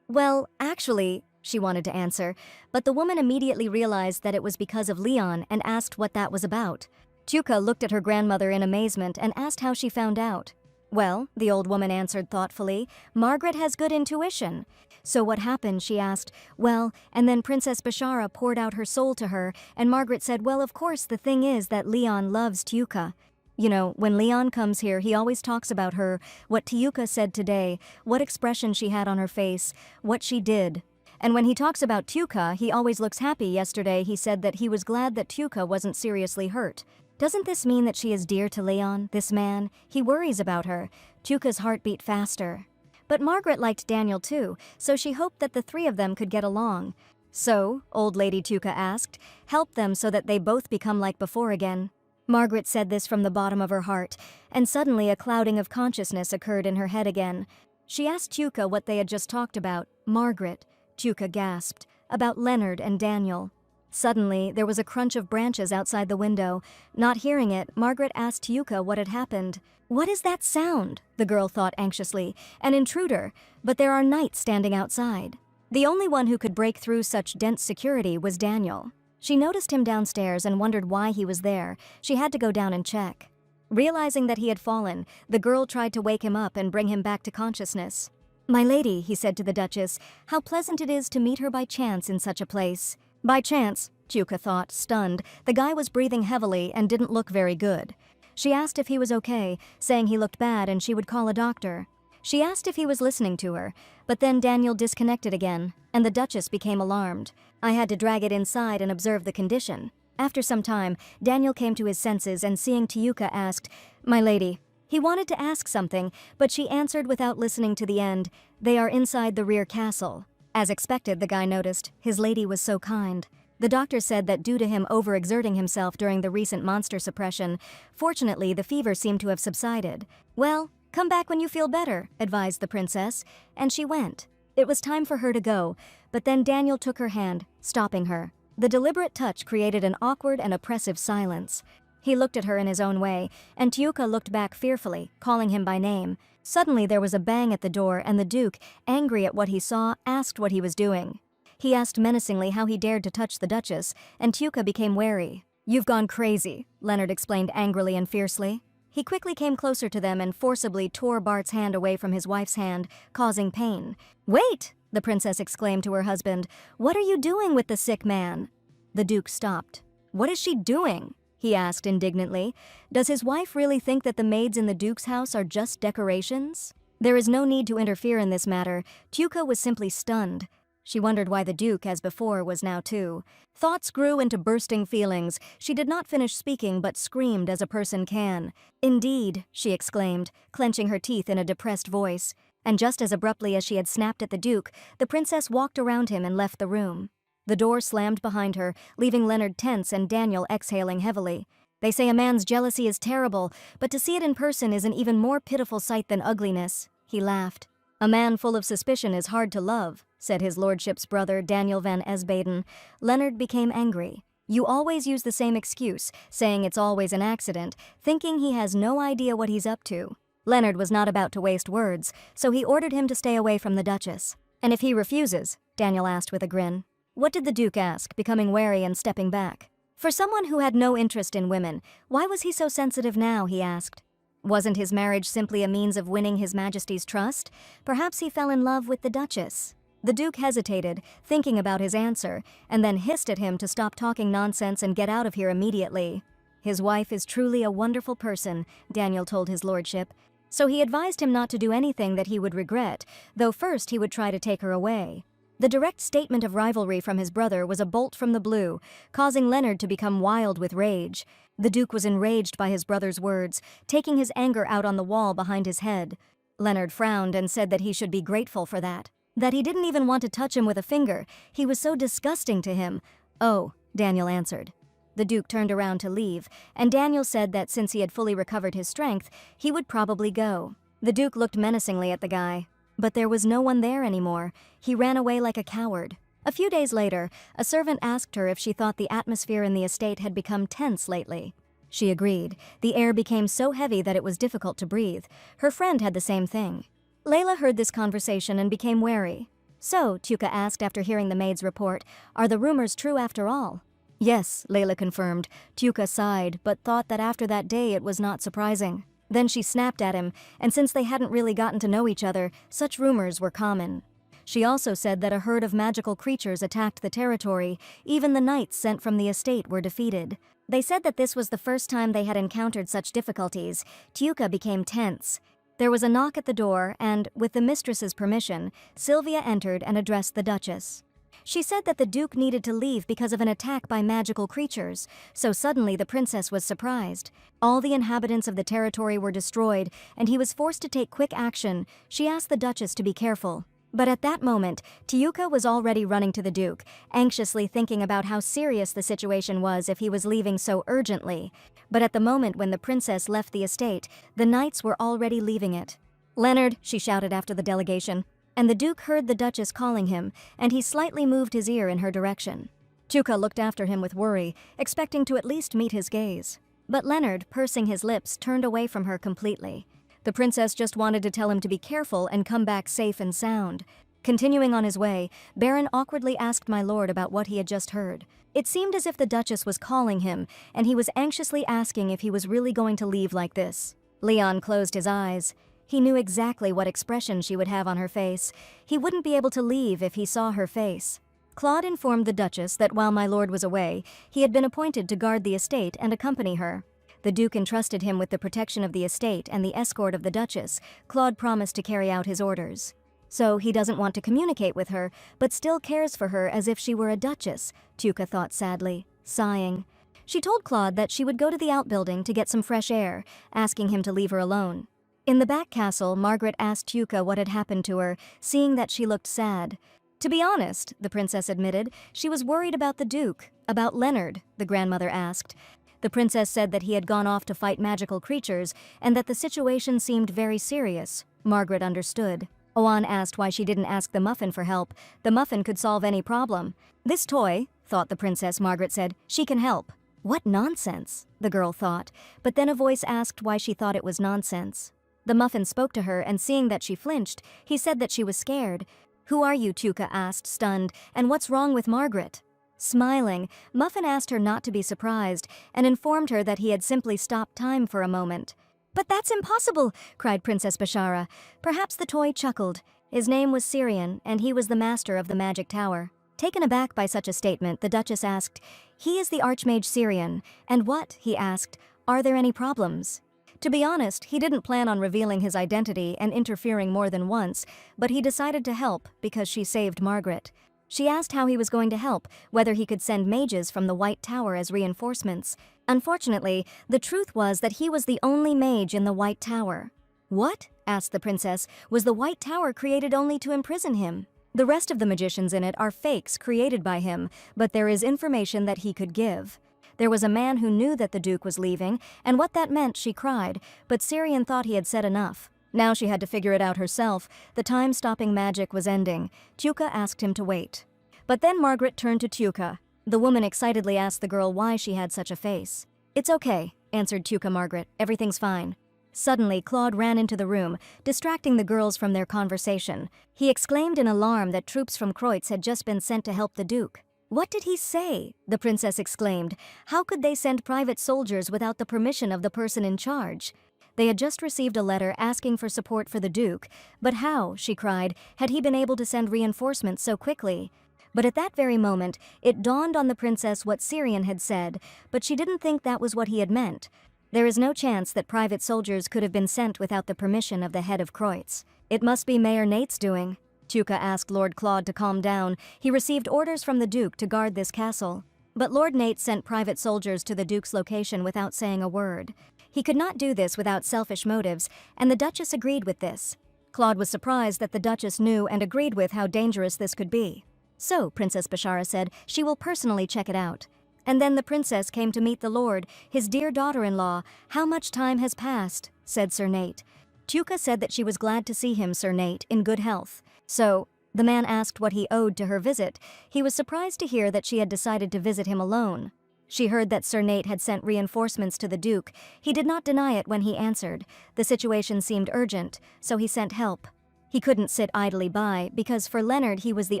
S1: Well, actually," she wanted to answer, but the woman immediately realized that it was because of Leon and asked what that was about. Tuka looked at her grandmother in amazement and asked how she found out. Well, the old woman answered thoughtfully, Margaret has good intuition. So what happened, she asked. Well, and then Princess Bashara poured out her soul to her, and Margaret said, well, of course, the thing is that Leon loves Tuka. You know, when Leon comes here, he always talks about her, what Tiuka said today, what expression she had on her face, what she did. And when he talks about Tuka, he always looks happy. Yesterday he said that he was glad that Tuka wasn't seriously hurt. Doesn't this mean that she is dear to Leon, this man? He worries about her. Tuka's heart beat faster. But Margaret liked Daniel too, so she hoped that the three of them could get along. So, old lady Tuka asked, help them so that they both become like before again. Margaret said this from the bottom of her heart, and suddenly a clouding of consciousness occurred in her head again. She asked Tuka what they had just talked about. Margaret, Tuka gasped, about Leonard and Daniel. Suddenly, there was a crunch of branches outside the window. Not hearing it, Margaret asked Tuka what had happened. What is that sound? The girl thought anxiously. An intruder, but there are knights standing outside. The only one who could break through such dense security was Daniel. She noticed him downstairs and wondered why he was there. She had to go down and check. Realizing that he had fallen, the girl tried to wake him up and bring him back to consciousness. My lady, he said to the Duchess, how pleasant it is to meet her by chance in such a place. By chance, Tuka thought, stunned. The guy was breathing heavily and didn't look very good. She asked if he was okay, saying he looked bad and she would call a doctor. She asked if he was listening to her, but then Daniel disconnected again, and the Duchess became alarmed. I had to drag it inside and observe the condition. After some time, Daniel came to his senses and seeing Tiuka asked, My lady. He wanted to ask something, but she answered without listening to the end, They are inside the rear castle. As expected, the guy noticed, his lady was so kind. The doctor said that due to him overexerting himself during the recent monster suppression, fortunately the fever seemed to have subsided. Well, come back when you feel better, advised the princess, and she went. It was time for her to go, but then Daniel took her hand, stopping her. The deliberate touch created an awkward and oppressive silence. He looked at her in his own way, and Tiuka looked back fearfully, calling him by name. Suddenly there was a bang at the door, and the Duke, angry at what he saw, asked what he was doing. He asked menacingly how he dared to touch the Duchess, and Tiuka became wary. You've gone crazy, Leonard explained angrily and fiercely. He quickly came closer to them and forcibly tore Bart's hand away from his wife's hand, causing pain. Wait, the princess exclaimed to her husband. What are you doing with the sick man? The Duke stopped. What is she doing? He asked indignantly. Does his wife really think that the maids in the Duke's house are just decorations? There is no need to interfere in this matter. Tiuka was simply stunned. She wondered why the Duke, as before, was now too. Thoughts grew into bursting feelings. She did not finish speaking but screamed as a person can. Indeed, she exclaimed, clenching her teeth in a depressed voice. And just as abruptly as she had snapped at the Duke, the princess walked around him and left the room. The door slammed behind her, leaving Leonard tense and Daniel exhaling heavily. They say a man's jealousy is terrible, but to see it in person is an even more pitiful sight than ugliness. He laughed. A man full of suspicion is hard to love, said his lordship's brother Daniel van Esbaden. Leonard became angry. You always use the same excuse, saying it's always an accident, thinking he has no idea what he's up to. Leonard was not about to waste words, so he ordered him to stay away from the Duchess. And if he refuses? Daniel asked with a grin. What did the Duke ask, becoming wary and stepping back? For someone who had no interest in women, why was he so sensitive now, he asked. Wasn't his marriage simply a means of winning His Majesty's trust? Perhaps he fell in love with the Duchess. The Duke hesitated, thinking about his answer, and then hissed at him to stop talking nonsense and get out of here immediately. His wife is truly a wonderful person, Daniel told his lordship. So he advised him not to do anything that he would regret, though first he would try to take her away. The direct statement of rivalry from his brother was a bolt from the blue, causing Leonard to become wild with rage. The Duke was enraged by his brother's words, taking his anger out on the wall behind his head. Leonard frowned and said that he should be grateful for that he didn't even want to touch him with a finger. He was so disgusting to him. Oh, Daniel answered. The Duke turned around to leave, and Daniel said that since he had fully recovered his strength, he would probably go. The Duke looked menacingly at the guy. But there was no one there anymore. He ran away like a coward. A few days later, a servant asked her if she thought the atmosphere in the estate had become tense lately. She agreed. The air became so heavy that it was difficult to breathe. Her friend had the same thing. Layla heard this conversation and became wary. So, Tuka asked after hearing the maid's report, are the rumors true after all? Yes, Layla confirmed. Tuka sighed, but thought that after that day it was not surprising. Then she snapped at him, and since they hadn't really gotten to know each other, such rumors were common. She also said that a herd of magical creatures attacked the territory. Even the knights sent from the estate were defeated. They said that this was the first time they had encountered such difficulties. Tuka became tense. There was a knock at the door, and, with the mistress's permission, Sylvia entered and addressed the Duchess. She said that the Duke needed to leave because of an attack by magical creatures, so suddenly the princess was surprised. All the inhabitants of the territory were destroyed, and he was forced to take quick action. She asked the Duchess to be careful. But at that moment, Tiuka was already running to the Duke, anxiously thinking about how serious the situation was if he was leaving so urgently. But at the moment when the princess left the estate, the knights were already leaving it. "Leonard," she shouted after the delegation, and the Duke heard the Duchess calling him, and he slightly moved his ear in her direction. Tuka looked after him with worry, expecting to at least meet his gaze. But Leonard, pursing his lips, turned away from her completely. The princess just wanted to tell him to be careful and come back safe and sound. Continuing on his way, Baron awkwardly asked my lord about what he had just heard. It seemed as if the Duchess was calling him, and he was anxiously asking if he was really going to leave like this. Leon closed his eyes. He knew exactly what expression she would have on her face. He wouldn't be able to leave if he saw her face. Claude informed the Duchess that while my lord was away, he had been appointed to guard the estate and accompany her. The Duke entrusted him with the protection of the estate and the escort of the Duchess. Claude promised to carry out his orders. So he doesn't want to communicate with her, but still cares for her as if she were a duchess, Tuka thought sadly, sighing. She told Claude that she would go to the outbuilding to get some fresh air, asking him to leave her alone. In the back castle, Margaret asked Tuka what had happened to her, seeing that she looked sad. To be honest, the princess admitted, she was worried about the Duke. About Leonard, the grandmother asked. The princess said that he had gone off to fight magical creatures, and that the situation seemed very serious. Margaret understood. Oan asked why she didn't ask the muffin for help. The muffin could solve any problem. "This toy," thought the princess, Margaret said, "she can help." What nonsense, the girl thought, but then a voice asked why she thought it was nonsense. The muffin spoke to her, and seeing that she flinched, he said that she was scared. "Who are you?" Tuka asked, stunned, "and what's wrong with Margaret?" Smiling, Muffin asked her not to be surprised, and informed her that he had simply stopped time for a moment. "But that's impossible!" cried Princess Bashara. Perhaps the toy chuckled. His name was Syrian, and he was the master of the magic tower. Taken aback by such a statement, the Duchess asked, "He is the Archmage Syrian, and what," he asked, "are there any problems?" To be honest, he didn't plan on revealing his identity and interfering more than once, but he decided to help because she saved Margaret. She asked how he was going to help, whether he could send mages from the White Tower as reinforcements. Unfortunately, the truth was that he was the only mage in the White Tower. "What?" asked the princess. "Was the White Tower created only to imprison him?" "The rest of the magicians in it are fakes created by him, but there is information that he could give." There was a man who knew that the Duke was leaving, and what that meant she cried, but Syrian thought he had said enough. Now she had to figure it out herself. The time-stopping magic was ending. Tuka asked him to wait. But then Margaret turned to Tuka. The woman excitedly asked the girl why she had such a face. "It's okay," answered Tuka Margaret. "Everything's fine." Suddenly, Claude ran into the room, distracting the girls from their conversation. He exclaimed in alarm that troops from Kreutz had just been sent to help the Duke. "What did he say?" the princess exclaimed. "How could they send private soldiers without the permission of the person in charge?" They had just received a letter asking for support for the Duke. But how, she cried, had he been able to send reinforcements so quickly? But at that very moment, it dawned on the princess what Syrian had said, but she didn't think that was what he had meant. There is no chance that private soldiers could have been sent without the permission of the head of Kreutz. "It must be Mayor Nate's doing." Tuka asked Lord Claude to calm down. He received orders from the Duke to guard this castle. But Lord Nate sent private soldiers to the Duke's location without saying a word. He could not do this without selfish motives, and the Duchess agreed with this. Claude was surprised that the Duchess knew and agreed with how dangerous this could be. "So," Princess Bashara said, "she will personally check it out." And then the princess came to meet the Lord, his dear daughter-in-law. "How much time has passed?" said Sir Nate. Tuka said that she was glad to see him, Sir Nate, in good health. So, the man asked what he owed to her visit. He was surprised to hear that she had decided to visit him alone. She heard that Sir Nate had sent reinforcements to the Duke. He did not deny it when he answered. The situation seemed urgent, so he sent help. He couldn't sit idly by, because for Leonard he was the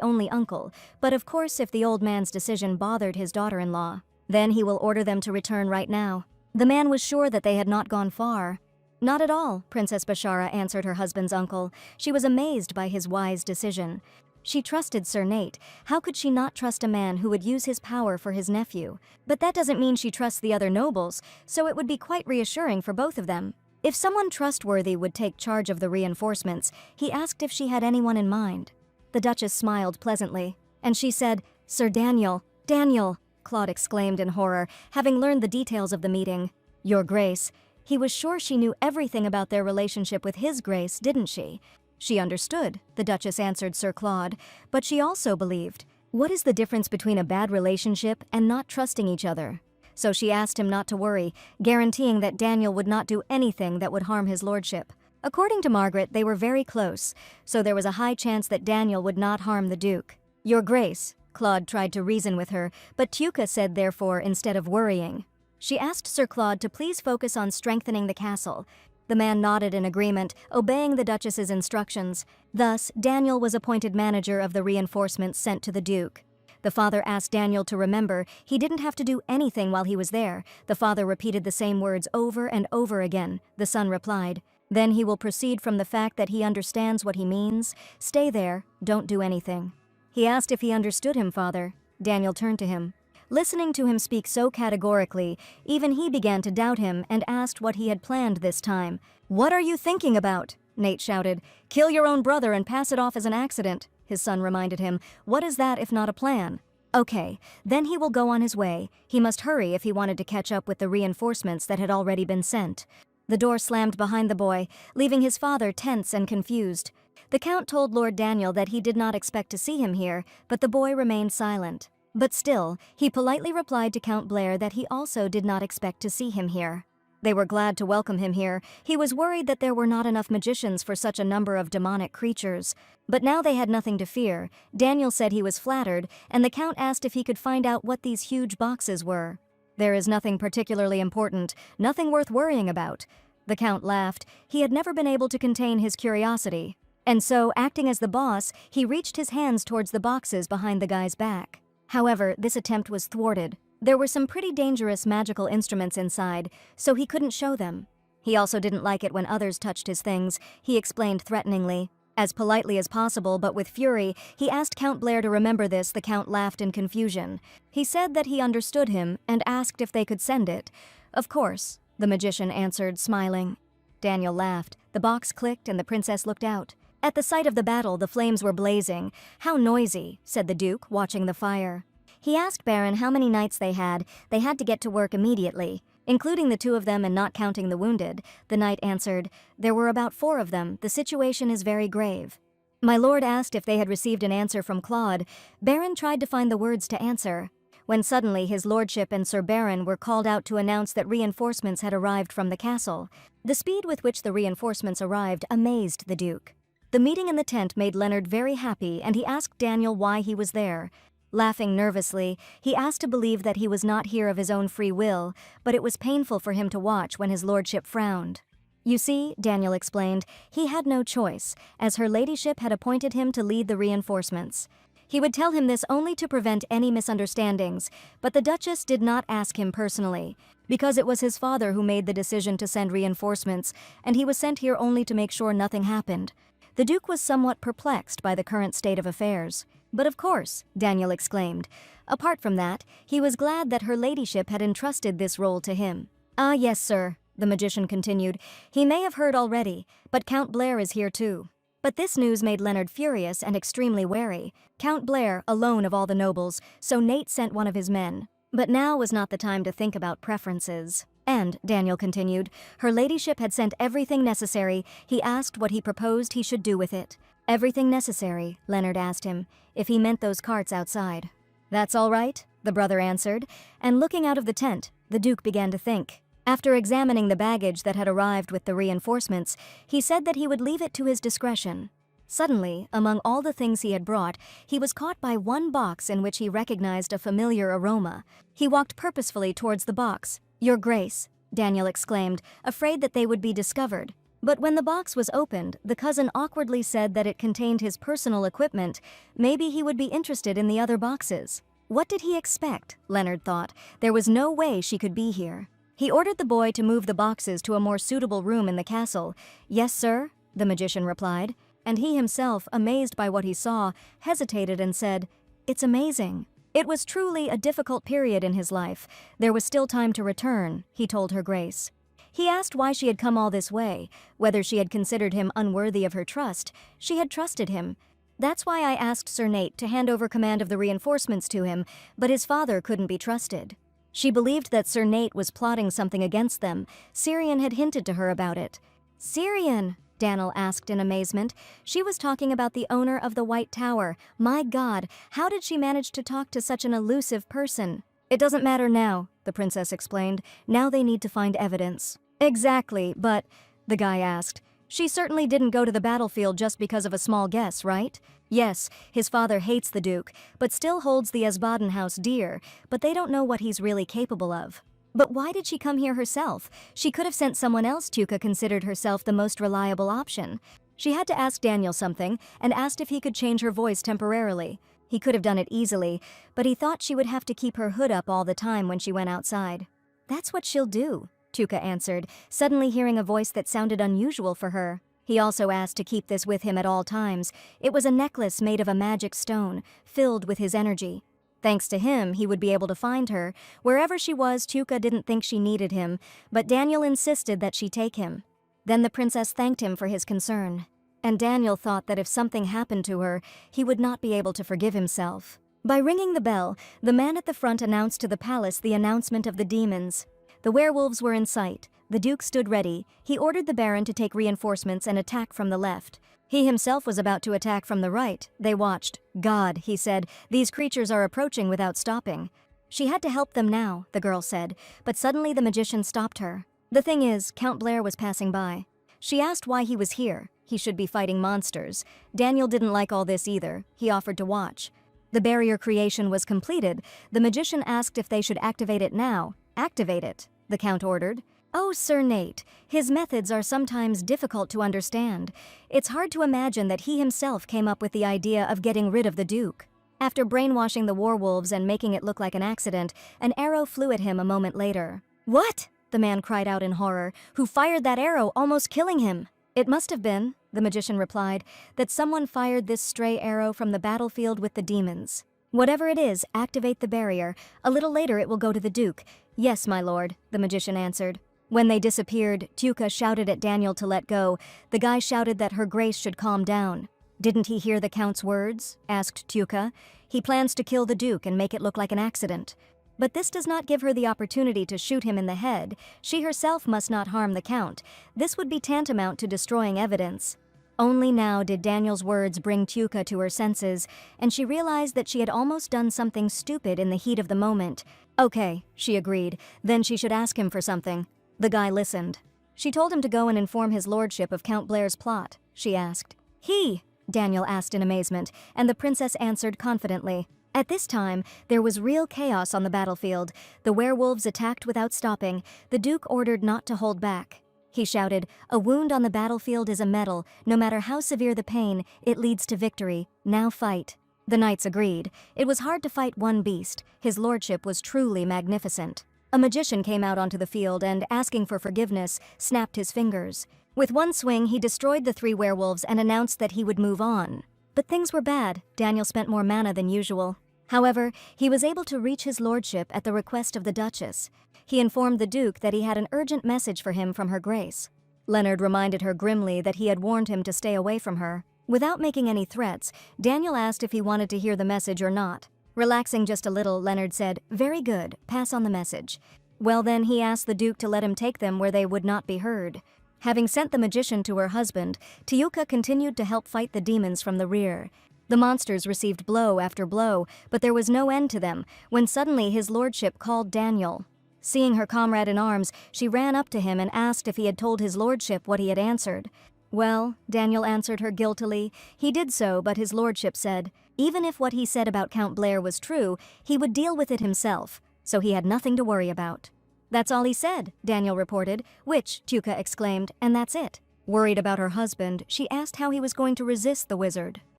S1: only uncle, but of course if the old man's decision bothered his daughter-in-law, then he will order them to return right now. The man was sure that they had not gone far. Not at all, Princess Bashara answered her husband's uncle. She was amazed by his wise decision. She trusted Sir Nate. How could she not trust a man who would use his power for his nephew? But that doesn't mean she trusts the other nobles, so it would be quite reassuring for both of them. If someone trustworthy would take charge of the reinforcements, he asked if she had anyone in mind. The Duchess smiled pleasantly, and she said, "Sir Daniel." "Daniel!" Claude exclaimed in horror, having learned the details of the meeting. "Your Grace." He was sure she knew everything about their relationship with his Grace, didn't she? She understood, the Duchess answered Sir Claude, but she also believed. What is the difference between a bad relationship and not trusting each other? So she asked him not to worry, guaranteeing that Daniel would not do anything that would harm his lordship. According to Margaret, they were very close, so there was a high chance that Daniel would not harm the Duke. "Your Grace," Claude tried to reason with her, but Tuca said therefore instead of worrying. She asked Sir Claude to please focus on strengthening the castle. The man nodded in agreement, obeying the Duchess's instructions. Thus, Daniel was appointed manager of the reinforcements sent to the Duke. The father asked Daniel to remember he didn't have to do anything while he was there. The father repeated the same words over and over again. The son replied, "Then he will proceed from the fact that he understands what he means. Stay there, don't do anything." He asked if he understood him, father. Daniel turned to him. Listening to him speak so categorically, even he began to doubt him and asked what he had planned this time. "What are you thinking about?" Nate shouted. "Kill your own brother and pass it off as an accident," his son reminded him. "What is that if not a plan?" "Okay, then he will go on his way. He must hurry if he wanted to catch up with the reinforcements that had already been sent." The door slammed behind the boy, leaving his father tense and confused. The Count told Lord Daniel that he did not expect to see him here, but the boy remained silent. But still, he politely replied to Count Blair that he also did not expect to see him here. They were glad to welcome him here. He was worried that there were not enough magicians for such a number of demonic creatures. But now they had nothing to fear. Daniel said he was flattered, and the Count asked if he could find out what these huge boxes were. "There is nothing particularly important, nothing worth worrying about." The Count laughed. He had never been able to contain his curiosity. And so, acting as the boss, he reached his hands towards the boxes behind the guy's back. However, this attempt was thwarted. There were some pretty dangerous magical instruments inside, so he couldn't show them. He also didn't like it when others touched his things, he explained threateningly. As politely as possible, but with fury, he asked Count Blair to remember this. The Count laughed in confusion. He said that he understood him and asked if they could send it. "Of course," the magician answered, smiling. Daniel laughed. The box clicked and the princess looked out. At the sight of the battle, the flames were blazing. "How noisy," said the Duke, watching the fire. He asked Baron how many knights they had. They had to get to work immediately. "Including the 2 of them and not counting the wounded," the knight answered. "There were about 4 of them. The situation is very grave." My lord asked if they had received an answer from Claude. Baron tried to find the words to answer, when suddenly his lordship and Sir Baron were called out to announce that reinforcements had arrived from the castle. The speed with which the reinforcements arrived amazed the Duke. The meeting in the tent made Leonard very happy, and he asked Daniel why he was there. Laughing nervously, he asked to believe that he was not here of his own free will, but it was painful for him to watch when his lordship frowned. "You see," Daniel explained, "he had no choice, as her ladyship had appointed him to lead the reinforcements. He would tell him this only to prevent any misunderstandings, but the Duchess did not ask him personally, because it was his father who made the decision to send reinforcements, and he was sent here only to make sure nothing happened." The Duke was somewhat perplexed by the current state of affairs. "But of course," Daniel exclaimed. Apart from that, he was glad that her ladyship had entrusted this role to him. "Ah, yes, sir," the magician continued. "He may have heard already, but Count Blair is here too." But this news made Leonard furious and extremely wary. Count Blair, alone of all the nobles, so Nate sent one of his men. But now was not the time to think about preferences. And, Daniel continued, her ladyship had sent everything necessary. He asked what he proposed he should do with it. "Everything necessary," Leonard asked him, if he meant those carts outside. "That's all right," the brother answered, and looking out of the tent, the Duke began to think. After examining the baggage that had arrived with the reinforcements, he said that he would leave it to his discretion. Suddenly, among all the things he had brought, he was caught by one box in which he recognized a familiar aroma. He walked purposefully towards the box. "Your Grace," Daniel exclaimed, afraid that they would be discovered. But when the box was opened, the cousin awkwardly said that it contained his personal equipment. Maybe he would be interested in the other boxes. What did he expect? Leonard thought. There was no way she could be here. He ordered the boy to move the boxes to a more suitable room in the castle. "Yes, sir," the magician replied, and he himself, amazed by what he saw, hesitated and said, "It's amazing." It was truly a difficult period in his life. There was still time to return, he told her Grace. He asked why she had come all this way, whether she had considered him unworthy of her trust. She had trusted him. "That's why I asked Sir Nate to hand over command of the reinforcements to him, but his father couldn't be trusted." She believed that Sir Nate was plotting something against them. Syrian had hinted to her about it. "Syrian?" Daniel asked in amazement. She was talking about the owner of the White Tower. My God, how did she manage to talk to such an elusive person? "It doesn't matter now," the princess explained. "Now they need to find evidence." "Exactly, but," the guy asked, "she certainly didn't go to the battlefield just because of a small guess, right?" "Yes, his father hates the Duke, but still holds the Esbaden house dear, but they don't know what he's really capable of." "But why did she come here herself? She could have sent someone else." Tuka considered herself the most reliable option. She had to ask Daniel something, and asked if he could change her voice temporarily. He could have done it easily, but he thought she would have to keep her hood up all the time when she went outside. "That's what she'll do," Tuka answered, suddenly hearing a voice that sounded unusual for her. He also asked to keep this with him at all times. It was a necklace made of a magic stone, filled with his energy. Thanks to him, he would be able to find her. Wherever she was, Tuka didn't think she needed him, but Daniel insisted that she take him. Then the princess thanked him for his concern. And Daniel thought that if something happened to her, he would not be able to forgive himself. By ringing the bell, the man at the front announced to the palace the announcement of the demons. The werewolves were in sight. The Duke stood ready. He ordered the Baron to take reinforcements and attack from the left. He himself was about to attack from the right. They watched. "God," he said, "these creatures are approaching without stopping." She had to help them now, the girl said, but suddenly the magician stopped her. "The thing is, Count Blair was passing by." She asked why he was here. He should be fighting monsters. Daniel didn't like all this either. He offered to watch. The barrier creation was completed. The magician asked if they should activate it now. "Activate it," the Count ordered. "Oh, Sir Nate, his methods are sometimes difficult to understand. It's hard to imagine that he himself came up with the idea of getting rid of the Duke. After brainwashing the werewolves and making it look like an accident, an arrow flew at him a moment later." "What?" the man cried out in horror. "Who fired that arrow, almost killing him?" "It must have been," the magician replied, "that someone fired this stray arrow from the battlefield with the demons. Whatever it is, activate the barrier. A little later it will go to the Duke." "Yes, my lord," the magician answered. When they disappeared, Tuka shouted at Daniel to let go. The guy shouted that Her Grace should calm down. "Didn't he hear the Count's words?" asked Tuka. "He plans to kill the Duke and make it look like an accident. But this does not give her the opportunity to shoot him in the head. She herself must not harm the Count. This would be tantamount to destroying evidence." Only now did Daniel's words bring Tuka to her senses, and she realized that she had almost done something stupid in the heat of the moment. "Okay," she agreed. "Then she should ask him for something." The guy listened. "She told him to go and inform his lordship of Count Blair's plot," she asked. "He?" Daniel asked in amazement, and the princess answered confidently. At this time, there was real chaos on the battlefield. The werewolves attacked without stopping. The Duke ordered not to hold back. He shouted, "A wound on the battlefield is a medal. No matter how severe the pain, it leads to victory. Now fight." The knights agreed. It was hard to fight one beast. His lordship was truly magnificent. A magician came out onto the field and, asking for forgiveness, snapped his fingers. With one swing, he destroyed the 3 werewolves and announced that he would move on. But things were bad. Daniel spent more mana than usual. However, he was able to reach his lordship at the request of the Duchess. He informed the Duke that he had an urgent message for him from Her Grace. Leonard reminded her grimly that he had warned him to stay away from her. Without making any threats, Daniel asked if he wanted to hear the message or not. Relaxing just a little, Leonard said, "Very good, pass on the message." Well then, he asked the Duke to let him take them where they would not be heard. Having sent the magician to her husband, Tiuka continued to help fight the demons from the rear. The monsters received blow after blow, but there was no end to them, when suddenly his lordship called Daniel. Seeing her comrade in arms, she ran up to him and asked if he had told his lordship what he had answered. "Well," Daniel answered her guiltily, "he did so, but his lordship said, even if what he said about Count Blair was true, he would deal with it himself, so he had nothing to worry about." "That's all he said," Daniel reported. "Which?" Tuka exclaimed, "and that's it." Worried about her husband, she asked how he was going to resist the wizard.